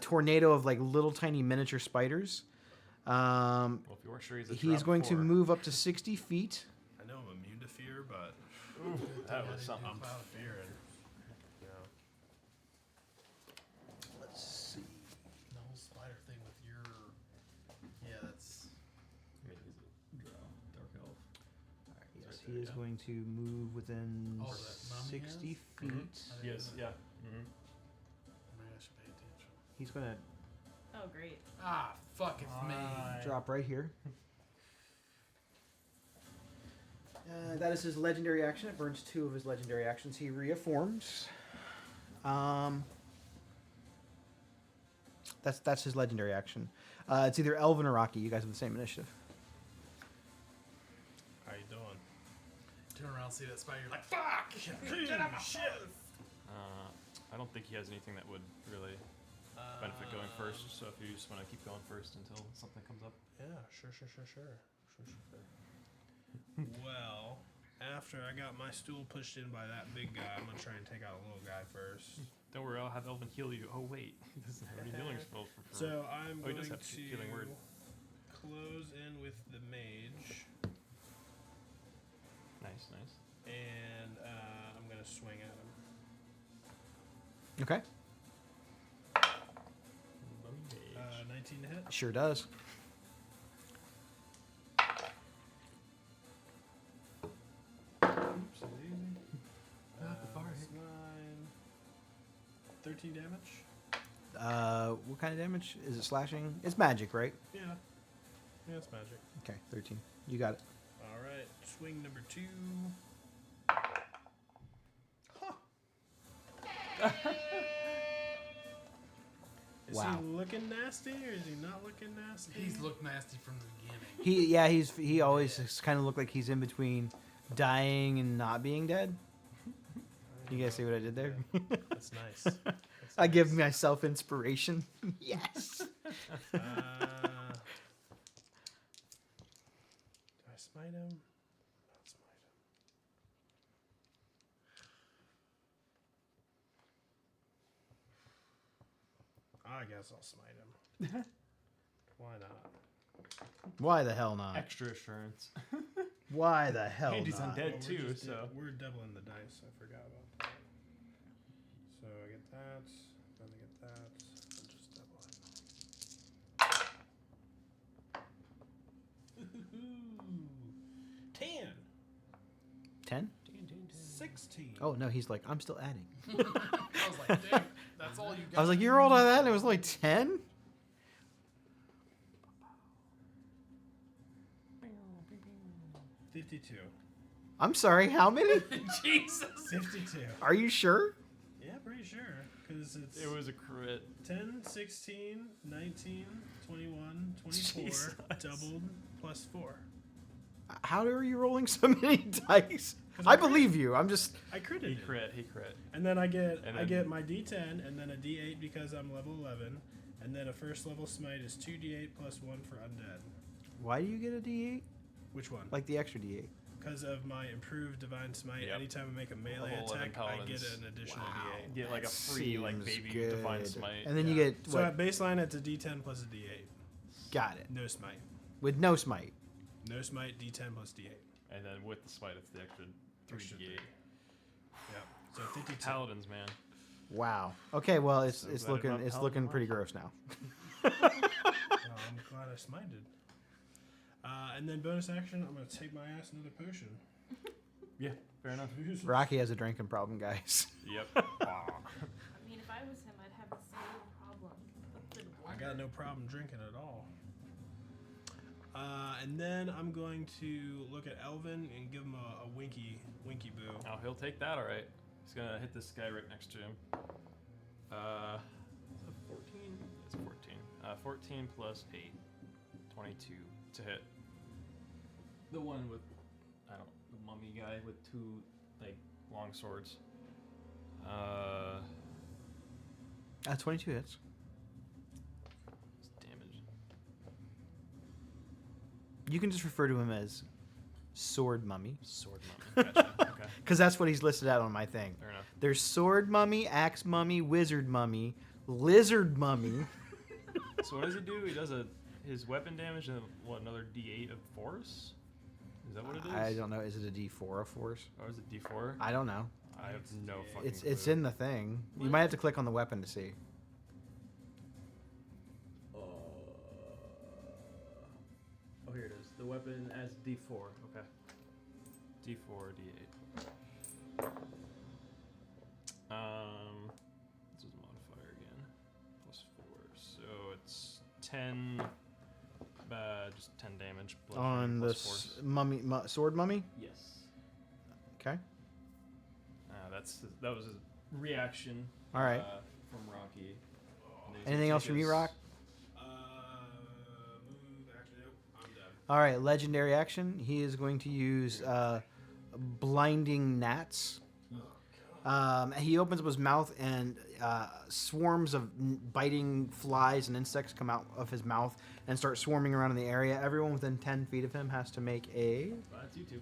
tornado of like little tiny miniature spiders. Well, if you weren't sure he's a He's drop going to 4. move up to 60 feet. I know I'm immune to fear, but That was something. I'm fearing. Yeah. Let's see. The whole spider thing with your. Yeah, that's. I mean, he's a drow, dark elf. Yes, he is going to move within Oh, that mummy 60 has? feet. Yes, yeah. Maybe I should pay attention. He's going to Oh, great. Ah, fuck, it's me. drop right here. That is his legendary action. It burns 2 of his legendary actions. He reforms. That's his legendary action. It's either Elvin or Rocky. You guys have the same initiative. How you doing? Turn around, see that spider, you're like, fuck! Get out my shit! I don't think he has anything that would really benefit going first. So if you just want to keep going first until something comes up. Yeah, sure. Well, after I got my stool pushed in by that big guy, I'm gonna try and take out a little guy first. Don't worry, I'll have Elvin heal you. Oh wait, he doesn't have any healing spells for. So I'm Oh, he going does have to healing word. close in with the mage, Nice. and I'm gonna swing at him. Okay. 19 to hit. Sure does. That's 9. 13 damage. What kind of damage? Is it slashing? It's magic, right? Yeah. Yeah, it's magic. Okay, 13. You got it. All right, swing number 2. Is Wow. he looking nasty or is he not looking nasty? He's looked nasty from the beginning. He always kind of looked like he's in between dying and not being dead. You guys see what I did there? That's nice. That's I give nice. myself inspiration. Yes. Do I smite him? Not smite him. I guess I'll smite him. Why not? Why the hell not? Extra assurance. Why the hell Andy's not? undead We're too, just so. we're doubling the dice. I forgot about that. So I get that, then I get that. I'll just double it. 10. 16. Oh no, he's like, I'm still adding. I was like, damn, that's all you got. I was like, you rolled on that, and it was like 10. 52. I'm sorry, how many? Jesus. 52. Are you sure? Yeah, pretty sure. Because it's It was a crit. 10, 16, 19, 21, 24, Jesus. doubled, plus 4. How are you rolling so many dice? 'Cause I I crit. believe you. I'm just. I critted He it. crit. He crit. And then I get And I then- get my D10 and then a D8 because I'm level 11. And then a first level smite is 2d8 plus 1 for undead. Why do you get a D8? Which one? Like the extra D8. Because of my improved divine smite, Yep. anytime I make a melee Level 11 attack, I get paladins. an additional Wow. D8. Get like a free like Seems baby good. divine smite. And then you Yeah. get So what? at baseline, it's a D10 plus a D8. Got it. No smite. With no smite. No smite, D10 plus D8. And then with the smite, it's the extra 3d8. Yep. So 52. Paladins, man. Wow. Okay, well it's So it's glad looking about it's Paladin looking pretty March. gross now. Oh, I'm glad I smited. And then bonus action, I'm gonna take my ass another potion. Yeah, fair enough. Rocky has a drinking problem, guys. Yep. I mean, if I was him, I'd have the same problem. But good I one. got no problem drinking at all. And then I'm going to look at Elvin and give him a winky boo. Oh, he'll take that, all right. He's gonna hit this guy right next to him. Is it 14? It's 14. 14 plus 8. 22 to hit. The one with, I don't, the mummy guy with two, like, long swords. 22 hits. It's damage. You can just refer to him as Sword Mummy, Sword mummy. Gotcha. Okay, because that's what he's listed out on my thing. fair enough. There's Sword Mummy, Axe Mummy, Wizard Mummy, Lizard Mummy. So what does he do? He does his weapon damage and what, another D8 of force? Is that what it is? I don't know. Is it a D4 of force? Or is it D4? I don't know. I have no fucking It's clue. in the thing. You might have to click on the weapon to see. Oh, here it is. The weapon as D4. Okay. D4, D8. This is a modifier again. Plus 4. So it's 10. Just 10 damage. bludgeoning On the plus force. mummy, Sword Mummy. Yes. Okay. That was his reaction. All right. From Rocky. And then he's Anything gonna else take from you, his- Rock? Move. Actually, nope. I'm done. All right. Legendary action. He is going to use blinding gnats. He opens up his mouth and swarms of biting flies and insects come out of his mouth and start swarming around in the area. Everyone within 10 feet of him has to make a That's you two.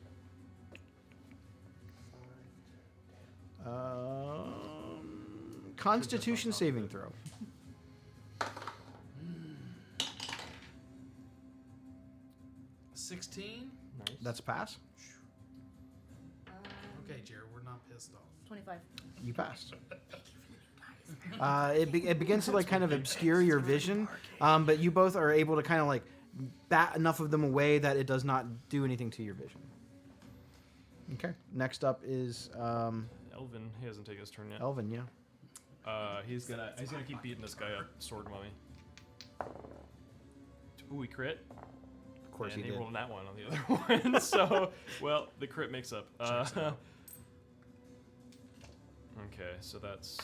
Constitution saving throw. 16. Nice. That's a pass. Okay, Jared, we're not pissed off. 25. You passed. It begins to like kind of obscure your vision, but you both are able to kind of like bat enough of them away that it does not do anything to your vision. Okay. Next up is Elvin, he hasn't taken his turn yet. Elvin. Yeah. He's gonna keep beating this guy up, sword mummy. Ooh, he crit. Of course and he he did. rolled that one on the other one. So, well, the crit makes up. Okay, so that's.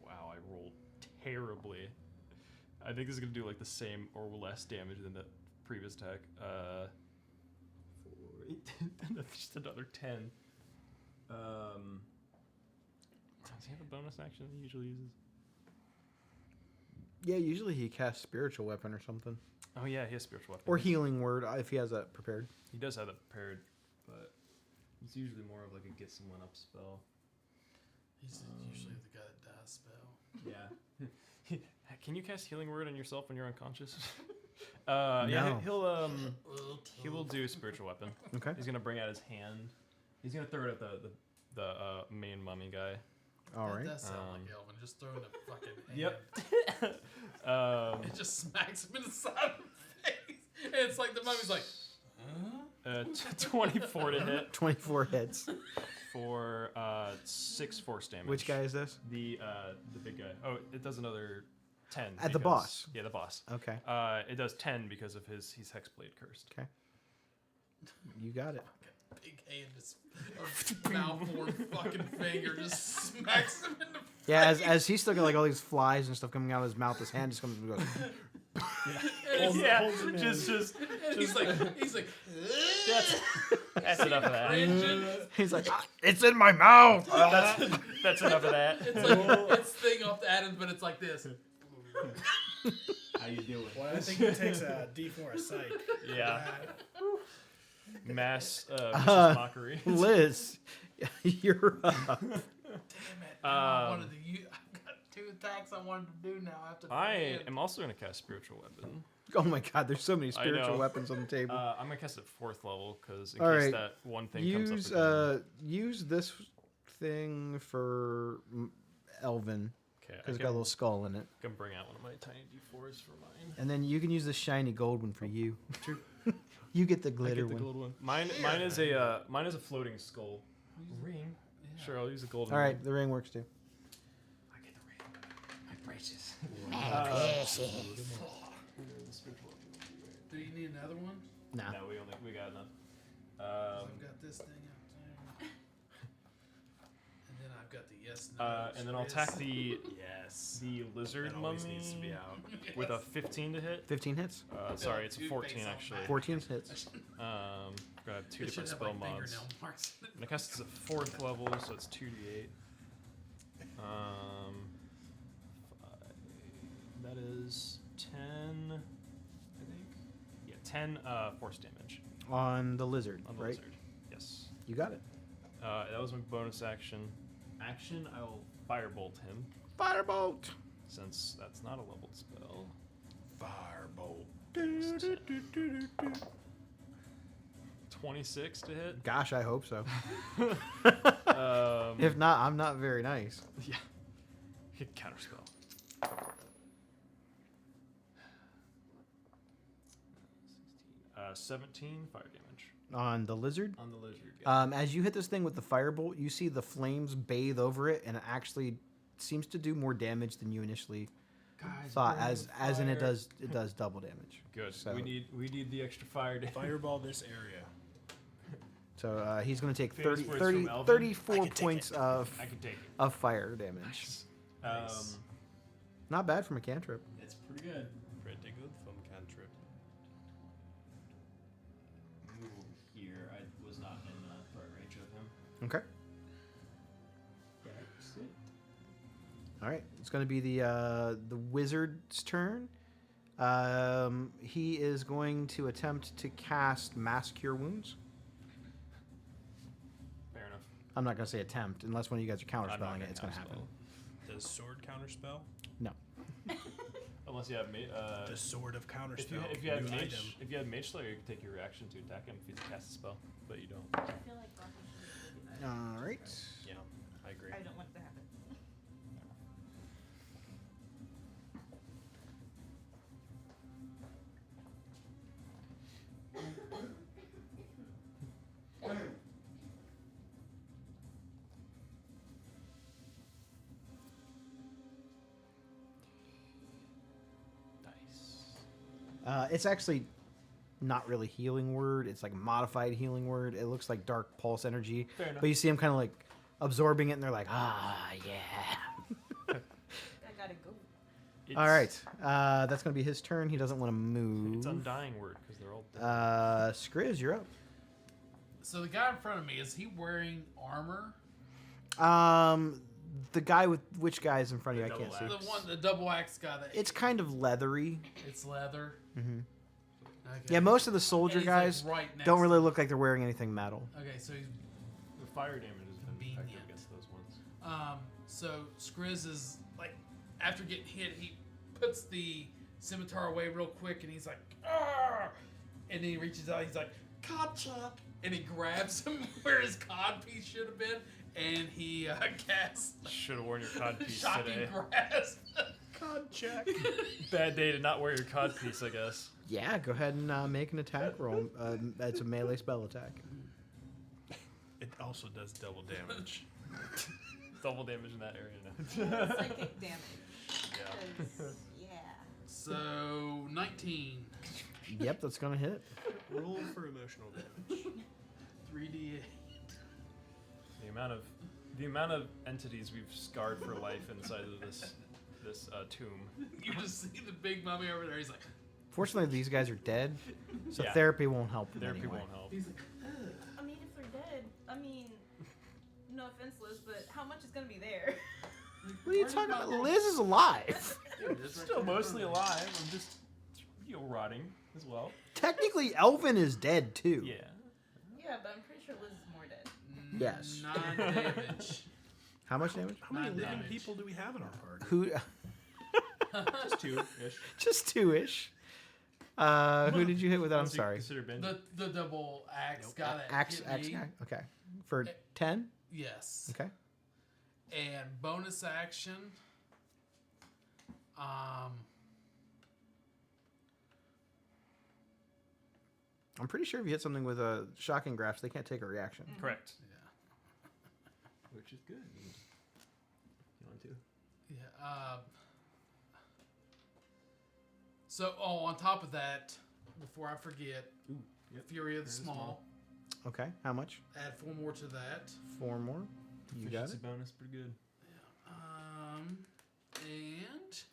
Wow, I rolled terribly. I think this is gonna do like the same or less damage than the previous attack. 4, 8, just another 10. Does he have a bonus action that he usually uses? Yeah. Usually he casts spiritual weapon or something, Oh yeah, he has spiritual weapon. or healing word if he has that prepared. He does have that prepared, but it's usually more of like a get someone up spell. He's usually the guy that does spell. Yeah. Can you cast healing word on yourself when you're unconscious? Yeah, No. he will do spiritual weapon. Okay. He's gonna bring out his hand. He's gonna throw it at the main mummy guy. All That right. does sound like Elvin. Just throwing a fucking hand. Yep. It just smacks him in the side of the face. And it's like the mummy's like, huh? 24 to hit 24 hits. for 6 force damage. Which guy is this? The big guy. Oh, it does another 10. At the because- boss? Yeah, the boss. Okay. It does 10 because of he's Hexblade cursed. Okay. You got it. Big hand just malformed fucking finger just smacks him in the Yeah, face. as he's still got like all these flies and stuff coming out of his mouth, his hand just comes and goes. And just and he's like that's enough of that. cringing. He's like, it's in my mouth. That's enough of that. It's like it's thing off the Adams, but it's like this. How you doing? Well, I think it takes a D4 a psych. Yeah. Mass mockery. Liz, you're up. Damn it! Now I wanted to use. I've got 2 attacks I wanted to do now. I have to. I am also going to cast Spiritual Weapon. Oh my God, there's so many I spiritual know. weapon on the table. I'm going to cast it 4th level because in All case right. that one thing comes Use up again. use this thing for Elvin Okay, I because it's got a little skull in it, can bring out one of my tiny D4s for mine. and then you can use the shiny gold one for you. You get the glitter one. Mine is a floating skull. Ring. Sure, I'll use the golden All one. right, the ring works too. I get the ring. My precious. Do you need another one? Nah. No, we got enough. I've got this thing up there. And then I've got the yes. No, And then I'll Chris. attack the Yes. lizard That mummy always needs to be out. with a 15 to hit. 15 hits. Sorry, it's a Two 14 face on actually. back. 14 hits. Got 2 It different should have, spell like, mods. fingernail marks. And I cast it's at 4th level, so it's 2d8. That is 10, I think. Yeah, 10 force damage On the lizard, on the right? lizard. Yes. You got it. That was my bonus action. Action, I will firebolt him, Firebolt. since that's not a leveled spell. Firebolt. 26 to hit. Gosh, I hope so. Um, If not, I'm not very nice. yeah. Hit counterspell. 17 fire damage On the lizard. on the lizard. Yeah. As you hit this thing with the firebolt, you see the flames bathe over it, and it actually seems to do more damage than you initially thought. As in it does double damage. Good. So- We need the extra fire damage. Fireball this area. So he's going to take Famous 30, words 30 from Elvin. 34 I can take points it. of I can take it. fire damage. Nice. Not bad from a cantrip. It's pretty good. Pretty good from cantrip. Move over here. I was not in threat range of him. Okay. That's it. All right. It's going to be the wizard's turn. He is going to attempt to cast Mass Cure Wounds. Fair enough. I'm not going to say attempt, unless one of you guys are I'm not counterspelling gonna it. It's going to happen. counterspell. Does sword counterspell? No. Unless you have The sword of counterspell. if you had New mage, item. if you had mage slayer, you could take your reaction to attack him if you cast a spell, but you don't. I feel like Rocky should do that. All right. Yeah, I agree. I don't want it to happen. Nice. It's actually not really healing word. It's like a modified healing word. It looks like dark pulse energy. Fair enough. But you see them kind of like absorbing it, and they're like, ah, yeah. I gotta go. All right. That's going to be his turn. He doesn't want to move. It's undying word because they're all dead. Skriz, you're up. So the guy in front of me, is he wearing armor? The guy with which guy is in front of you? I The can't see. double The one, the double axe guy. That It's kind of leathery. it's leather. hmm Okay. Yeah, most of the soldier And he's, like, guys right next don't to really him. look like they're wearing anything metal. Okay, so he's The fire damage has been effective Convenient. against those ones. So Skriz is like, after getting hit, he puts the scimitar away real quick, and he's like, "Arr!" And then he reaches out, he's like, "Cod chuck," and he grabs him where his cod piece should have been, and he casts Should have worn your cod piece shocking today. grasp. Con check. Bad day to not wear your cod piece, I guess. Yeah, go ahead and make an attack roll. It's a melee spell attack. It also does double damage. Double damage in that area now. Psychic damage. Yeah. 'Cause, yeah. So 19. Yep, that's gonna hit. Roll for emotional damage. 3d8. The amount of entities we've scarred for life inside of this tomb. You just see the big mummy over there. He's like, Fortunately, these guys are dead, so Yeah. therapy won't help them Therapy anyway. won't help. he's like, I mean, if they're dead, I mean, no offense, Liz, but how much is gonna be there? What are you talking about? Liz is alive. Still mostly alive. I'm just rotting as well. Technically, Elvin is dead too. Yeah. Yeah, but I'm pretty sure Liz is more dead. Yes. 9 damage. How much damage? How many Nine living damage. people do we have in our party? Who? Just 2-ish. Just 2-ish. Who did you hit with that? I'm Unless you sorry. Consider Benji. The double axe guy that Axe hit me. guy. Okay. For 10. Yes. Okay. And bonus action. I'm pretty sure if you hit something with a shocking grasp, they can't take a reaction. Correct. Which is good. You want to? Yeah. So, on top of that, before I forget, Ooh, yep. Fury of the Fury of the Small. Okay. How much? Add 4 more to that. 4 more. You got Efficiency it. bonus, pretty good. And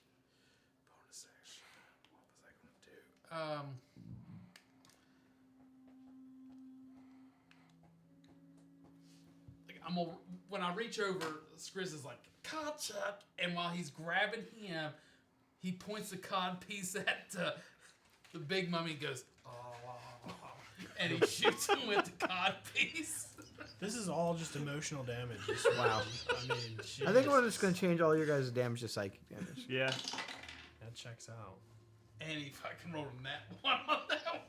bonus action. What was I gonna do? Like I'm gonna, when I reach over, Skriz is like, "Cod Chuck," and while he's grabbing him, he points the cod piece at the big mummy. And goes, "Oh," and he shoots him with the cod piece. This is all just emotional damage. Wow. I mean, I think jeez. we're just going to change all your guys' damage to psychic damage. Yeah. That checks out. And he fucking rolled a nat 1 on that one.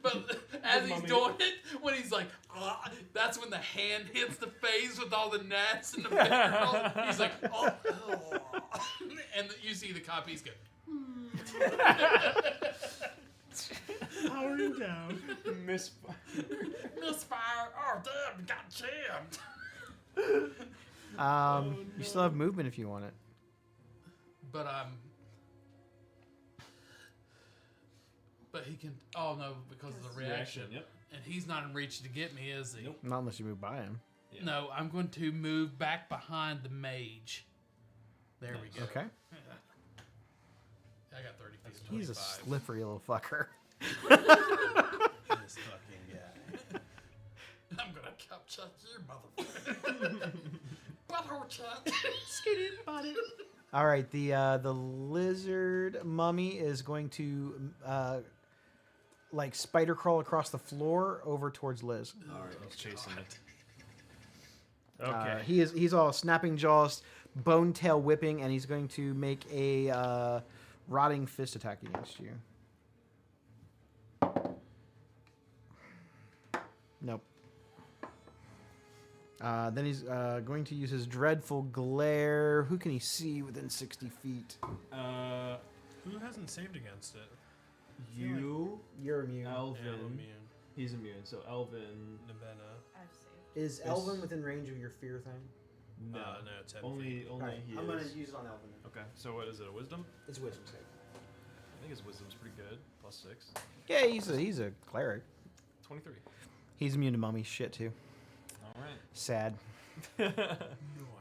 But as he's doing it, when he's like, "Ah," that's when the hand hits the face with all the gnats and the barrel. He's like, "Oh," and you see the copies go. Powering down. Misfire. Misfire! Oh damn! You got jammed. You still have movement if you want it. But he can. Oh no, because of the reaction. Yep. And he's not in reach to get me, is he? Nope. Not unless you move by him. Yeah. No, I'm going to move back behind the mage. There we go. Okay. I got 30 feet. He's a 25. slippery little fucker. This fucking guy. I'm gonna capture you, motherfucker. Butthole chuck. All right, the lizard mummy is going to like spider crawl across the floor over towards Liz. All right, he's chasing it. Okay. He's all snapping jaws, bone tail whipping, and he's going to make a rotting fist attack against you. Nope. Then he's going to use his dreadful glare. Who can he see within 60 feet? Who hasn't saved against it? You, You're immune. Elvin. Yeah, I'm immune. He's immune. So Elvin. Nabena. I've saved. Is Elvin within range of your fear thing? No, No, 10 only feet. he I'm going is. to use it on Elvin. Okay. So what is it? A wisdom? It's wisdom save. I think his wisdom's pretty good. +6. Yeah, he's a cleric. 23. He's immune to mummy shit too. All right. Sad.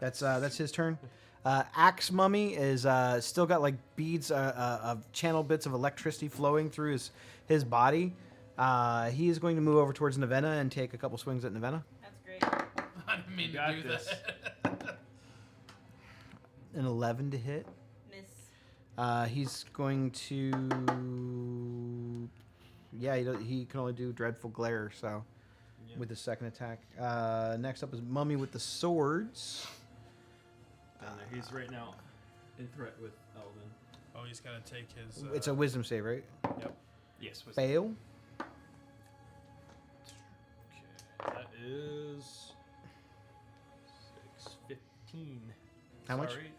That's his turn. Axe mummy is still got like beads of channel bits of electricity flowing through his body. He is going to move over towards Navenna and take a couple swings at Navenna. That's great. I didn't mean Got to do this. that. An 11 to hit. Miss. He's going to. Yeah, he can only do dreadful glare. So Yeah. with his second attack. Next up is mummy with the swords. Down there. He's right now in threat with Elvin. Oh, he's got to take his. It's a wisdom save, right? Yes. Wisdom. Fail. Okay. That is 6, 15. How much? Sorry.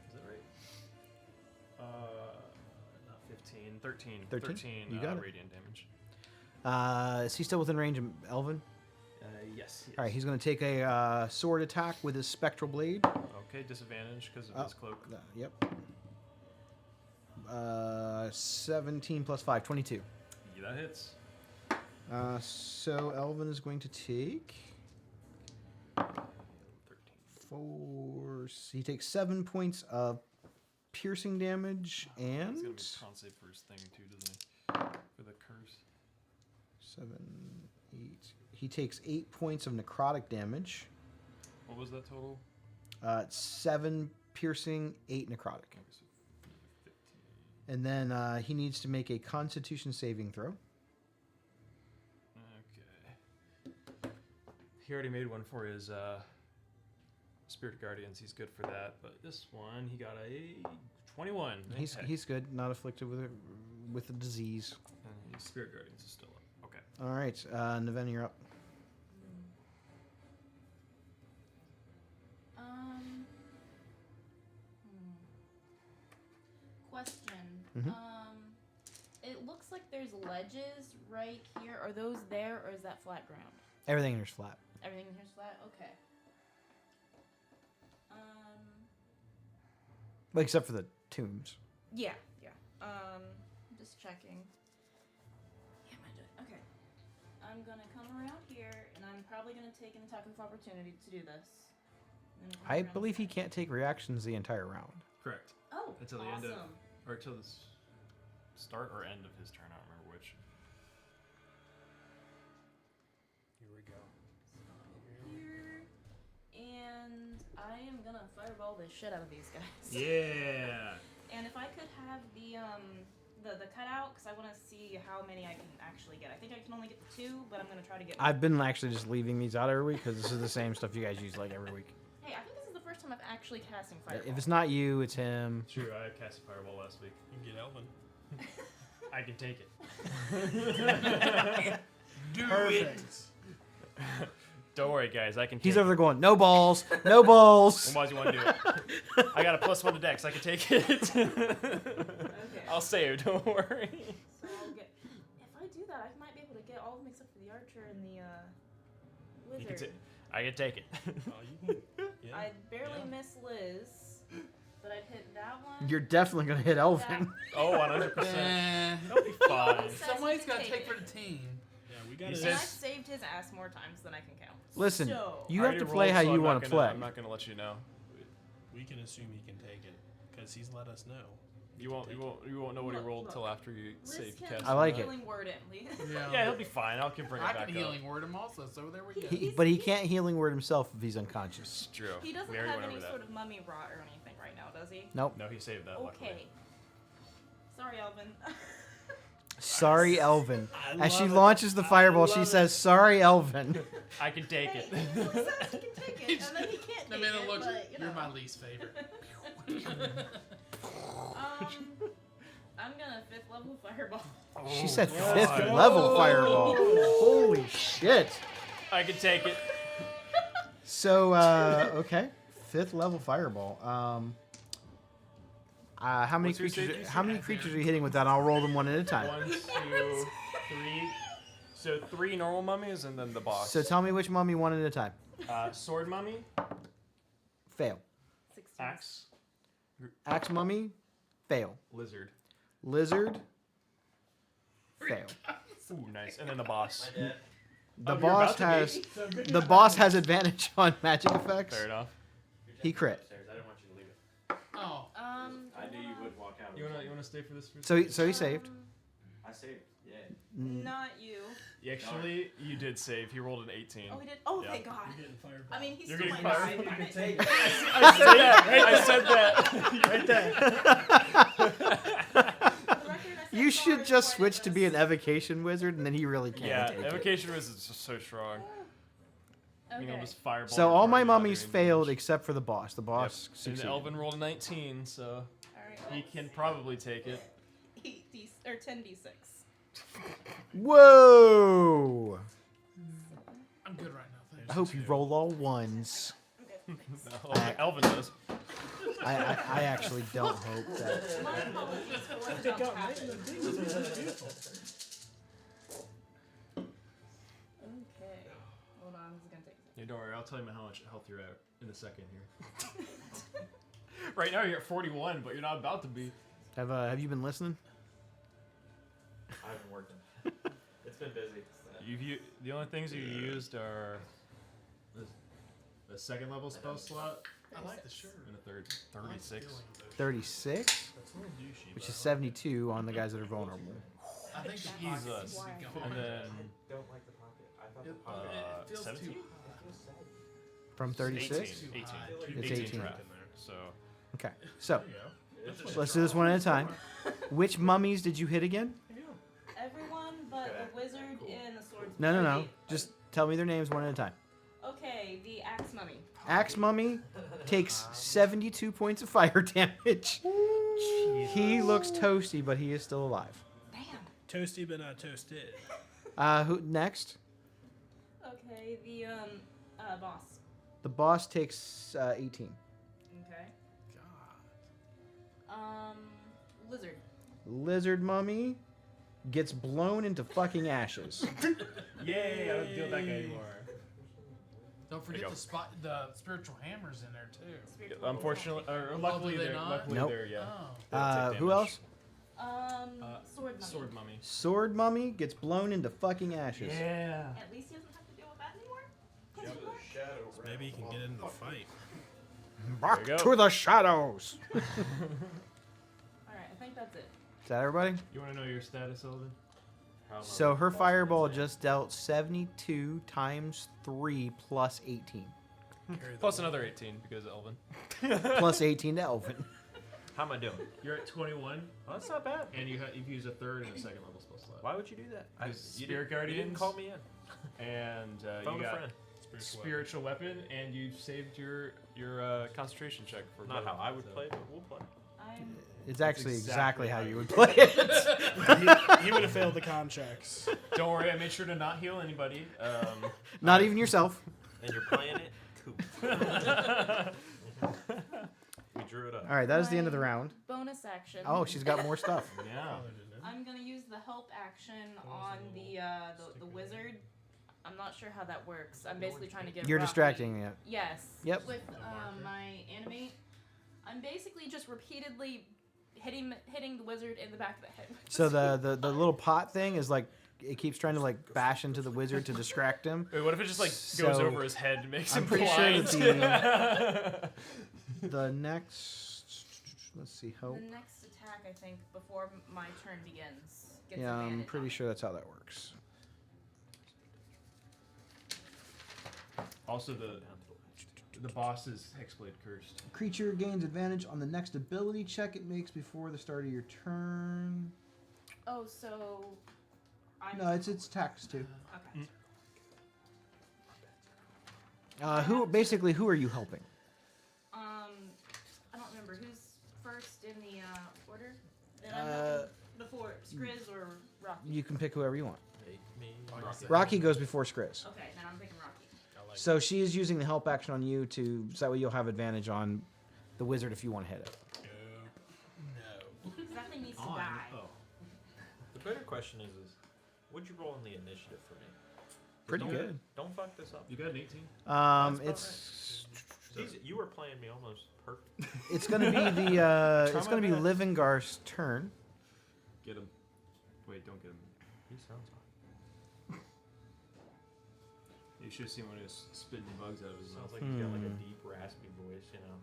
Is that right? Not 15. 13. 13? 13 You got it. radiant damage. Is he still within range of Elvin? Yes. All right, he's going to take a sword attack with his spectral blade. Okay, disadvantage because of his cloak. Yep. 17 plus 5, 22. Yeah, that hits. So Elvin is going to take 13. 4. He takes 7 points of piercing damage He's going and to be con save for his thing too, doesn't he? For the curse. 7, 8. He takes 8 points of necrotic damage. What was that total? 7 piercing, 8 necrotic. Okay, so 15. And then he needs to make a Constitution saving throw. Okay. He already made one for his Spirit Guardians. He's good for that. But this one, he got a 21. He's good, not afflicted with a disease. And his Spirit Guardians is still up. Okay. All right, Nevena, you're up. Question. Mhm. It looks like there's ledges right here. Are those there, or is that flat ground? Everything here's flat. Everything here's flat. Okay. Well, except for the tombs. Yeah. Just checking. Yeah, am I doing? Okay. I'm gonna come around here, and I'm probably gonna take an attack of opportunity to do this. And then come I around believe he the side. can't take reactions the entire round. Correct. Oh, Until the awesome. end of, or till the start or end of his turn. I don't remember which. Here we go. Here, and I am gonna fireball the shit out of these guys. Yeah. And if I could have the cutout, because I want to see how many I can actually get. I think I can only get 2, but I'm gonna try to get. I've been actually just leaving these out every week because this is the same stuff you guys use like every week. Hey, I think this is the first time I've actually casting fireball. If it's not you, it's him. True. I cast a fireball last week. You can get Elvin. I can take it. Do Perfect. Don't worry, guys. I can. He's take over there going, no balls, no balls. Why do you want to do it? I got a +1 to Dex. I can take it. Okay. I'll save. Don't worry. So I'll get. If I do that, I might be able to get all of them except for the archer and the You can wizard. I can take it. Oh, you can. Yeah. I'd barely miss Liz, but I'd hit that one. You're definitely gonna hit Elvin. Oh, 100%. Eh, That'll be fine. somebody's got to take for the team. Yeah, we He got And says- I've saved his ass more times than I can count. Listen, So, you I have already to play rolled, how so you I'm want not to gonna- play. I'm not gonna let you know. We can assume he can take it because he's let us know. You won't know what he Look, rolled look. till after you Liz save can cast. I like it. healing word at least. Yeah, he'll be fine. I can bring it I back can up. healing word him also, so there we go. But he can't healing word himself if he's unconscious. It's true. He doesn't we already have went any over that. sort of mummy rot or anything right now, does he? Nope. No, he saved that. Luckily. Okay. Sorry, Alvin. Sorry, Elvin. I As she love it. launches the I fireball, she love says, "Sorry, Elvin." I can take Hey, it. he says he can take it, and then he can't The take man it, looks, but, you're my least favorite. I'm gonna 5th level fireball. She said God. 5th level fireball. Holy shit. I can take it. So, okay, 5th level fireball. How many What's your save creatures? DC? How many creatures are you hitting with that? I'll roll them one at a time. 1, 2, 3. So 3 normal mummies and then the boss. So tell me which mummy one at a time. Sword mummy, Fail. 16. axe, Axe mummy. Fail. lizard. Lizard. Fail. Ooh, nice. And then the boss. The Oh, you're boss about to has be. the boss has advantage on magic effects. Fair enough. He crit. I didn't want you to leave it. Oh, I knew you would walk out. You wanna stay for this? For So he saved. I saved. Yeah. Not you. Actually, you did save. He rolled an 18. Oh, he did. Oh, Yeah. thank God. You're getting fireball. I mean, he's You're still getting my fired. guy. You can take it. I said that. I said that. right there. You should just switch to be an evocation wizard, and then he really can't Yeah, take it. evocation was just so strong. You know, Okay. just fireball. So your all my party without mummies doing failed damage. except for the boss. The Yep. boss And succeeded. Elvin rolled a 19, so All right. he can probably take it. 8d or 10d6. Whoa! I'm good right now. I Thanks. hope you roll all ones. Okay. thanks. No, Elvin does. I actually don't hope that. My apologies for what Take just out right in the happened. thing. It's really beautiful. Okay. Hold on, this is gonna take a second. Yeah, don't worry. I'll tell you how much health you're at in a second here. Right now you're at 41, but you're not about to be. Have you been listening? I haven't worked. It's been busy. The only things you used are the second level spell slot I like the shirt. and a third I like 36. feeling of those 36, That's a little douchey. which but is I 72 on the guys that are vulnerable. I think the Jesus. pockets should be gone. And then I don't like the pocket. I thought It, the pocket. it feels 17? too. It feels sad. From 36? 18. Too 18. high. It's 18 18. draft. So Okay, so There you go. That's let's do this one at a time. Which mummies did you hit again? Everyone but Okay. the wizard and the swordsman. No. Just tell me their names one at a time. Okay, the axe mummy. Axe mummy takes 72 points of fire damage. He looks toasty, but he is still alive. Damn. Toasty but not toasted. Who next? Okay, the boss. The boss takes 18. Okay. God. Lizard. Lizard mummy gets blown into fucking ashes. yay! I don't deal with that guy anymore. Don't There you forget go. the spiritual hammers in there too. Spiritual Unfortunately, or luckily, do they they're not? luckily Nope. they're yeah. Oh. Who else? Sword mummy. Sword mummy. Sword mummy gets blown into fucking ashes. Yeah. At least he doesn't have to deal with that anymore. So maybe he can get into the fight. Back There you to go. the shadows. All right, I think that's it. Is that everybody? You want to know your status, Sullivan? So her fireball just dealt 72 times 3 plus 18. Carry the Plus load. another 18 because of Elvin. Plus 18 to Elvin. How am I doing? You're at 21, Oh, that's not bad. and you've used a third and a second level spell slot. Why would you do that? Because You Spirit didn't- You didn't Guardians. call me in. And Phone you a got friend. spiritual weapon, and you saved your concentration check for. Not how both, I would so. play, but we'll play. I'm It's actually exactly exactly how how you you would play it. He would have failed the con checks. Don't worry, I made sure to not heal anybody. Not even yourself. And you're playing it? Cool. We drew it up. All right, that is the end of the My round. bonus action. Oh, she's got more stuff. Yeah. I'm gonna use the help action on the wizard. I'm not sure how that works. I'm basically trying to get. You're Rocky. distracting it. Yes. Yep. With my animate, I'm basically just repeatedly hitting the wizard in the back of the head. So the little pot thing is like it keeps trying to like bash into the wizard to distract him. Wait, what if it just like goes So, over his head and makes I'm him pretty sure blind? that The next, let's see, The hope. next attack, I think, before my turn begins, gets Yeah, I'm advantage pretty on sure that's how that works. Also, the boss is Hexblade cursed. Creature gains advantage on the next ability check it makes before the start of your turn. it. Oh, so I'm No, it's attacks too. okay. Who are you helping? I don't remember who's first in the order. Then Uh, before Skriz or Rocky. You can pick whoever you want. Make me Rocky. Rocky goes before Skriz. Okay, then I'm picking Rocky. So she is using the help action on you so that way you'll have advantage on the wizard if you want to hit it. No. Because that thing needs to On. die. Oh. The better question is what'd you roll in the initiative for me? Pretty Don't- good. Don't fuck this up. You got an 18? That's about It's Jeez, you were playing me almost perfect. it's gonna be the it's gonna be Levingar's turn. Get him. Wait, don't get him. He sounds hot. You should have seen when he was spitting bugs out of his Sounds mouth. like he's got like a deep, raspy voice, you know.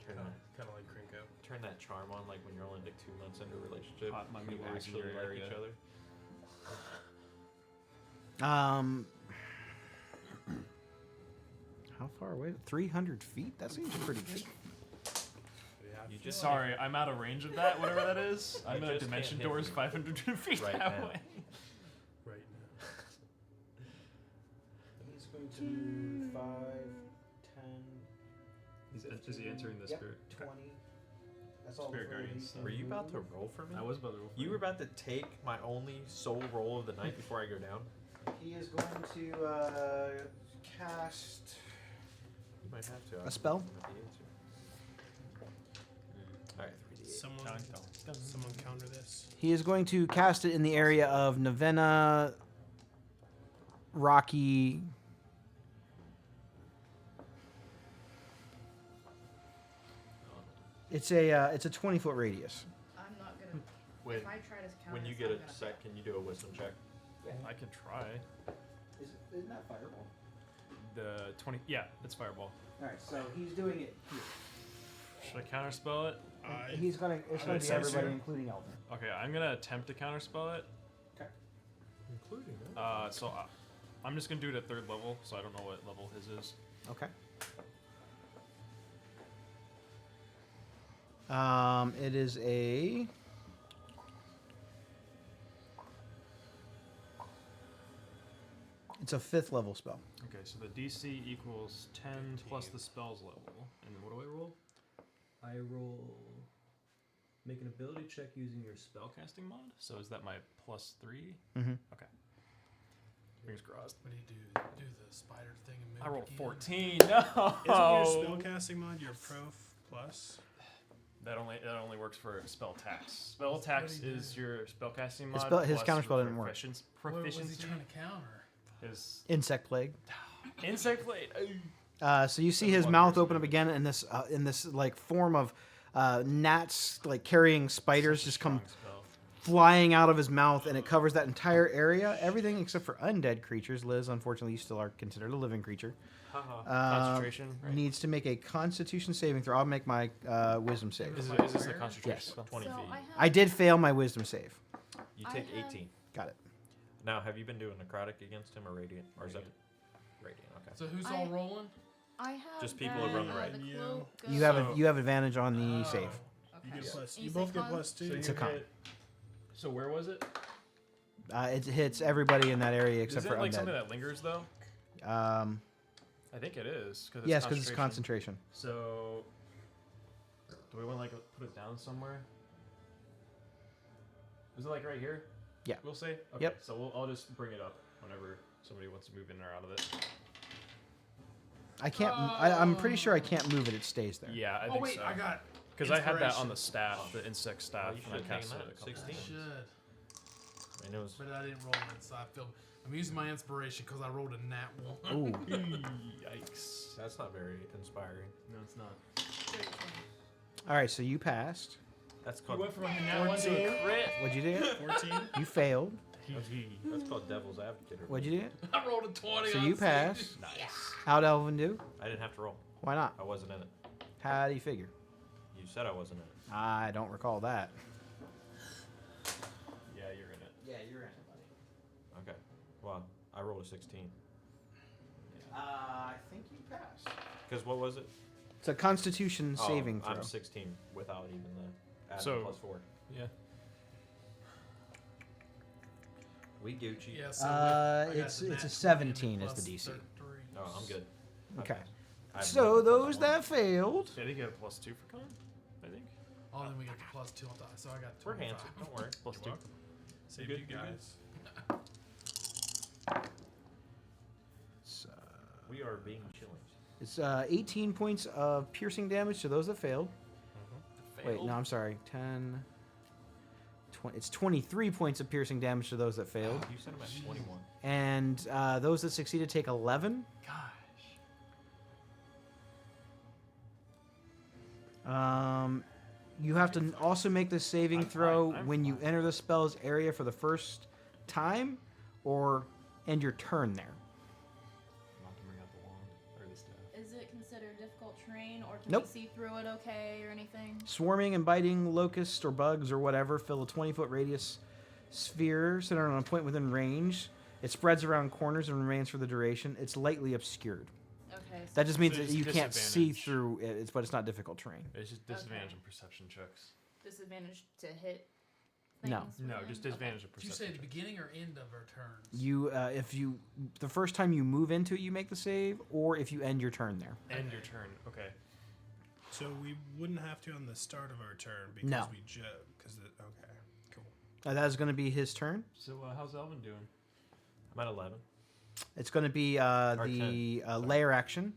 Turn that, Kind of like Krinko. turn that charm on like when you're only like 2 months into a relationship. Hot and mummy you boys in actually your like area. each other. How far away? 300 feet? That seems pretty good. You just Sorry, I'm out of range of that, whatever that is. I'm I at a just dimension can't hit doors you 500 feet right that now. way. Right now. He's going to do 5, 10. Is he entering the Yep, spirit? 20. That's all Spirit before Guardian he stuff. Were you about to moves. roll for me? I was about to roll for You were about to take my only sole roll of the night before I go down? He is going to cast You might have to. A spell? I don't know the answer. All right, 3d8. Someone counter this. He is going to cast it in the area of Navenna, Rocky. It's a 20-foot radius. I'm not gonna. When, If I try to count when you this, get I'm a gonna sec, can you do a wisdom check? I can try. Isn't that fireball? The 20. Yeah, it's fireball. All right, so he's doing it here. Should I counterspell it? He's gonna. It's I gonna would be say everybody, so. including Elvin. Okay, I'm gonna attempt to counterspell it. Including that. So I'm just gonna do it at 3rd level, so I don't know what level his is. Okay. It is a. It's a 5th level spell. Okay, so the DC equals 10 plus the spell's level. And what do I roll? I roll. Make an ability check using your spellcasting mod. So is that my +3? Mm-hmm. Okay. Fingers crossed. What do you do? Do the spider thing and move I rolled again? 14. No. Isn't your spellcasting mod your Prof plus? That only works for spell tax. Spell tax do you is do? your spellcasting mod. His plus counterspell your didn't work. What was he Proficiency. trying to counter? His Insect plague. insect blade. So you see That's his one mouth person. open up again, and this like form of gnats like carrying spiders Such a just come strong spell. flying out of his mouth, and it covers that entire area. Everything except for undead creatures. Liz, unfortunately, you still are considered a living creature. Concentration. Right? Needs to make a Constitution saving throw. I'll make my Wisdom save. Is this a concentration? Yes. spell? 20 So feet. I have. I did fail my Wisdom save. You I take have- 18. Got it. Now, have you been doing necrotic against him or radiant? Or is that Radiant. radiant? Okay. So who's I- all rolling? I have. Just people that, around the right. The You. cloak You of- have you have advantage on the save. You Okay. get plus. And You say both get con? plus 2. It's a con. So where was it? It hits everybody in that area except is for it like something undead. that lingers though? I think it is. yes, because it's concentration. So, do we want to like put it down somewhere? Is it like right here? Yeah. We'll say. Okay, Yep. So I'll just bring it up whenever somebody wants to move in or out of it. I can't. I'm pretty sure I can't move it. It stays there. Yeah, I Oh think wait, so. I got. Because I had that on the inspiration. staff, the insect staff. you and I should have cast taken it that a at couple I 16. should, I mean, it was. but I didn't roll it, so I feel. I'm using my inspiration because I rolled a nat 1. Ooh. Yikes. That's not very inspiring. No, it's not. All right, so you passed. That's You called. went from a nat 1 to a crit. What'd you do? 14. You failed. That's called devil's advocate. or What'd you do? I rolled a 20. So on you save. passed. Nice. How'd Elvin do? I didn't have to roll. Why not? I wasn't in it. How do you figure? You said I wasn't in it. I don't recall that. Yeah, you're in it. Yeah, you're in it, buddy. Okay. Well, I rolled a 16. I think you passed. Because what was it? It's a Constitution Oh, saving throw. I'm 16 without even the add So- plus 4. Yeah. We Gucci. Yeah, so I got it's the a nat 17 20 is the plus DC. 33. Oh, I'm good. Okay. I have So nothing plus those 1. that failed. Yeah, I think you have +2 for con. I think. Oh, then we got the plus 2 on top, so I got 25. We're handsome. Don't worry. +2. Saved Good, you good, guys. We are being chillings. It's 18 points of piercing damage to those that failed. Wait, no, I'm sorry. 10. 20, it's 23 points of piercing damage to those that failed. You said I'm at 21. And those that succeeded take 11. Gosh. You have to also make the saving I'm throw fine, I'm when you fine. enter the spell's area for the first time, or end your turn there. Not to bring out the wand or the staff. Is it considered difficult terrain, or can Nope. we see through it okay or anything? Swarming and biting locusts or bugs or whatever fill a 20-foot radius sphere centered on a point within range. It spreads around corners and remains for the duration. It's lightly obscured. Okay. So That just means So that it's you can't see disadvantage. through it, but it's not difficult terrain. It's just disadvantage Okay. on perception checks. disadvantage to hit. No. things No, within? just Okay. disadvantage of Did you perception. say the checks. beginning or end of our turns? You, if you, the first time you move into it, you make the save, or if you end your turn there. End your turn. Okay. So we wouldn't have to on the start of our turn because No. we because okay, cool. That is going to be his turn. So how's Elvin doing? I'm at 11. It's going to be the 10, sorry. layer action.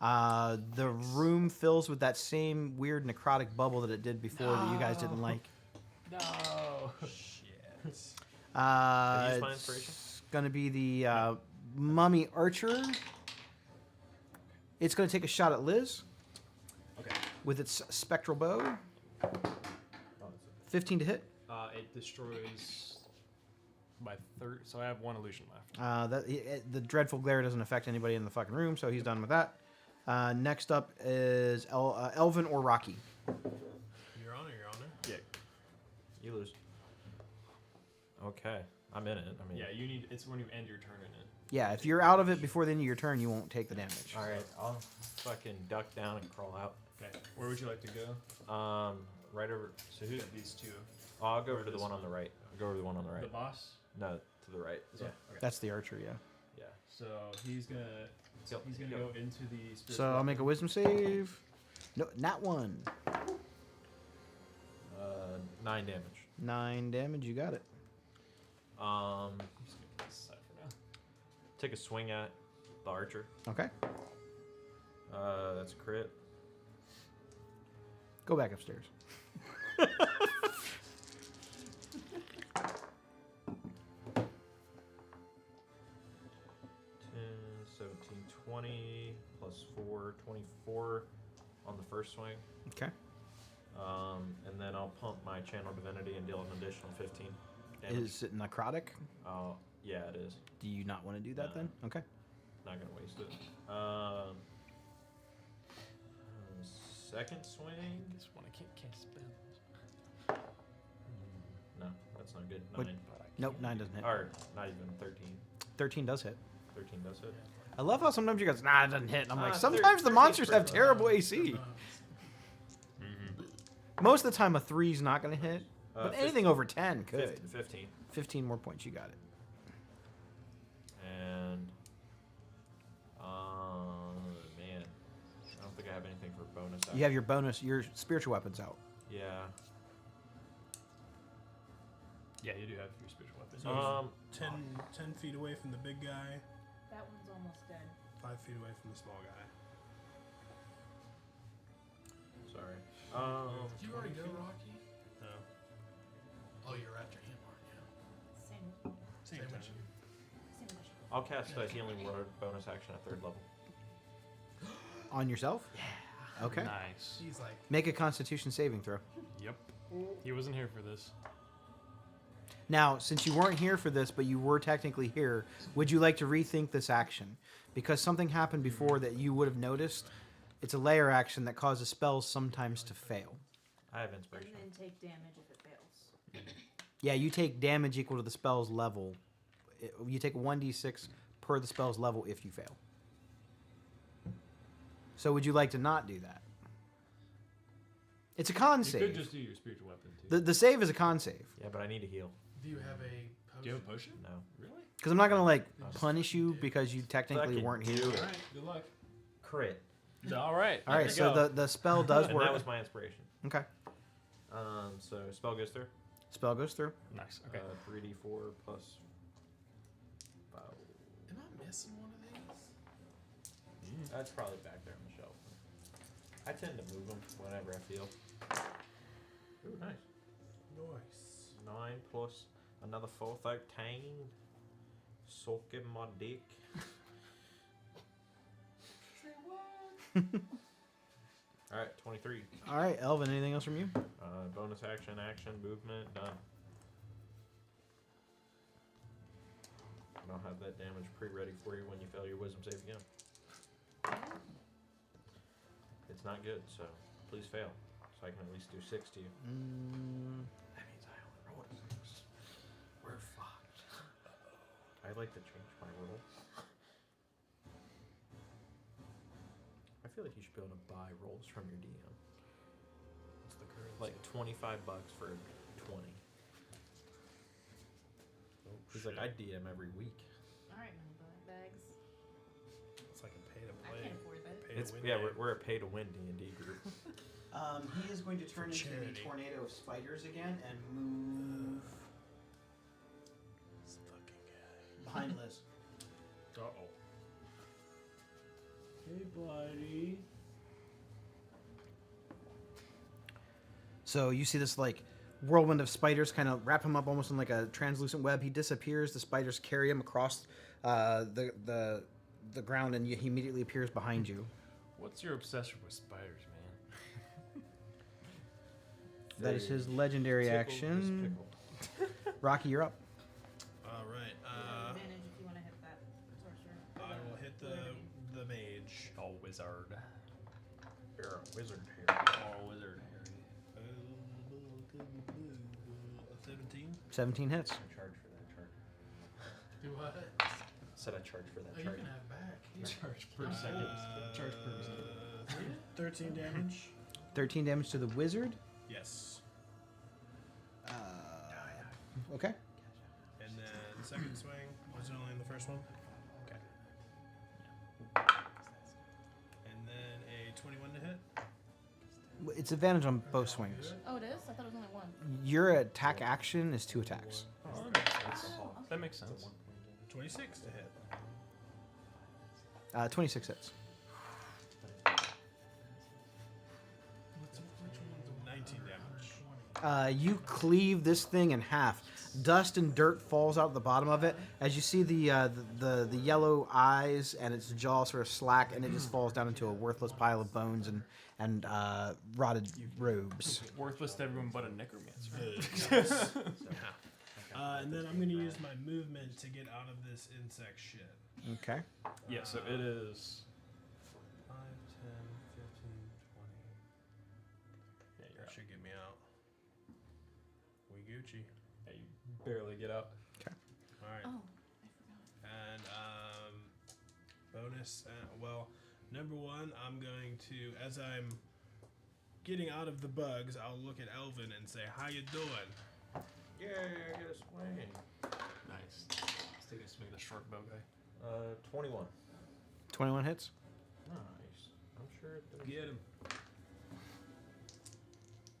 The room fills with that same weird necrotic bubble that it did before that you guys didn't like. No. Shit. I use my It's inspiration? going to be the mummy archer. It's going to take a shot at Liz Okay. with its spectral bow. 15 to hit. It destroys. My third. So I have one illusion left. The dreadful glare doesn't affect anybody in the fucking room, so he's done with that. Next up is Elvin or Rocky. Your Honor, Your Honor. Yeah. You lose. Okay. I'm in it. I mean, Yeah. You need. It's when you end your turn in it. Yeah, if you're out of it before the end of your turn, you won't take the damage. all right. I'll fucking duck down and crawl out. Okay. Where would you like to go? Right over. So who? These two. I'll go over Or to the this one on the right. I'll go over to the one on the The right. boss. No, to the right. This Yeah. one? Okay. That's the archer, yeah. Yeah. So he's gonna. Go. He's gonna Go. go into the. Spiritual So I'll make a wisdom save. No, not one. 9 damage. 9 damage, you got it. I'm just gonna put this aside for now. Take a swing at the archer. Okay. That's a crit. Go back upstairs. 17, 20 plus 4, 24 on the first swing. Okay. And then I'll pump my channel divinity and deal an additional 15 damage. Is it necrotic? Yeah, it is. Do you not want to do that No. then? Okay. Not gonna waste it. Second swing. This one I can't cast spells. No, that's not good. What- 9. Nope, 9 doesn't hit. Or not even 13. 13 does hit. 13 does hit. I love how sometimes you guys, nah, it doesn't hit. And I'm like, Ah, sometimes the 13's monsters have pretty terrible AC. Mm-hmm. Most of the time, a 3's not going to hit. But anything 15 over 10 could. 15. 15 more points, you got it. And man, I don't think I have anything for bonus. You have your bonus, your spiritual weapons out. Yeah. Yeah, you do have your spiritual weapons. Um. 10 feet away from the big guy, That one's almost dead. 5 feet away from the small guy. Sorry. Did you already go, Rocky? No. Oh, you're after him, aren't you? Same. Same with time. you. Same mission. I'll cast a healing word bonus action at 3rd level. On yourself? Yeah. Okay. Nice. He's like, Make a constitution saving throw. Yep. He wasn't here for this. Now, since you weren't here for this, but you were technically here, would you like to rethink this action? Because something happened before that you would have noticed. It's a layer action that causes spells sometimes to fail. I have And inspiration. then take damage if it fails. Yeah, you take damage equal to the spell's level. You take 1d6 per the spell's level if you fail. So would you like to not do that? It's a con You save. could just do your spiritual weapon too. The save is a con save. Yeah, but I need to heal. do you have a potion? Do you have a potion? No. Really? Because I'm not going to, like, punish you because you technically Fucking weren't here. do it. All right. Good luck. Crit. All right. All right, so the spell does And work. that was my inspiration. Okay. So spell goes through. Spell goes through. Nice. Okay. 3d4 plus 5. Am I missing one of these? That's probably back there on the shelf. I tend to move them whenever I feel. Ooh, nice. Nice. 9 plus another 4, 13. Soaking my dick. Say what? Alright, 23. All right, Elvin, anything else from you? Bonus action, movement, done. And I'll have that damage pre-ready for you when you fail your wisdom save again. It's not good, so please fail. So I can at least do 6 to you. That means I only rolled a 6. We're fucked. I like to change my roll. I feel like you should be able to buy rolls from your DM. What's the currency? Like $25 for 20. He's like, I DM every week. Alright, money bags. It's like a pay to I play. can't afford that. Pay to It's win yeah, game. we're a pay to win D&D group. He is going to turn into the charity. tornado of spiders again and move This fucking guy. behind Liz. Uh-oh. Hey, bud. Alrighty. So you see this like whirlwind of spiders kind of wrap him up almost in like a translucent web. He disappears. The spiders carry him across the ground, and he immediately appears behind you. What's your obsession with spiders, man? That is his legendary Tickle action. this pickle. Rocky, you're up. All right. Advantage if you want to hit that sorcerer. I will hit the mage. Oh, wizard. You're a wizard here. Oh, wizard, Harry. 17. 17 hits. I charge for that charge. Do what? Said I charge for Oh, that you charge. can have back. Here. Charge per second. Charge per second. 13 damage. 13 damage to the wizard. Yes. Okay. And then second swing. Was it only in the first one? Okay. And then a 21 to hit. It's advantage on both swings. Oh, it is? I thought it was only one. Your attack action is 2 attacks. Oh, that makes sense. That makes sense. 26 to hit. 26 hits. Which one's 19 damage. You cleave this thing in half. Dust and dirt falls out of the bottom of it as you see the yellow eyes and its jaw sort of slack, and it just falls down into a worthless pile of bones and rotted robes. Worthless to everyone but a necromancer. And then I'm going to use my movement to get out of this insect shit. Okay. Yeah, so it is. 5, 10, 15, 20. Yeah, you're That out. should get me out. We Gucci. Yeah, you barely get out. All right. Oh, And bonus. Well, number one, I'm going to, as I'm getting out of the bugs, I'll look at Elvin and say, "How you doing?" Yay, I get a swing. Nice. Let's take a swing at the short bow guy. 21. 21 hits. Nice. I'm sure it does. Get him.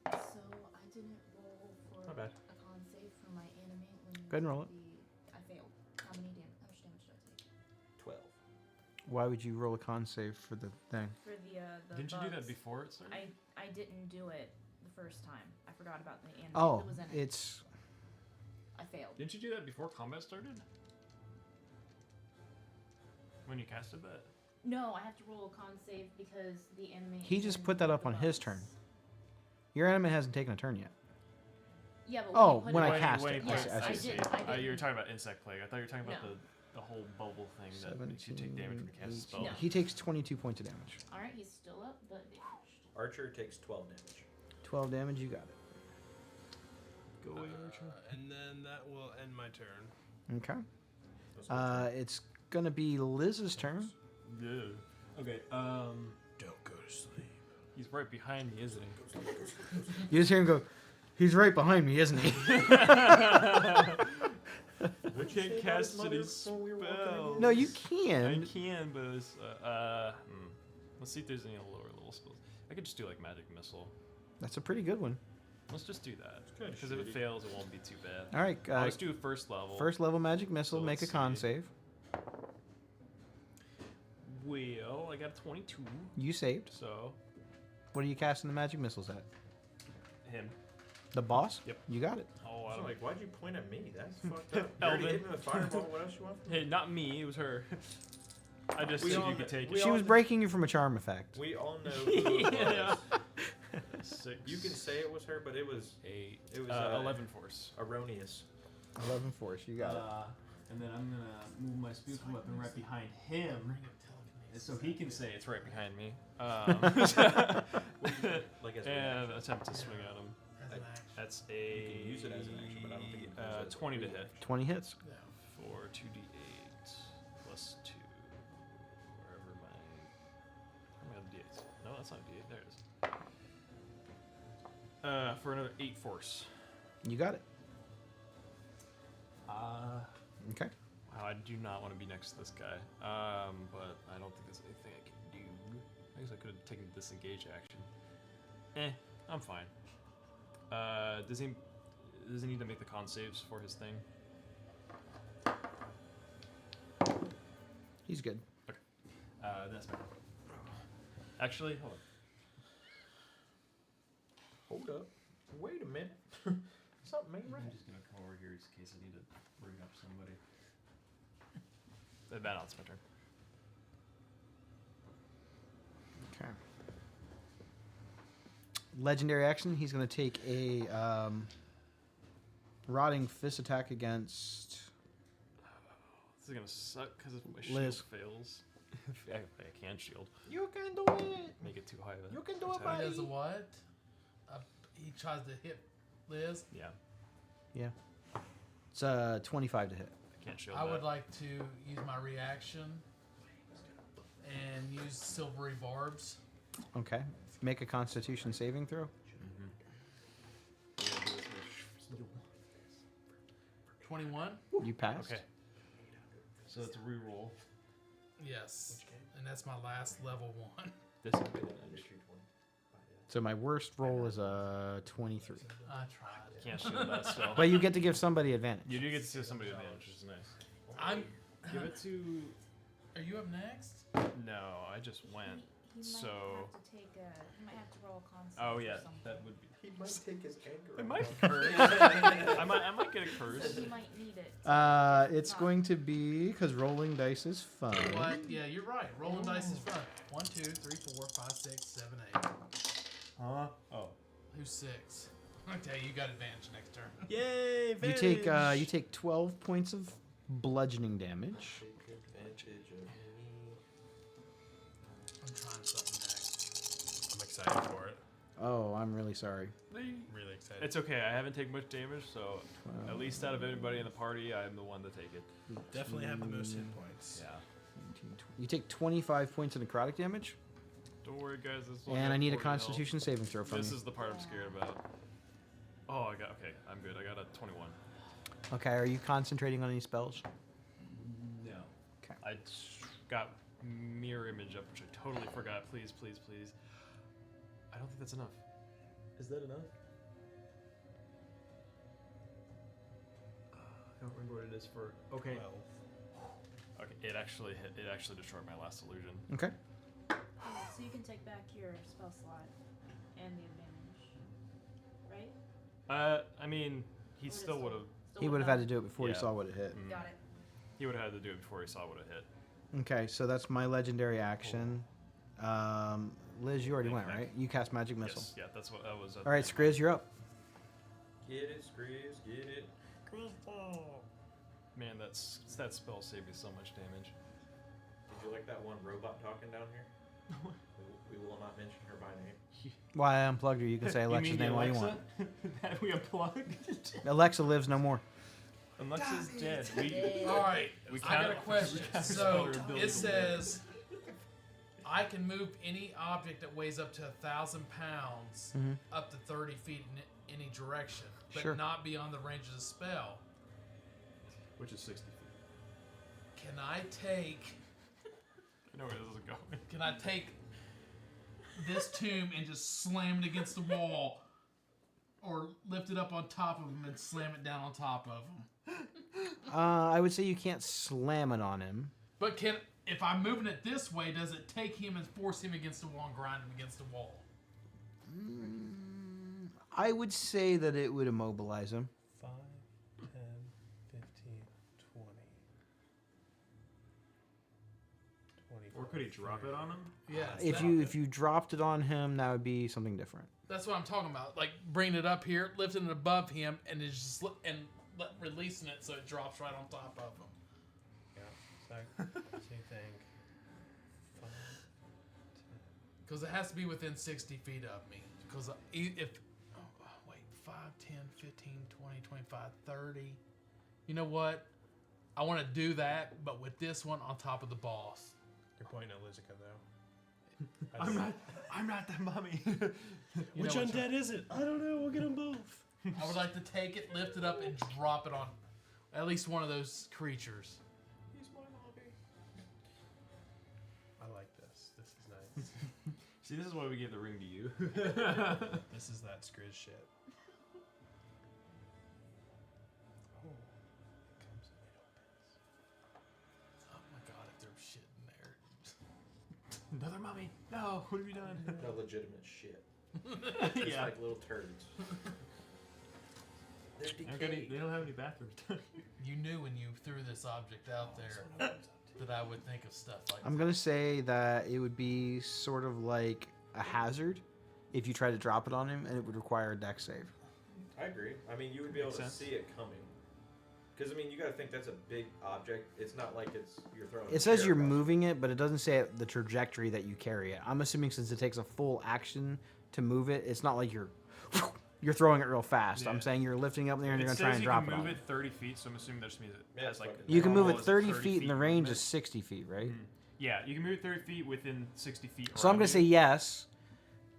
So I didn't roll for Not bad. a con save for my animate when Go ahead and roll it. I failed. How much damage did I take? 12. Why would you roll a con save for the thing? For the Didn't you do that bugs. before it started? I didn't do it the first time. I forgot about the animate Oh, that was in it. it's I failed. Didn't you do that before combat started? When you casted that? No, I have to roll a con save because the animate. he is just in put that up the on his bugs. turn. Your enemy hasn't taken a turn yet. Yeah, but Oh, when, when you I put cast when it. he I Yes, see, plays I I see. did. I You were didn't. talking about insect plague. I thought you were talking about No. the whole bubble thing that makes you take damage when you cast a spell. No. He takes 22 points of damage. All right, he's still up, but damaged. Archer takes 12 damage. 12 damage, you got it. Go away, Archer. And then that will end my turn. Okay. That's what It's gonna be Liz's turn. Yeah. Okay. Don't go to sleep. He's right behind me, isn't he? You just hear him go, "He's right behind me, isn't he?" We can't cast any spells. No, you I can. can, but it's, let's see if there's any lower level spells. I could just do like magic missile. That's a pretty good one. Let's just do that. kinda Because if it shitty. fails, it won't be too bad. All right. I'll just do first level. First level magic missile. So Make a let's con see. save. Well, I got a 22. You saved. So, What are you casting the magic missiles at? him. The boss. Yep. You got it. Oh, I I'm don't like, why'd you point at me? That's fucked up. You already Elvin. hit me with fireball. What else you want from me? Hey, not me. It was her. I just We said all you could kn- take we it. She all was kn- breaking you from a charm effect. We all know who it Yeah. was. 6. You can say it was her, but it was 8. it was, 11 force. erroneous. 11 force. You got it. And then I'm gonna move my spiritual weapon right behind him, so he can say it's right behind me. Like as And attempt to swing at him. As an action. That's You a can use it as an action, but I don't think you can use it as a 20 to reaction. hit 20 hits. for 2d8 plus 2. Wherever my d8s. No, that's not a d8. There it is. For another 8 force. You got it. Okay. Wow, I do not want to be next to this guy. But I don't think there's anything I can do. I guess I could have taken the disengage action. I'm fine. Does he need to make the con saves for his thing? He's good. That's fine. Actually, hold on. Hold up. Wait a minute. Something ain't right. I'm just gonna come over here in case I need to bring up somebody. Now it's my turn. Okay. Legendary action. He's going to take a rotting fist attack against. This is gonna suck because if my shield Liz. fails, I can shield. You can do it. Make it too high of a You can do it, attack. He buddy. does a what? He tries to hit Liz. Yeah, Yeah. It's 25 to hit. I can't shield I that. would like to use my reaction and use silvery barbs. Okay. Make a Constitution saving throw. Mhm. 21. You passed. Okay. So it's a reroll. Yes. And that's my last level 1. This So my worst roll is a 23. I tried. can't shield that still. But you get to give somebody advantage. You do get to see somebody advantage, which is nice. I'm. Give it to. Are you up next? No, I just went. He might So. have to take a. He might have to roll a con save Oh or yeah, something. that would be. He might take his anger. It out might on curse. I might get a curse. So he might need it. It's going to be because rolling dice is fun. What? Yeah, you're right. Rolling dice is fun. 1, 2, 3, 4, 5, 6, 7, 8. Huh? Oh. Who's 6? Okay, you got advantage next turn. Yay! You take 12 points of bludgeoning damage. Take advantage of me. I'm trying something next. I'm excited for it. Oh, I'm really sorry. Really excited. It's okay. I haven't taken much damage, so 12, at least out of anybody in the party, I'm the one to take it. Definitely have the most hit points. Yeah. 19, 20. You take 25 points of necrotic damage, Don't worry, guys. This will and have I need a 40 health. Constitution saving throw from This you. is the part I'm scared about. Oh, I got okay. I'm good. I got a 21. Okay, are you concentrating on any spells? No. Okay. I got mirror image up, which I totally forgot. Please, please, please. I don't think that's enough. Is that enough? I don't remember what it is for. Okay. Okay. It actually destroyed my last illusion. Okay. So you can take back your spell slot and the advantage, right? I mean, he Or still it's would have. still He would have had to do it before Yeah. he saw what it hit. Got it. He would have had to do it before he saw what it hit. Okay, so that's my legendary action. Liz, you already went, right? You cast magic missile. Yes. Yeah, that's what that was. All right, Skriz, you're up. Get it, Screws, get it. Man, that spell saved me so much damage. Did you like that one robot talking down here? we will not mention her by name. Why I unplugged her, you can say Alexa's you mean name all you Alexa? want. That we unplugged? Alexa lives no more. Alexa's dead. We All right, We I got a can't- question. we can't So spell her ability it says I can move any object that weighs up to 1,000 pounds Mhm. up to 30 feet in any direction, but Sure. not beyond the range of the spell. which is 60 feet. Can I take? I know where this is going. Can I take this tomb and just slam it against the wall, or lift it up on top of him and slam it down on top of him? I would say you can't slam it on him. But if I'm moving it this way, does it take him and force him against the wall and grind him against the wall? I would say that it would immobilize him. 5, 10, 15, 20. Or could he drop it on him? Yes. If you dropped it on him, that would be something different. That's what I'm talking about. like bringing it up here, lifting it above him, and it's just releasing it so it drops right on top of him. Yeah. So you think 5, 10. Because it has to be within 60 feet of me. Because if 5, 10, 15, 20, 25, 30. You know what? I want to do that, but with this one on top of the boss. You're pointing at Lizica, though. I'm not that mummy. You Which know what undead is it? I don't know. We'll get them both. I would like to take it, lift it up, and drop it on at least one of those creatures. He's my hobby. I like this. This is nice. See, this is why we gave the ring to you. This is that Skriz shit. Oh, it comes and it opens. Oh my god, if there's shit in there. Another mummy. Mommy, no, what have you done? No legitimate shit. Yeah. Just like little turds. They're decayed. They don't have any bathrooms. You knew when you threw this object out there that I would think of stuff like I'm gonna say that it would be sort of like a hazard if you try to drop it on him, and it would require a dex save. I agree. I mean, you would be able Makes to sense. see it coming. Because, I mean, you got to think that's a big object. It's not like you're throwing It a says chair you're across. moving it, but it doesn't say the trajectory that you carry it. I'm assuming since it takes a full action to move it, it's not like you're throwing it real fast. Yeah. I'm saying you're lifting up in there and It you're gonna says try and you drop can it on move him. it 30 feet, so I'm assuming that just means it Yeah, has like. fucking- You can move normal it is 30 feet, and the range movement. is 60 feet, right? Yeah, you can move it 30 feet within 60 feet. So I'm around gonna you. say yes,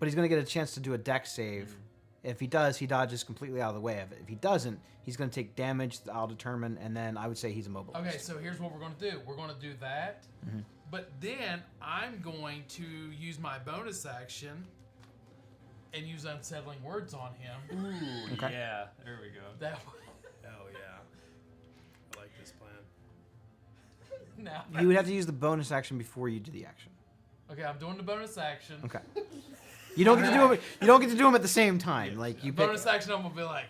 but he's gonna get a chance to do a dex save. If he does, he dodges completely out of the way of it. If he doesn't, he's gonna take damage that I'll determine, and then I would say he's immobilized. Okay, so here's what we're going to do. We're going to do that, but then I'm going to use my bonus action and use unsettling words on him. Ooh, Okay. yeah, there we go. That way. Hell yeah. I like this plan. Now, You would have to use the bonus action before you do the action. okay, I'm doing the bonus action. Okay. You don't get to do it. You don't get to do them at the same time. Like you pick. Bonus action, I'm gonna be like,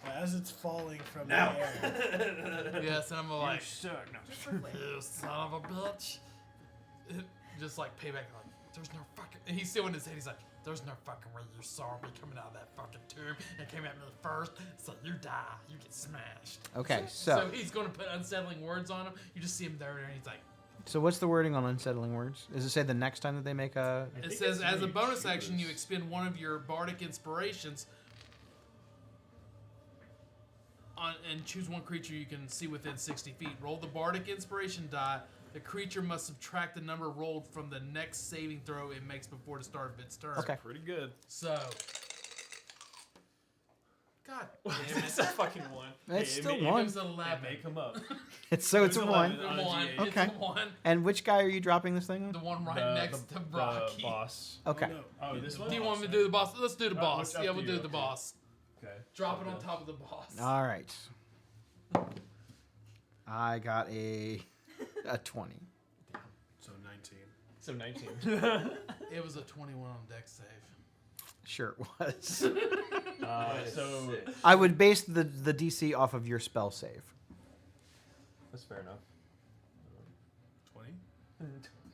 As it's falling from Now. the air. yes, and I'm gonna like, suck. No. you son of a bitch. Just like payback, like, there's no fucking. And he's still in his head. He's like, there's no fucking way you saw me coming out of that fucking tomb and came at me first. So you die. You get smashed. Okay, So so he's gonna put unsettling words on him. You just see him there, and he's like, so what's the wording on unsettling words? Does it say the next time that they make a? it think says, it's as a when you bonus action, you choose. expend one of your bardic inspirations and choose one creature you can see within 60 feet. Roll the bardic inspiration die. The creature must subtract the number rolled from the next saving throw it makes before the start of its turn. Okay. Pretty good. So, God damn It's it. a fucking one. It's Hey, still it one. It's 11. may come up. It's so it's a It's one. 11. The one. On a Okay. It's the one. And which guy are you dropping this thing The on? one right The- next to the Rocky. boss. Okay. Oh, no. Oh, this one? Do you want me to do the boss? Let's do the boss. up Yeah, to we'll you, do up the to you. boss. Okay. Drop it on top of the boss. All right. I got a 20. So 19. So 19. It was a 21 on deck save. Sure it was. So Sick. I would base the DC off of your spell save. that's fair enough. 20?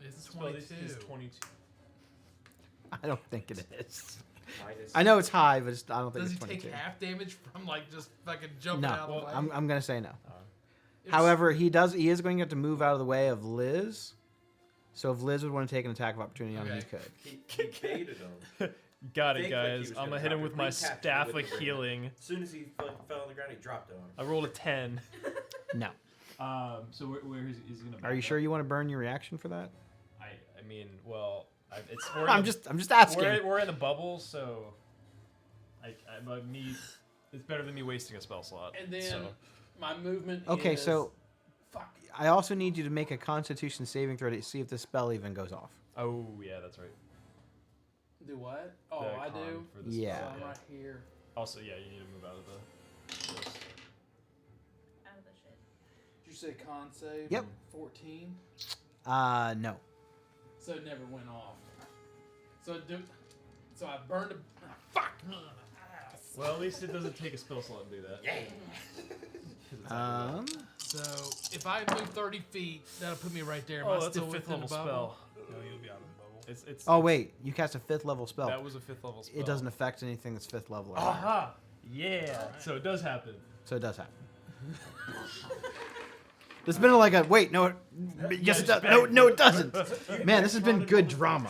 It's Spell this 22. is 22. I don't think it is. Minus I know it's high, but I don't think Does he it's 22. take half damage from like just fucking jumping No, out of the way? I'm gonna say no. It's- However, he is going to have to move out of the way of Liz. So if Liz would want to take an attack of opportunity on him, he Okay. could. He baited him. Got it, Think like he guys. was I'm gonna gonna hit him drop with it. my Recapture staff with of the ring. healing. As soon as he fell on the ground, he dropped it on him. I rolled a 10. No. So where is he gonna? Are you sure you want to burn your reaction for that? I mean, well, it's. I'm just asking. We're in the bubble, so. It's better than me wasting a spell slot. And then so. my movement Okay, is... so Fuck. I also need you to make a Constitution saving throw to see if the spell even goes off. Oh yeah, that's right. Do what? Oh, The I con do? for the Yeah. So spell, I'm right here. Also, yeah, you need to move out of the list. Out of the shit. Did you say con save? Yep. 14? No. So it never went off. So I burned a... Fuck! Well, at least it doesn't take a spell slot to do that. Yeah. So if I move 30 feet, that'll put me right there. Am I Oh, that's a still 5th within level the bubble? spell. No, you'll be out of the bubble. It's. Oh wait, you cast a 5th level spell. That was a 5th level spell. It doesn't affect anything that's 5th level. Or higher. Aha! Yeah. So it does happen. So it does happen. There's been like a wait, no, yes it does. No, it doesn't. Man, this has been good drama.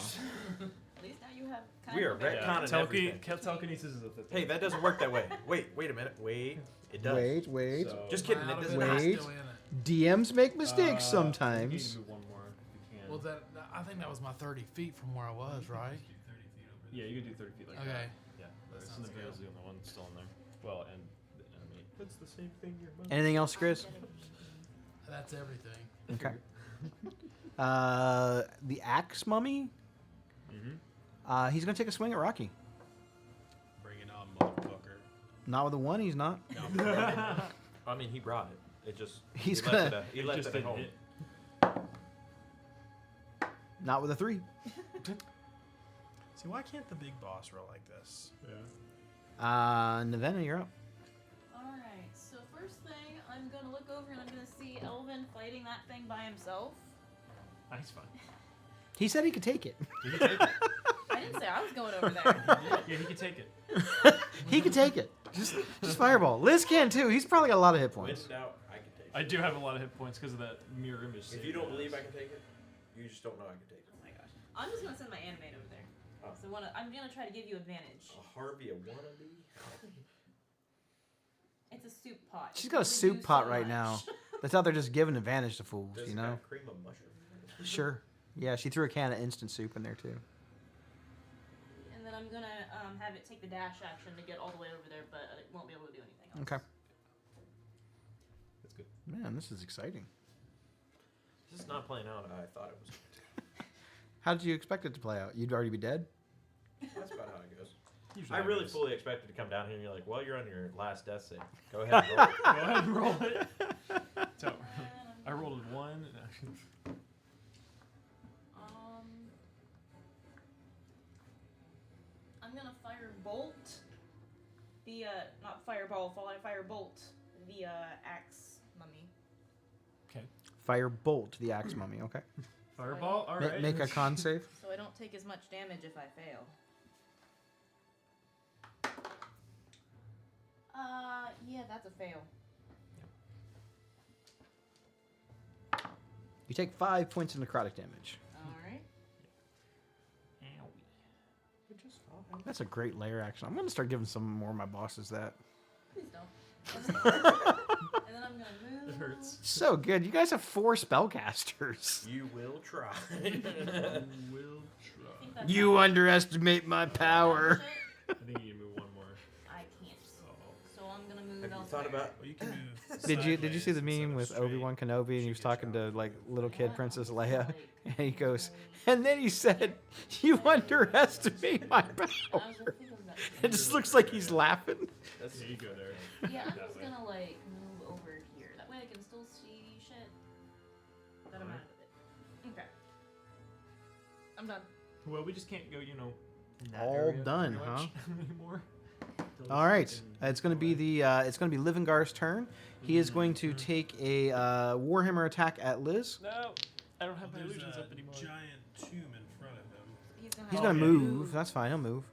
At least now you have kind We are of retconning everything. Telekinesis is a 5th. Hey, that doesn't work that way. Wait a minute. Wait, it does. Wait. So, Just kidding. It Out of doesn't. it, I'm Wait. still in it. DMs make mistakes You need sometimes. to move one more if you can. Well, I think that was my 30 feet from where I was, right? Yeah, you can do 30 feet like Okay. that. Yeah, That so sounds the veil's the only one still in there. Well, and the enemy. That's the same thing you're. Anything else, Chris? That's everything. Okay. The axe mummy. Mm-hmm. He's gonna take a swing at Rocky. Bring it on, motherfucker. Not with a 1, he's not. I mean, he brought it. It just. He's he left it. He left just it at didn't home. hit. Not with a 3. See, why can't the big boss roll like this? Yeah. Nevena, you're up. Alright, so first thing, I'm gonna look over and I'm gonna see Elvin fighting that thing by himself. He's fine. He said he could take it. He can take it. I didn't say I was going over there. Yeah, he can take it. He could take it. Just fireball. Liz can too. He's probably got a lot of hit When points. in doubt, I can take it. I do have a lot of hit points because of that mirror image. If you don't believe I can take it, you just don't know I can take it. Oh my gosh. I'm just gonna send my animate over there. Oh. So I'm gonna try to give you advantage. A Harvey, a wannabe? It's a soup pot. She's It got a can only soup do pot so right much. now. That's out there just giving advantage to fools, Does you it know? got cream of mushroom? Sure. Yeah, she threw a can of instant soup in there too. And then I'm gonna have it take the dash action to get all the way over there, but it won't be able to do anything else. Okay. That's good. Man, this is exciting. This is not playing out how I thought it was. How did you expect it to play out? You'd already be dead? That's about how it goes. Usually I it really is. fully expected to come down here and you're like, well, you're on your last death save. Go ahead and roll it. Go ahead and roll it. So, And I rolled a 1. I'm gonna fire bolt. The not fireball, fire bolt. The axe mummy. Okay. Fire bolt the axe mummy, okay. Fireball? Ma- Alright. Make a con save. So I don't take as much damage if I fail. Yeah, that's a fail. You take 5 points of necrotic damage. Alright. Which is fine. That's a great layer action. I'm gonna start giving some more of my bosses that. Please don't. And then I'm gonna move. It hurts. So good. You guys have 4 spellcasters. You will try. Will I try. think that's You all. underestimate my power. I think you need to move one more. I can't. Oh. So I'm gonna move Have you elsewhere. thought about Well, you can move. Did you see the sideways instead meme of with straight. Obi-Wan Kenobi and he was She gets talking to shot. like little kid Yeah, Princess I'm Leia like, and he goes, and then he said, "You underestimate my I was power." thinking about It just looks like he's laughing. That's There you go there. Yeah, I'm That just way. gonna like move over here. That way I can still see shit. That I'm out Alright. of it. Okay. I'm done. Well, we just can't go, in that All area done, pretty much anymore. All right, it's going to be it's going to be Levingar's turn. He is going to take a Warhammer attack at Liz. No, I don't have my There's illusions a up anymore. giant tomb in front of him. He's have going to to move. That's fine. He'll move.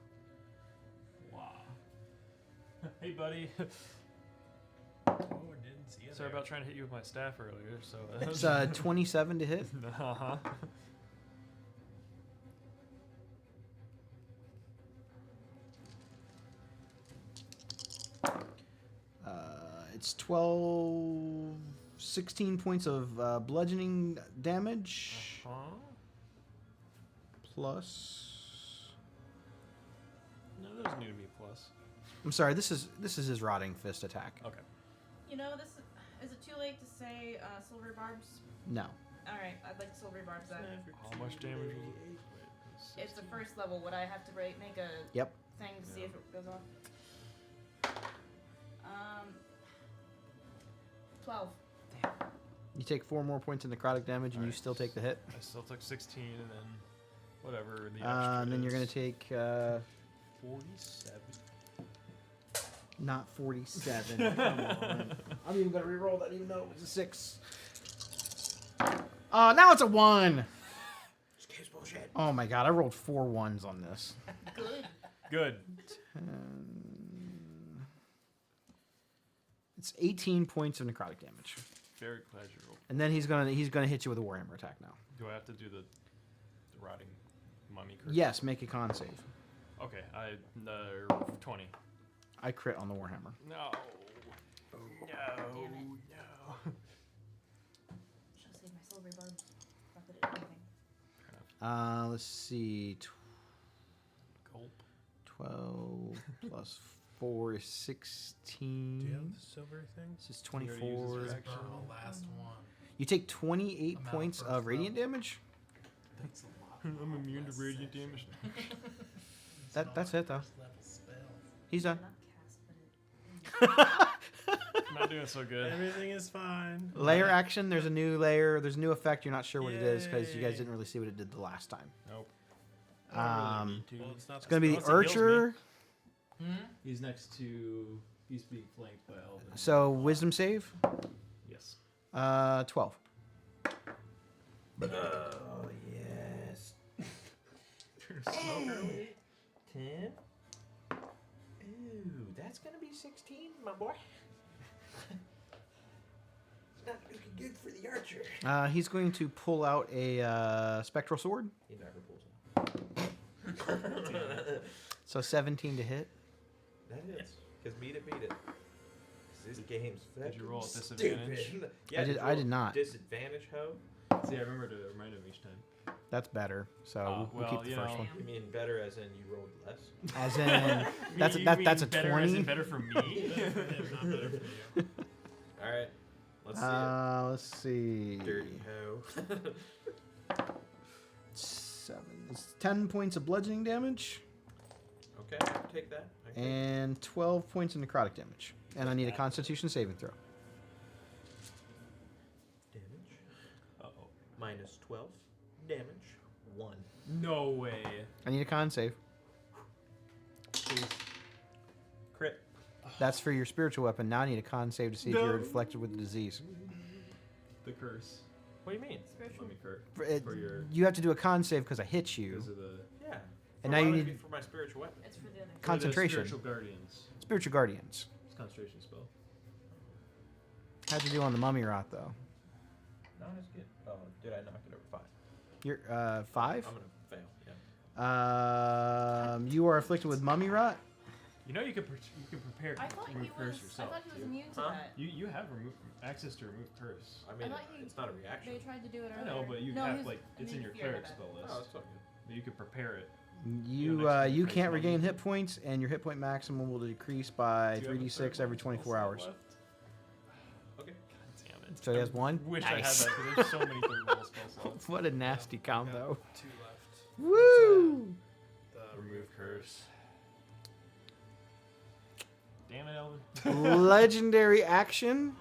Wow. Hey, buddy. Oh, I didn't see it. Sorry there. about trying to hit you with my staff earlier. So. It's 27 to hit. Uh-huh. It's 12, 16 points of bludgeoning damage Huh? plus. No, those need to be a plus. I'm sorry. This is his rotting fist attack. Okay. You know, this is it too late to say silver barbs? No. All right, I'd like silver barbs then. How much damage was it? It's the first level. Would I have to make a Yep. thing to see if it goes off? 12. You take 4 more points of necrotic damage, and you Alright. still take the hit. I still took 16, and then whatever the extra And then you're going is. to take 47. not 47. Come on. I'm even going to re-roll that, even though it was a 6. Now it's a 1. This game's bullshit. Oh my god, I rolled 4 1s on this. Good. Good. It's 18 points of necrotic damage, Very pleasurable. and then he's gonna hit you with a Warhammer attack now. Do I have to do the rotting mummy curse? Yes, make a con save. Okay, 20. I crit on the Warhammer. No. No. Damn it. No. Should have saved my silver barbs. Not that it did anything. Let's see, Gulp. 12 plus 4 is 16. Do you have the silver thing? This is He already used his 24. reaction. Burn the last one. You take 28 I'm out points first, of radiant though. damage. That's a lot. I'm immune to Less radiant section. damage. It's That- not that's my it, though. first level spell. He's done. Not cast, but it. Not doing so good. Everything is fine. Layer action. There's a new layer. There's a new effect. You're not sure what it is because you guys Yay. didn't really see what it did the last time. Nope. Um, Well, it's not it's gonna be the Unless he heals me. archer. He's next to. He's being flanked by Elvin. So wisdom save. Yes. 12. Oh yes. Smoke early. 10. Ooh, that's gonna be 16, my boy. It's not looking good for the archer. He's going to pull out a spectral sword. He never pulls it. So 17 to hit. That is. Because beat it. 'Cause this game's Did you roll at fucking disadvantage? stupid. I did- you I roll did not. Disadvantage, ho? See, I remember to remind him each time. That's better. So we'll well, keep the you first know. one. You mean better as in you rolled less? As in, that's You that's mean a better 20. As in better for me. Not better for you. Alright. Let's see Let's see. it. Dirty ho. 7. It's 10 points of bludgeoning damage Okay, I can take that. I can take and 12 points of necrotic damage. And I need a Constitution saving throw. damage. Uh-oh. Minus 12. Damage. 1. No way. I need a con save. Crit. That's for your spiritual weapon. Now I need a con save to see if No. you're infected with the disease. The curse. What do you mean? Spiritual. Let me curt. For your- you have to do a con save because I hit you. Because of the. Yeah. And For now you why would it need- be for my spiritual weapon. It's for the other. Concentration. For the spiritual guardians. Spiritual guardians. It's a concentration spell. How'd you do on the mummy rot though? Not as good. Oh, did I knock it over 5? You're 5. I'm gonna fail. Yeah. You are afflicted with mummy rot. You know you can prepare I thought he remove was. curse I yourself. thought he was too. immune to Huh? that. You have access to remove curse. I mean, thought he- it's not a reaction. They tried to do it I earlier. know, but you no, have his like it's in your immune fear cleric of spell that. list. Oh, it's all good. But you can prepare it. You next you phase can't mummy. regain hit points, and your hit point maximum will decrease by Do you have a 3d6 third every one 24 spell hours. slot left? Okay. God damn it. So he has one. Wish Nice. I had that because there's so many third level spell slots. What a nasty combo. 2 left. Woo! The Remove curse. Damn it, Elvin. Legendary action.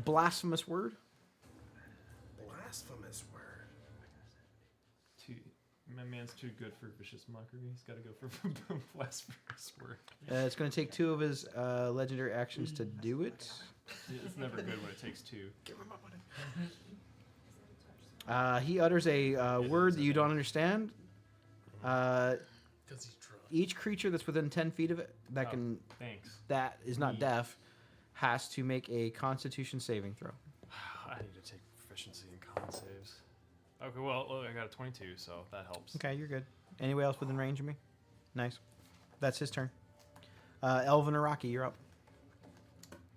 Blasphemous word. blasphemous word. My man's too good for vicious mockery. He's got to go for blasphemous word. It's going to take 2 of his legendary actions to do it. It's never good when it takes 2. He utters a word that you don't understand. Because he's drunk. Each creature that's within 10 feet of it that Oh. can Thanks. that is not Neat. deaf has to make a Constitution saving throw. I need to take proficiency in con saves. Okay, well, look, I got a 22, so that helps. Okay, you're good. Anybody else within range of me? Nice. That's his turn. Elvin or Rocky, you're up.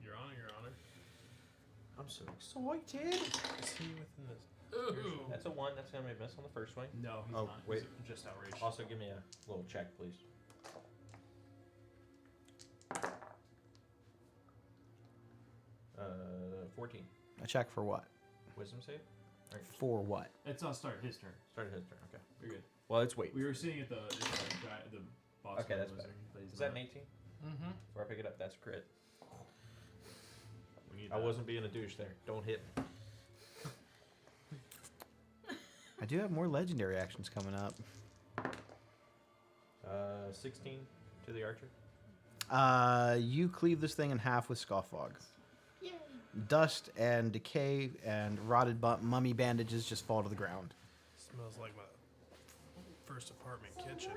Your Honor, Your Honor. I'm so excited. Is he within this? Ooh. That's a 1. That's gonna be a miss on the first swing. No, he's Oh, not. wait. He's just outraged. Also, give me a little check, please. Uh, 14. A check for what? Wisdom save. For what? It's on start his turn. Started his turn. Okay. You're good. Well, it's wait. We were sitting at the boss. Okay, that's wizard, better. but he's Is that not. an 18? Mm-hmm. Before I pick it up, that's crit. We need I that. wasn't being a douche there. Don't hit me. I do have more legendary actions coming up. 16 to the archer. You cleave this thing in half with Scoffog. Dust and decay and rotted mummy bandages just fall to the ground. Smells like my first apartment kitchen.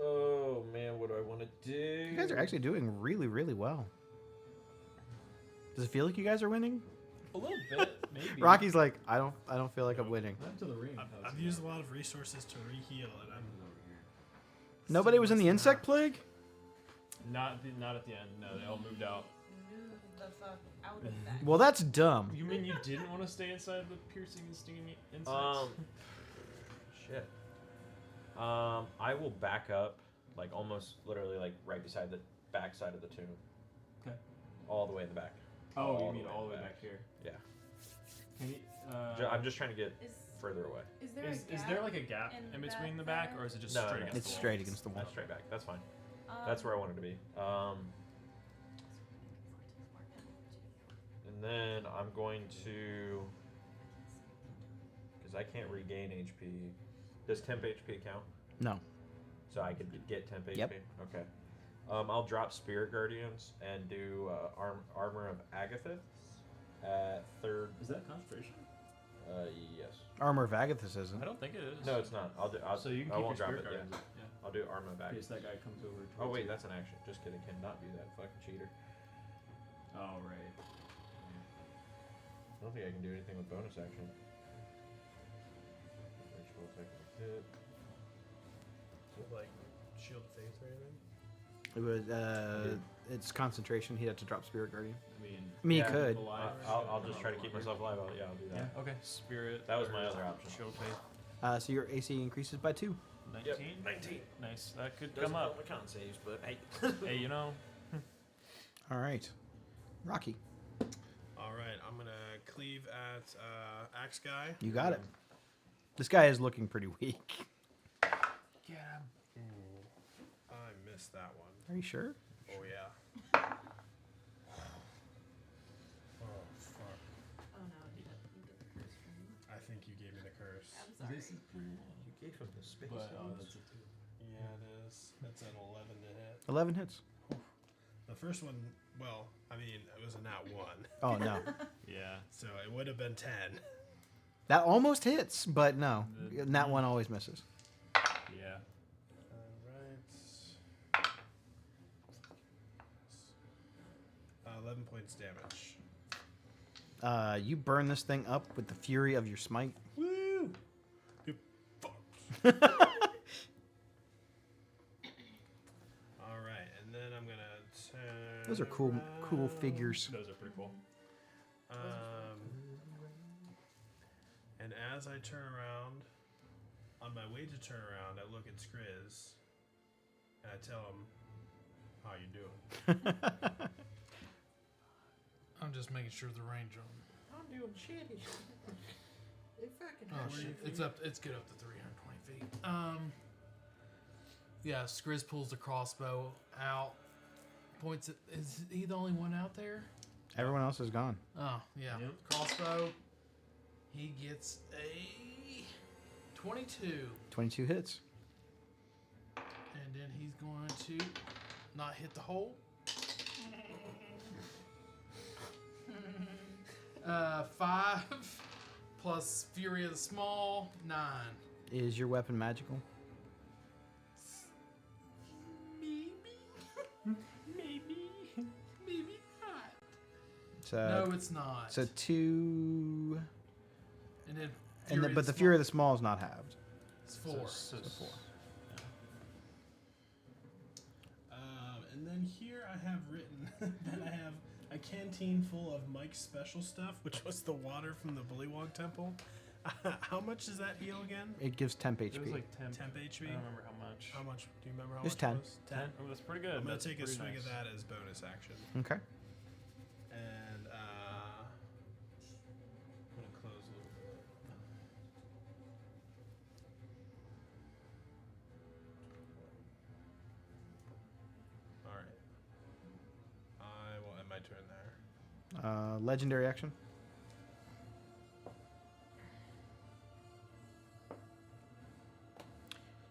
Oh man, what do I want to do? You guys are actually doing really, really well. Does it feel like you guys are winning? A little bit, maybe. Rocky's like, I don't feel like I'm winning. Not to the ring. I've used a lot of resources to reheal, and I'm Nobody was in the insect plague? Not at the end. No, they all moved out. Move the fuck out of that. Well, that's dumb. You mean you didn't want to stay inside the piercing and stinging insects? Shit. I will back up, like almost literally like right beside the back side of the tomb. Okay. All the way in the back. Oh, you all mean the way all the in way the back here? Yeah. Can you, I'm just trying to get Is further away. is there Is a gap? there like a gap in in between that the back, there? or is it just No, straight no, against It's the wall? straight against the wall. That's straight back. That's fine. That's where I wanted to be. then I'm going to, because I can't regain HP. Does temp HP count? No. So I could get temp HP? Yep. Okay. I'll drop Spirit Guardians and do Armor of Agathith at 3rd. Is that concentration? Yes. Armor of Agathis isn't. I don't think it is. No, it's not. So you can I keep won't your drop spirit it. guardians. Yeah. Yeah. I'll do Armor of In case Agathith. that guy comes over. Oh wait, towards that's an action. Just kidding. Cannot do that. Fucking cheater. you. Oh right. I don't think I can do anything with bonus action. Ritual technique hit. Like Shield of Faith or anything? It would. It's concentration. He'd have to drop Spirit Guardian. I mean, I mean, Yeah. he could. alive or I'll something? just try to keep myself alive. I'll do that. Yeah. Okay. Spirit. That was my or other option. Shield faith. So your AC increases by 2. 19. Yep, 19. Nice. That could Doesn't come up. help my con saves, but hey. Hey, you know. All right. Rocky, All right, I'm gonna cleave at Axe Guy. you got it. This guy is looking pretty weak. Get him. I missed that one. Are you sure? Oh yeah. Oh fuck! Oh no, you did the curse for me. I think you gave me the curse. I'm sorry. This is pretty long. You gave him the space. But that's a 2. Yeah, it is. It's an 11 to hit. 11 hits. The first one, well, I mean, it was a nat 1, Oh no, Yeah. so it would have been 10. that almost hits, but no, and that one always misses. Yeah. All right. 11 points damage. You burn this thing up with the fury of your smite. Woo! You fuck. All right, and then I'm gonna turn. Those are cool around. figures. Those are pretty cool. And as I turn around, on my way to turn around, I look at Skriz, and I tell him, "How you doing?" I'm just making sure the range on. I'm doing shitty. Oh shit! It's up. It's good up to 320 feet. Yeah. Skriz pulls the crossbow out. Points it. Is he the only one out there? Everyone else is gone. Oh yeah. Yep. Crossbow. He gets a 22, 22 hits. and then he's going to not hit the hole. 5 plus Fury of the Small, 9. Is your weapon magical? Maybe. Maybe not. So, No, it's not. so 2. and then And Fury but of the the fury of the small is not halved. It's 4. So 4. And then here I have written that I have a canteen full of Mike's special stuff, which was the water from the Bullywog Temple. How much does that heal again? It gives temp It was HP. like 10. Temp HP? I don't remember how much. How much? Do you remember how Just much 10. it was? 10. Oh, that's pretty good. I'm going That's to take a pretty swing nice. at that as bonus action. Okay. And I'm going to close a little bit. Alright. I will end my turn there. Legendary action.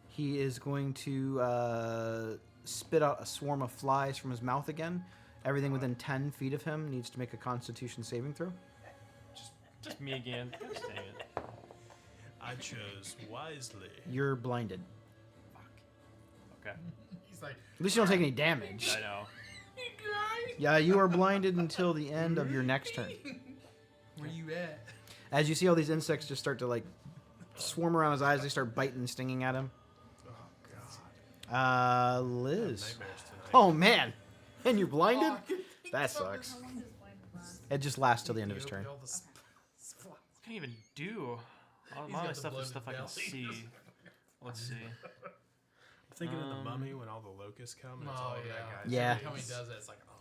He is going to spit out a swarm of flies from his mouth again. Everything within 10 feet of him needs to make a Constitution saving throw. Just me again. Gosh dang it. I chose wisely. You're blinded. Okay. He's like, At least you don't take any damage. I know. Yeah, you are blinded until the end of your next turn. where you at? As you see all these insects just start to like swarm around his eyes, they start biting and stinging at him. Oh, God. Liz. Nightmares tonight. Oh man, and you're blinded? Oh, I can think That of something. sucks. How long does blind last? It just lasts till the end of his He turn. opened all the flies. What can I even do? All He's my got the stuff is bloated stuff I can belly. see. Let's see. I'm thinking of the mummy when all the locusts come and it's all Oh that yeah. guy's Yeah. Every time he does it, it's like, oh.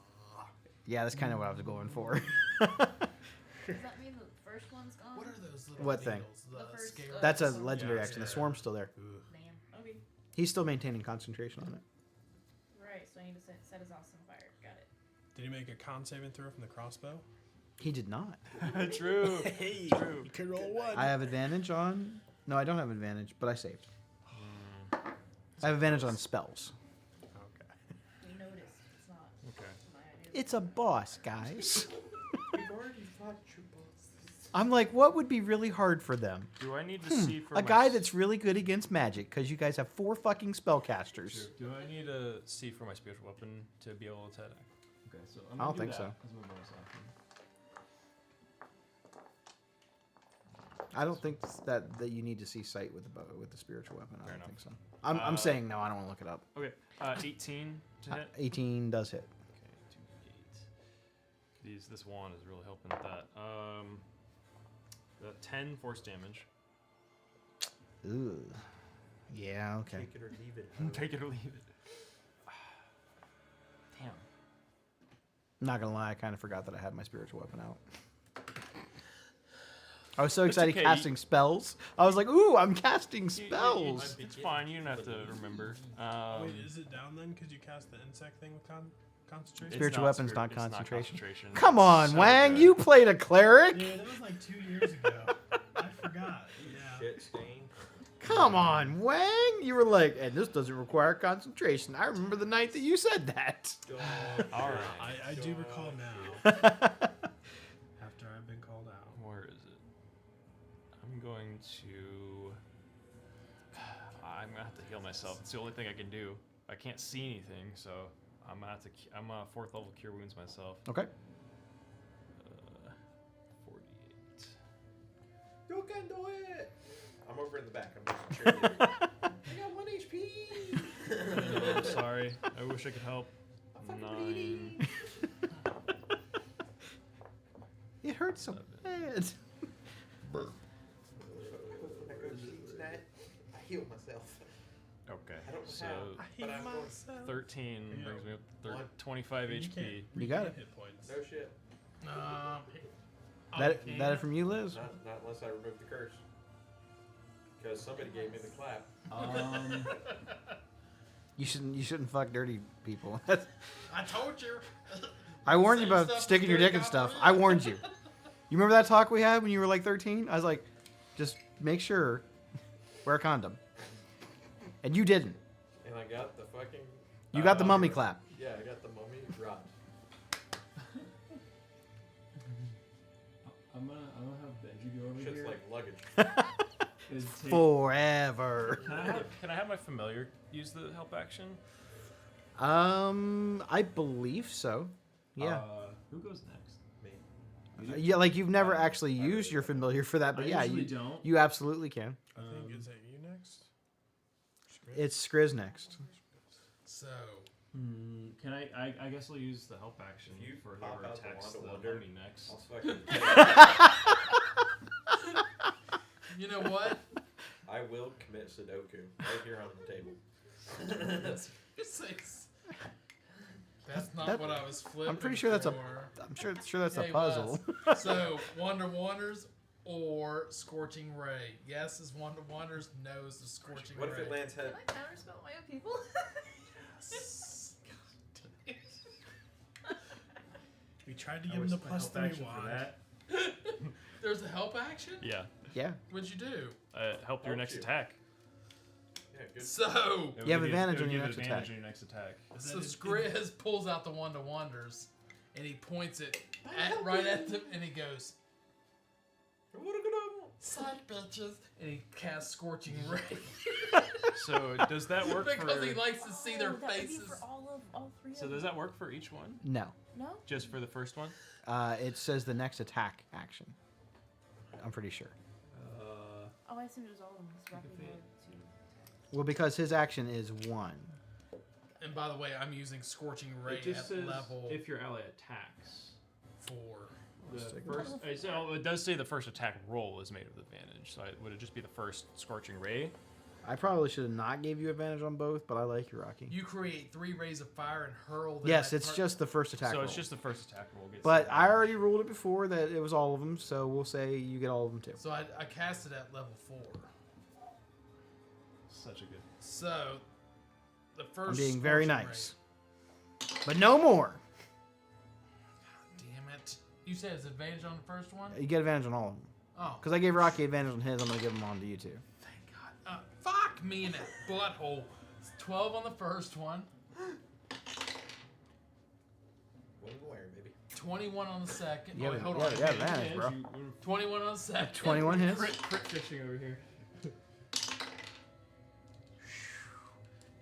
Yeah, that's kind of what I was going for. Does that mean the first one's gone? What are those little What thing? needles? The first, scale- That's a Swarm. legendary Yeah, action. The yeah. swarm's still there. Ugh. Damn. Okay. He's still maintaining concentration on it. Right, so I need to set his awesome fire. Got it. Did he make a con saving throw from the crossbow? He did not. True. Hey, True. you can roll one. I have advantage on. No, I don't have advantage, but I saved. I have advantage on spells. Okay. We noticed. It's not Okay. my idea. It's a boss, guys. We've already fought your bosses. I'm like, what would be really hard for them? Do I need to see for A my guy s- that's really good against magic, because you guys have 4 fucking spellcasters. Do I need to see for my spiritual weapon to be able to attack? Okay, so I'm I gonna don't do think that so. as my bonus action. I don't think that you need to see sight with the bow, with the spiritual weapon. I Fair don't enough. think so. I'm saying no. I don't want to look it up. Okay, 18 to hit. 18 does hit. Okay, 2 8. This wand is really helping with that. 10 force damage. Ooh. Yeah. Okay. Take it or leave it. Take it or leave it. Damn. I'm not gonna lie. I kind of forgot that I had my spiritual weapon out. I was so It's excited okay. casting spells. I was like, "Ooh, I'm casting You- spells." it's fine. You don't have to remember. Wait, is it down then? Because you cast the insect thing with concentration? It's Spiritual not weapon's spirit- not it's concentration. It's Come on, so Wang. good. You played a cleric. Yeah, that was like 2 years ago. I forgot. Yeah. Shit stain. Come on, Wang. You were like, and this doesn't require concentration. I remember the night that you said that. Dog. All right. I do recall now. That's After I've been called out. Where is it? I'm going to. I'm gonna have to heal myself. It's the only thing I can do. I can't see anything, so I'm gonna have to. I'm a 4th level cure wounds myself. okay. 48. You can do it. I'm over in the back. I'm just cheerleading. I got 1 HP. No, I'm sorry. I wish I could help. 9. It hurts so bad. I go cheat tonight. I heal myself. Okay. I don't know So how, but I'm going. 13 brings me up to One. 25 You HP. can't You got regain it. Hit points. No shit. That it from you, Liz? Not unless I remove the curse. Because somebody gave me the clap. You shouldn't fuck dirty people. I told you. I warned you Same about stuff sticking your as dick and stuff. gonorrhea. I warned you. You remember that talk we had when you were like 13? I was like, just make sure, wear a condom. And you didn't. And I got the fucking. You got the mummy clap. Yeah, I got the mummy rod. I'm gonna have Benji go over Shit's like luggage. Forever. Can I have my familiar use the help action? I believe so. Yeah. Who goes next? Me. Yeah, like you've never actually used your familiar for that, but I yeah, usually you don't. you absolutely can. I think is it you next? It's Skriz next. So, Can I guess I'll use the help action If you for pop whoever out the attacks wand the of wonder, mummy next. I'll fucking. you know what? I will commit Sudoku right here on the table. That's not that- what I was flipping. I'm pretty sure that's a. for. I'm sure that's Yeah, a he puzzle. was. So, Wonder Wonders or Scorching Ray. Yes is Wonder Wonders. No is the Scorching What Ray. if it lands Can head? I counterspell my own people? We tried to give him the +3 wand. There's a help action? Yeah. Yeah. What'd you do? Help your Help next you. attack. Yeah, good. So, It You have would give advantage it would on your give next advantage attack. on your next attack. so Skriz pulls out the Wonder Wonders and he points it right at them and he goes, What a good one. "Side bitches," and he casts Scorching Ray So does that work because for? he likes to see their Oh, that would be faces. for all three So of does them. that work for each one? No. No? Just for the first one? It says the next attack action. I'm pretty sure. Oh, I assumed it was all of them. It's rapid fit. mode too. Well, because his action is 1. And by the way, I'm using Scorching Ray It just at says level if your ally attacks. 4. The take first, it does say the first attack roll is made with advantage. So would it just be the first scorching ray? I probably should have not gave you advantage on both, but I like you, Rocky. You create 3 rays of fire and hurl them. Yes, at it's just the first attack So roll. it's just the first attack roll. Gets But the I already ruled it before that it was all of them, so we'll say you get all of them too. So I cast it at level 4. such a good. So the first. I'm being very Scorching nice. But no more. Ray. Damn it! You said it's advantage on the first one? You get advantage on all of them. Oh. Because I gave Rocky advantage on his, I'm going to give him on to you too. Thank God. Fuck me in that butthole. It's 12 on the first one. Where, baby? 21 on the second. You Oh, wait, have, hold you on. have advantage, bro. 21 on the second. 21 hits. Crit fishing over here.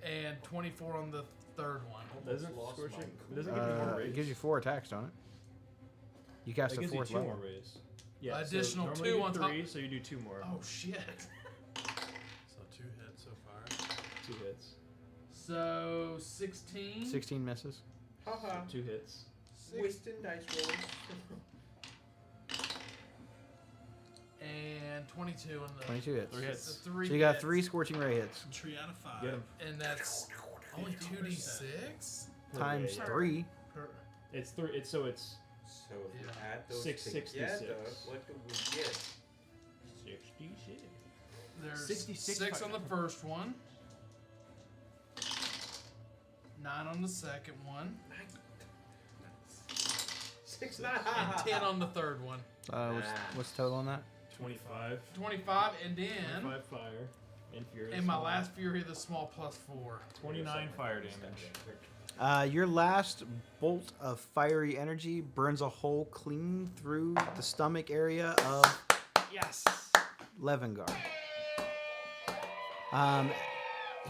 And 24 on the third one. Doesn't lost scorching? my Doesn't give me more It raise. gives you 4 attacks, don't it? You cast It a gives you 4th 2 level. more raise. Yeah, Additional so 2 normally you on do top. 3, so you do 2 more. Oh, shit. So 2 hits so far. 2 hits. So 16. 16 misses. Haha. 2 hits. Wasting dice rolls. And 22 on the 22 hits. 3 So hits. 3 So you got hits. 3 scorching ray hits. 3 out of 5. Get him. And that's only 2d6? Times yeah. 3. It's 3. It's so it's So if you Yeah. add those 666. together, what do we get? 66. There's 66 6 on the first one. 9 on the second one. 6 9. And 10 on the third one. What's the total on that? 25. 25 and then 25 fire. And fury. and my last fury the small +4. 29 fire damage. Your last bolt of fiery energy burns a hole clean through the stomach area of Yes. Levingar.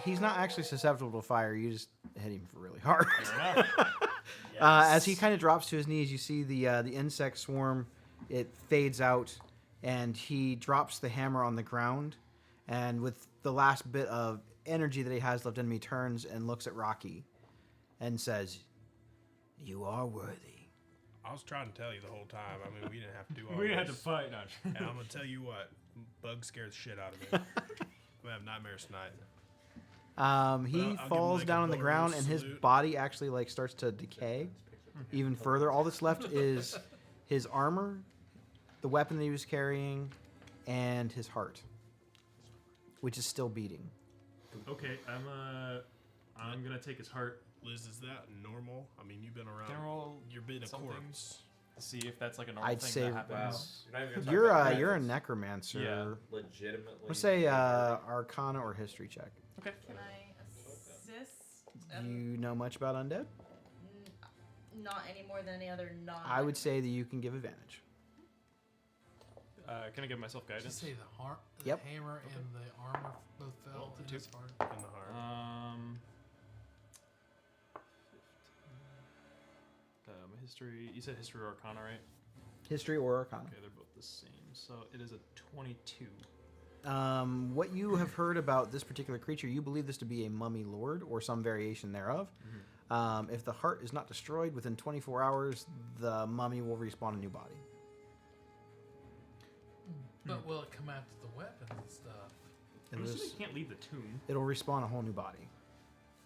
He's not actually susceptible to fire. You just hit him really hard. Fair enough. As he kind of drops to his knees, you see the insect swarm. It fades out, and he drops the hammer on the ground. And with the last bit of energy that he has left in him, he turns and looks at Rocky, and says, "You are worthy." I was trying to tell you the whole time. I mean, we didn't have to do all We didn't have this. to fight. No. And I'm going to tell you what. Bug scared the shit out of me. I'm going to have nightmares tonight. He I'll give him, falls like, a down on the Boru ground, and his salute. body actually like starts to decay even further. All that's left is his armor, the weapon that he was carrying, and his heart, which is still beating. Okay, I'm gonna take his heart. Liz, is that normal? I mean, you've been around. Can I roll You're been a something? corpse. To see if that's like a normal I'd thing say- that happens. Wow. You're not even gonna talk about You're a benefits. necromancer. Yeah. Legitimately. Let's say Arcana or History check. Okay. Can I assist? Do you know much about undead? Not any more than any other non. I would say that you can give advantage. Can I give myself Did you guidance? say the Yep. hammer and the armor both fell the to two. his heart? In the heart. History. You said history or arcana, right? History or Arcana. Okay, they're both the same. So it is a 22. What you have heard about this particular creature, you believe this to be a mummy lord or some variation thereof. If the heart is not destroyed within 24 hours, the mummy will respawn a new body. But will it come after the weapons and stuff? I'm It'll, assuming just, you can't leave the tomb. it'll respawn a whole new body.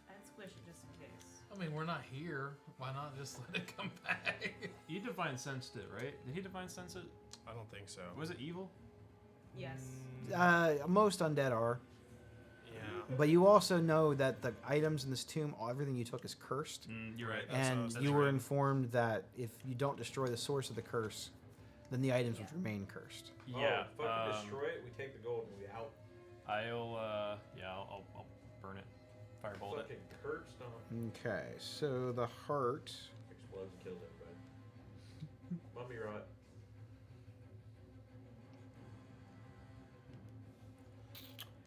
I'd squish it just in case. I mean, we're not here. Why not just let it come back? He divine sensed it, right? Did he divine sense it? I don't think so. Was it evil? Yes. Most undead are. Yeah. But you also know that the items in this tomb, everything you took is cursed. You're right. And that's you were right. informed that if you don't destroy the source of the curse, then the items would remain cursed. Yeah. Oh, fucking destroy it. We take the gold and we out. I'll burn it. Firebolt it. Fucking hurts. No. Okay, so the heart. Explodes and kills everybody. Mummy rot.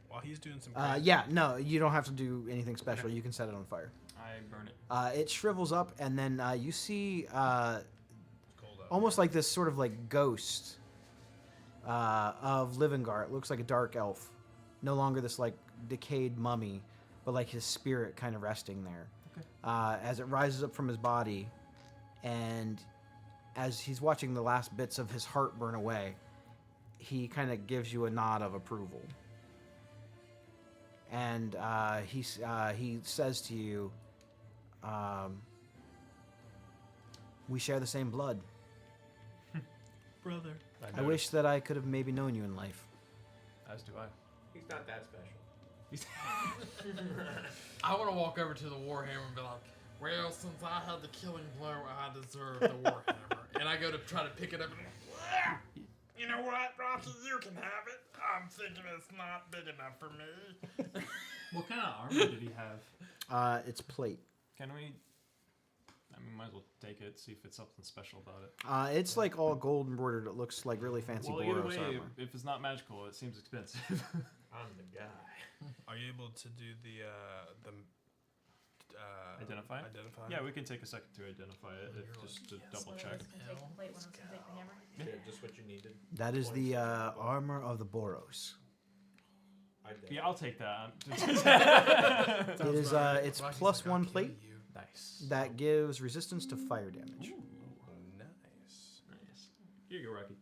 While he's doing some. Yeah, no, you don't have to do anything special. Okay. You can set it on fire. I burn it. It shrivels up, and then you see It's cold out. almost like this sort of like ghost of Levingar. It looks like a dark elf, no longer this like decayed mummy, but like his spirit kind of resting there. Okay. As it rises up from his body, and as he's watching the last bits of his heart burn away, he kind of gives you a nod of approval. And he says to you, "We share the same blood. Brother. I wish that I could have maybe known you in life." As do I. He's not that special. I want to walk over to the Warhammer and be like, well, since I had the killing blow, I deserve the Warhammer. and I go to try to pick it up, and you know what, Rocky, you can have it. I'm thinking it's not big enough for me. What kind of armor did he have? It's plate. Can we? I mean, might as well take it, see if it's something special about it. It's like all gold embroidered. It looks like really fancy Well, either Boros way, armor. if it's not magical, it seems expensive. I'm the guy. Are you able to do the Identify? Identify. Yeah, we can take a second to identify it, just to double One of check. us can take the plate, one of us can take the hammer. Yeah, just what you needed. That is the armor of the Boros. Yeah, I'll take that. It is it's Rocky's plus like, I'll one kill plate you. Nice. that gives resistance to fire damage. Nice. Nice. Here you go, Rocky.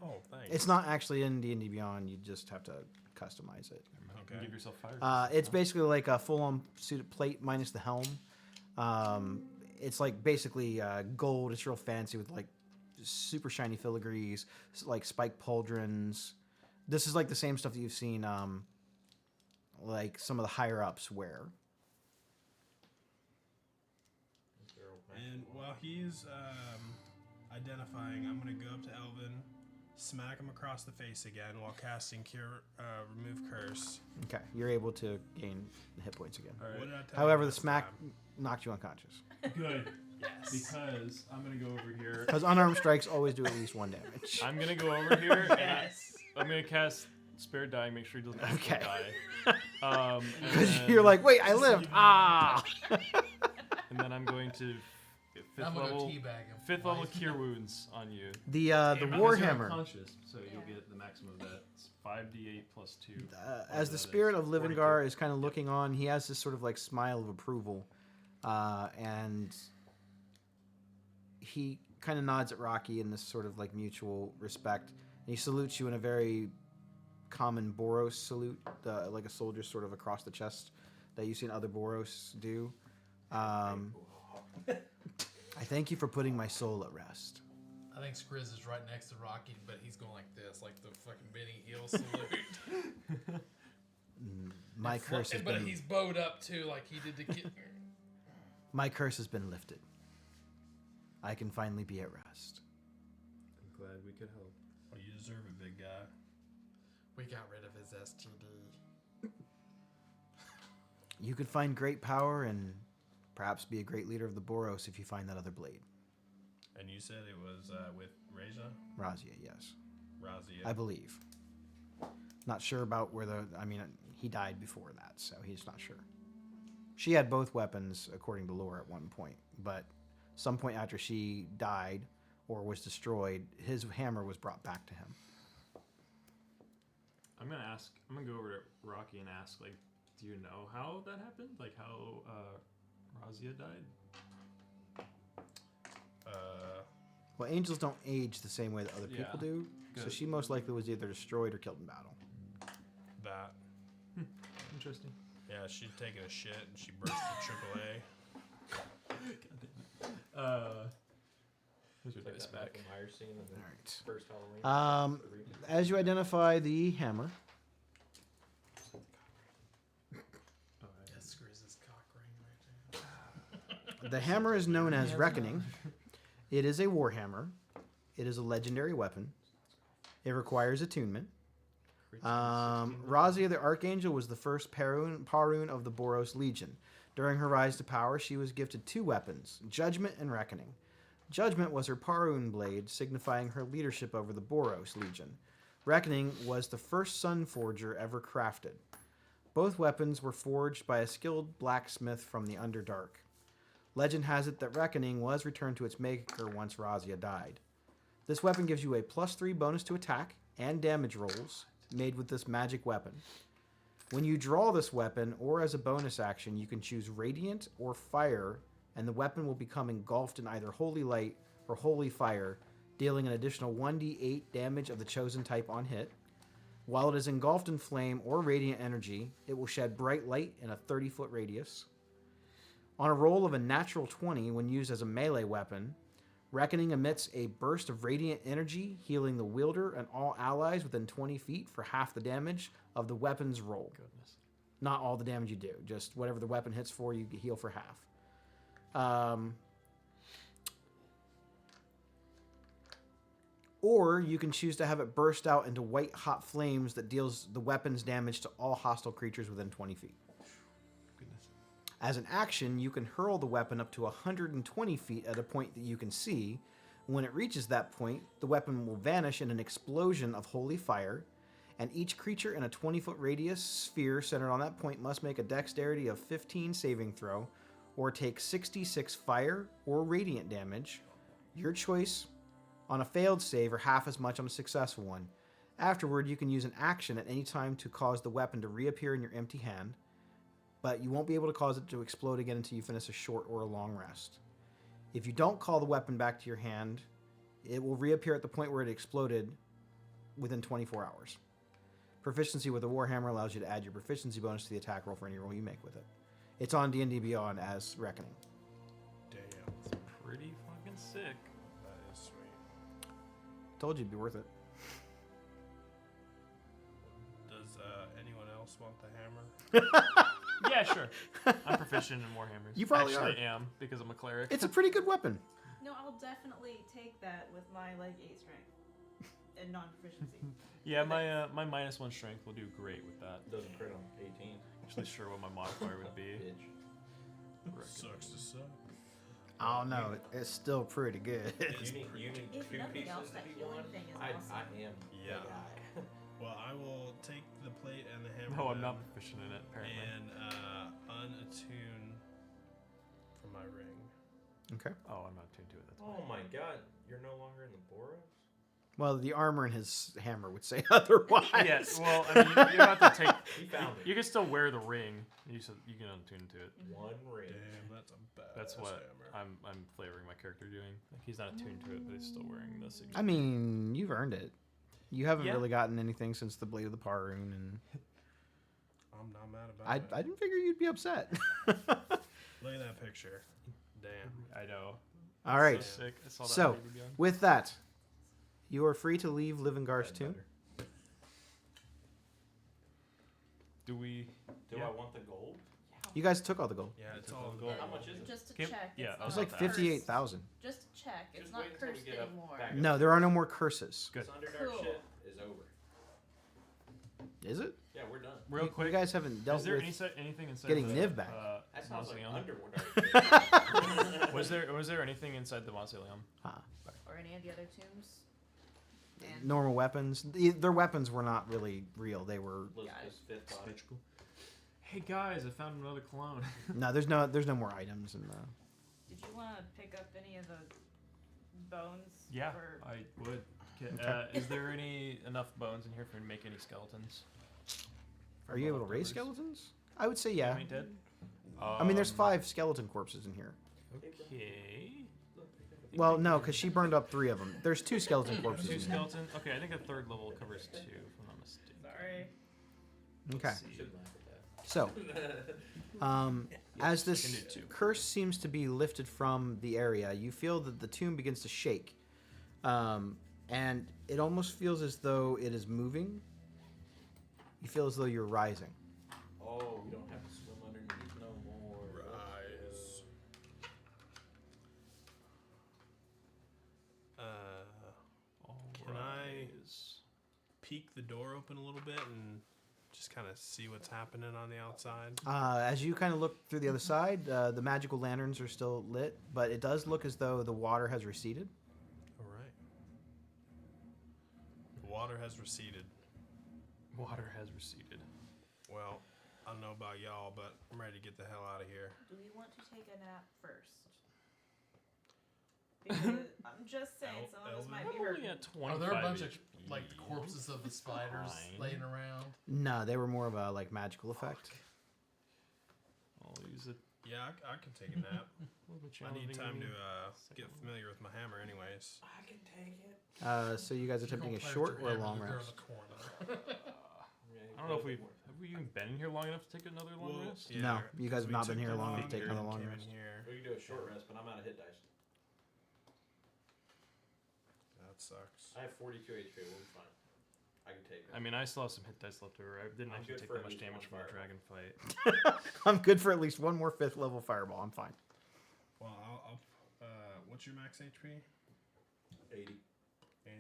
Oh, thanks. It's not actually in D&D Beyond. You just have to customize it. Okay. Give yourself fire. It's basically like a full-on suited plate minus the helm. It's like basically gold. It's real fancy with like super shiny filigrees, like spiked pauldrons. This is like the same stuff that you've seen, like some of the higher ups wear. And while he's identifying, I'm gonna go up to Elvin, smack him across the face again while casting Cure, Remove Curse. Okay, you're able to gain hit points again. All right. What did I tell However, you the last smack time? knocked you unconscious. Good. Yes. Because I'm gonna go over here. Because unarmed strikes always do at least 1 damage. I'm gonna go over here and I'm gonna cast Spare Dying, make sure he doesn't Okay. die. And Because then- you're like, wait, I lived. Ah! And then I'm going to fifth I'm gonna go level, teabag him. fifth Why level is- Cure Wounds on you. The Because you're Warhammer. unconscious, so you'll Yeah. get the maximum of that. It's 5d8 plus 2. As the that spirit is. of Levingar is kind of looking on, he has this sort of like smile of approval, and he kind of nods at Rocky in this sort of like mutual respect. And he salutes you in a very common Boros salute, like a soldier sort of across the chest that you've seen other Boros do. I thank you for putting my soul at rest. I think Skriz is right next to Rocky, but he's going like this, like the fucking Benny Hill salute. My curse has but been he's bowed up too, like he did the kid. my curse has been lifted. I can finally be at rest. I'm glad we could help. Well, you deserve it, big guy. We got rid of his STD. You could find great power and perhaps be a great leader of the Boros if you find that other blade. And you said it was with Raja? Razia, yes. Razia. I believe. Not sure about where he died before that, so he's not sure. She had both weapons, according to lore, at one point, but some point after she died or was destroyed, his hammer was brought back to him. I'm gonna go over to Rocky and ask, like, do you know how that happened? Like how Razia died? Well, angels don't age the same way that other people Yeah. do, so Good. she most likely was either destroyed or killed in battle. That. Interesting. Yeah, she'd taken a shit and she burst to AAA. Here's your Like dice that back. Michael Myers scene in the All right. first Halloween. As you identify the hammer, Oh, That's Skriz's cock ring right there. the hammer is known as Reckoning. It is a warhammer. It is a legendary weapon. It requires attunement. Razia the Archangel was the first Parun of the Boros Legion. During her rise to power, she was gifted 2 weapons, Judgment and Reckoning. Judgment was her Parun blade, signifying her leadership over the Boros Legion. Reckoning was the first Sun Forger ever crafted. Both weapons were forged by a skilled blacksmith from the Underdark. Legend has it that Reckoning was returned to its maker once Razia died. This weapon gives you a +3 bonus to attack and damage rolls made with this magic weapon. When you draw this weapon, or as a bonus action, you can choose Radiant or Fire, and the weapon will become engulfed in either Holy Light or Holy Fire, dealing an additional 1d8 damage of the chosen type on hit. While it is engulfed in flame or radiant energy, it will shed bright light in a 30-foot radius. On a roll of a natural 20, when used as a melee weapon, Reckoning emits a burst of radiant energy, healing the wielder and all allies within 20 feet for half the damage of the weapon's roll. Goodness. Not all the damage you do, just whatever the weapon hits for, you heal for half. Or you can choose to have it burst out into white hot flames that deals the weapon's damage to all hostile creatures within 20 feet. Goodness. As an action, you can hurl the weapon up to 120 feet at a point that you can see. When it reaches that point, the weapon will vanish in an explosion of holy fire, and each creature in a 20-foot radius sphere centered on that point must make a dexterity of 15 saving throw, or take 66 fire or radiant damage, your choice, on a failed save or half as much on a successful one. Afterward, you can use an action at any time to cause the weapon to reappear in your empty hand, but you won't be able to cause it to explode again until you finish a short or a long rest. If you don't call the weapon back to your hand, it will reappear at the point where it exploded within 24 hours. Proficiency with the Warhammer allows you to add your proficiency bonus to the attack roll for any roll you make with it. It's on D&D Beyond as Reckoning. Damn. It's pretty fucking sick. That is sweet. Told you it'd be worth it. Does anyone else want the hammer? Yeah, sure. I'm proficient in Warhammers. You probably Actually am, because I'm a cleric. It's a pretty good weapon. No, I'll definitely take that with my like 8 strength and non-proficiency. Yeah, my -1 strength will do great with that. Doesn't crit on 18. Actually sure what my modifier would be. Bitch. Sucks to suck. I don't know. It's still pretty good. You need If 2 nothing pieces else, to that be healing one. thing is I awesome. am Yeah. the guy. Well, I will take the plate and the hammer. No, I'm then not proficient in it, apparently. And unattune from my ring. Okay. Oh, I'm not tuned to it. That's Oh my god, you're no longer in the Boros? Well, the armor in his hammer would say otherwise. Yes, well, I mean, you're about to take... He found it. You can still wear the ring. You can untune to it. One ring. Damn, that's a bad. That's what hammer. I'm flavoring my character doing. Like, he's not attuned to it, but he's still wearing the signature. I mean, you've earned it. You haven't Yeah. really gotten anything since the Blade of the Parun, and I'm not mad about it. I didn't figure you'd be upset. Look at that picture. Damn. I know. All right. So sick. I saw that So, baby gun. with that, you are free to leave Levingar's tomb. Do we... Do Yeah. I want the gold? You guys took all the gold. Yeah, it's It's all all in gold. there. How much is it? Just to Kim- check. yeah, it's I It was was not like about cursed. 58,000. Just to check. It's Just not wait until we cursed get up anymore. back. No, there are no more curses. Good. This Underdark Cool. shit is over. Is it? Yeah, we're done. Real You quick, guys haven't dealt is there with... anything inside getting the, Niv back. That sounds like mausoleum? Underdark. Was there anything inside the mausoleum? Or any of the other tombs. And Normal weapons. Their weapons were not really real. They were... Elizabeth's fifth body. Hey guys, I found another clone. No, there's no more items in the... did you want to pick up any of the bones? Yeah, For... I would. Okay. Is there enough bones in here for me to make any skeletons? Are you able to raise skeletons? I would say yeah. Am I dead? I mean, there's 5 skeleton corpses in here. Okay. Well, no, because she burned up 3 of them. There's 2 skeleton corpses Two in here. skeleton. Okay, I think a third level covers 2, if I'm not mistaken. Sorry. Okay. Let's see. Should laugh at that. So, as I can this do 2. curse seems to be lifted from the area, you feel that the tomb begins to shake. And it almost feels as though it is moving. You feel as though you're rising. Oh, we don't have to swim underneath no more. Rise. Can I peek the door open a little bit and just kind of see what's happening on the outside? As you kind of look through the other side, the magical lanterns are still lit, but it does look as though the water has receded. All right. The water has receded. Water has receded. Well, I don't know about y'all, but I'm ready to get the hell out of here. Do we want to take a nap first? Because I'm just saying, some of us might be I'm only hurting. at 25 Are there a bunch of HP. like corpses of the spiders Fine. laying around? No, they were more of a like magical effect. I'll use it. Yeah, I can take a nap. What about you, I need time to Second get one. familiar with my hammer, anyways. I can take it. So you guys are attempting a Don't play short with or a your long hammer, rest? you're in the corner. I don't know if have we even been in here long enough to take another long Well, rest? yeah, No, you guys have we not been took here the long enough to take Levingar another long and came rest. in here. We can do a short rest, but I'm out of hit dice. That sucks. I have 42 HP. We'll be fine. I can take it. I mean, I still have some hit dice left over. I didn't I'm actually good take for that at much least damage one from the dragon fight. I'm good for at least one more 5th level fireball. I'm fine. Well, I'll what's your max HP? 80. 80.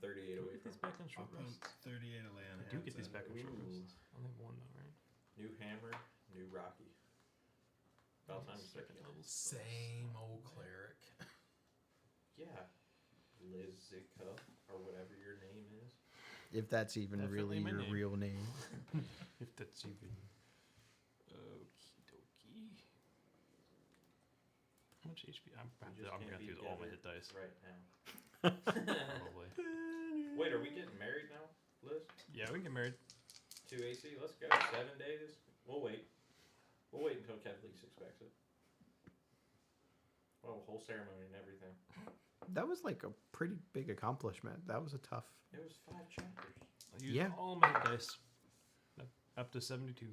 38 away Get from. these back on I'll short put rests. 38 of land. I do get these back on short rests. I only have one though, right? New hammer, new Rocky. About time to start Second killing. level. Same old cleric. Yeah. Lizica, or whatever your name is. If that's even Definitely really my your name. real name. If that's even. Okie dokie. How much HP? I'm just gonna can't be use all my deader. hit dice. Right now. Probably. Wait, are we getting married now, Liz? Yeah, we can get married. 2 AC, let's go. 7 days. We'll wait. We'll wait until Kathleen expects it. Well, whole ceremony and everything. That was like a pretty big accomplishment. That was a tough. It was 5 chapters. I used Yeah. all my hit dice. Up to 72.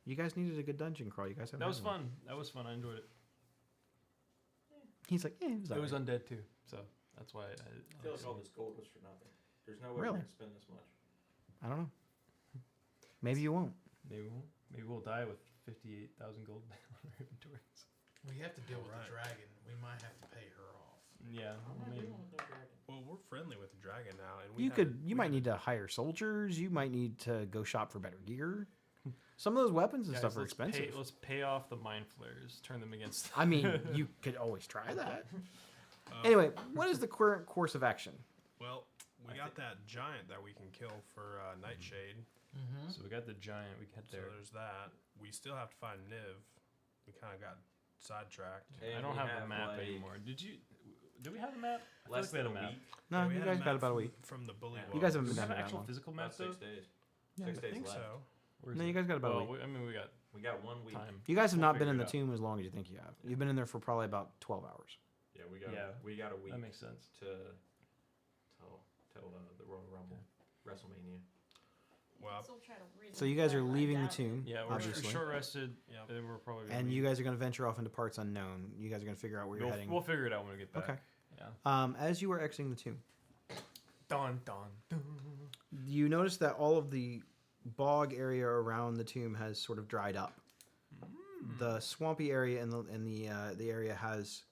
You guys needed a good dungeon crawl. You guys have That was fun. That was fun. I enjoyed it. He's like, yeah, it was, It was alright. undead too, so that's why I feel like all this gold was for nothing. There's no way Really? we're gonna spend this much. I don't know. Maybe you won't. Maybe we'll die with 58,000 gold on our inventories. We have to deal with Right. the dragon. We might have to pay her off. Yeah, I mean, Well, we're friendly with the dragon now, and we You had- could. You we might had- need to hire soldiers. You might need to go shop for better gear. Some of those weapons and guys, stuff are let's expensive. let's pay off the mind flares. Turn them against. I mean, you could always try that. Oh, Anyway, what is the current course of action? Well, we I got that giant that we can kill for Nightshade. Mm-hmm. So we got the giant. We had So there. there's that. We still have to find Niv. We kind of got sidetracked. I And don't we have the map like anymore. Did we have a map? I feel Less like we had than a a map. week. No, Yeah, we you had guys got map about a from- week. from the bully. Yeah. You guys haven't Do been we have down an that actual long. physical map About though? 6 days. Yeah, 6 I days think left. so. Where is No, it? you guys got about a Well, week. I mean, we got We got 1 week. time. You guys have We'll not been figure in it the out. tomb as long as you think you have. You've been in there for probably about 12 hours. Yeah, Yeah. we got a week That makes sense. to till the Royal Rumble, WrestleMania. Well, Still try to reason So you guys are that, I leaving the doubt it. tomb, Yeah, we're obviously, short rested. yeah. And then we're probably. Gonna and leave. you guys are going to venture off into parts unknown. You guys are going to figure out where you're heading. We'll figure it out when we get back. Okay. Yeah. As you are exiting the tomb, Dun dun dun. you notice that all of the bog area around the tomb has sort of dried up. The swampy area in the area has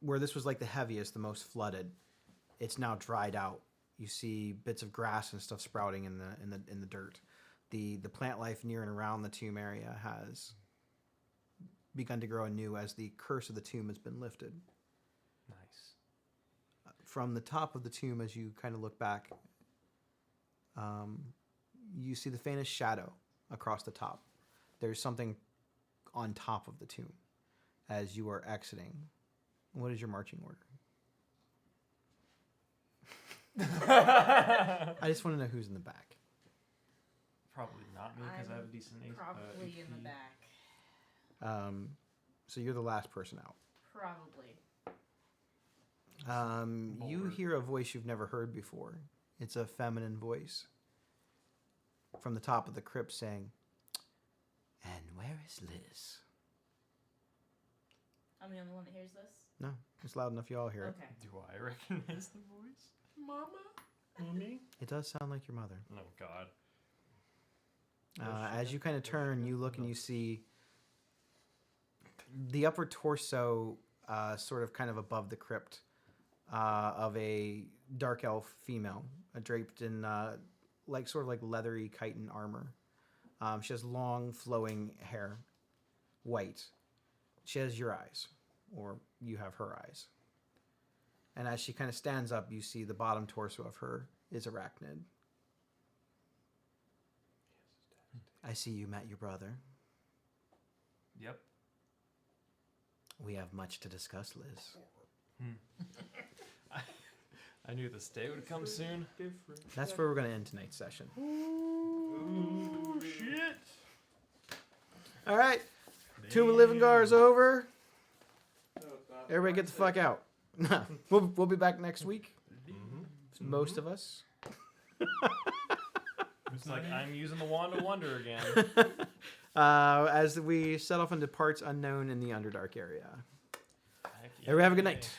where this was like the heaviest, the most flooded. It's now dried out. You see bits of grass and stuff sprouting in the dirt. The plant life near and around the tomb area has begun to grow anew as the curse of the tomb has been lifted. Nice. From the top of the tomb, as you kind of look back, you see the faintest shadow across the top. There's something on top of the tomb as you are exiting. What is your marching order? I just want to know who's in the back. Probably not me because I have a I'm decent Probably in the HP. back. So you're the last person out. Probably. You Boulder. hear a voice you've never heard before. It's a feminine voice from the top of the crypt saying, "And where is Liz?" I'm the only one that hears this. No, it's loud enough you all hear it. Okay. Do I recognize the voice? Mama? Mommy? It does sound like your mother. Oh God. As you kind of turn, you look and you see the upper torso, sort of kind of above the crypt, of a dark elf female, draped in sort of like leathery chitin armor. She has long flowing hair, white. She has your eyes, or you have her eyes. And as she kind of stands up, you see the bottom torso of her is arachnid. I see you met your brother. Yep. We have much to discuss, Liz. I knew this day would come soon. That's where we're going to end tonight's session. Oh shit! All right. Tomb of Levingar is over. Everybody get the fuck out. we'll be back next week. Most of us. It's like I'm using the wand of wonder again. As we set off into parts unknown in the Underdark area. Heck yeah. Everybody have a good night.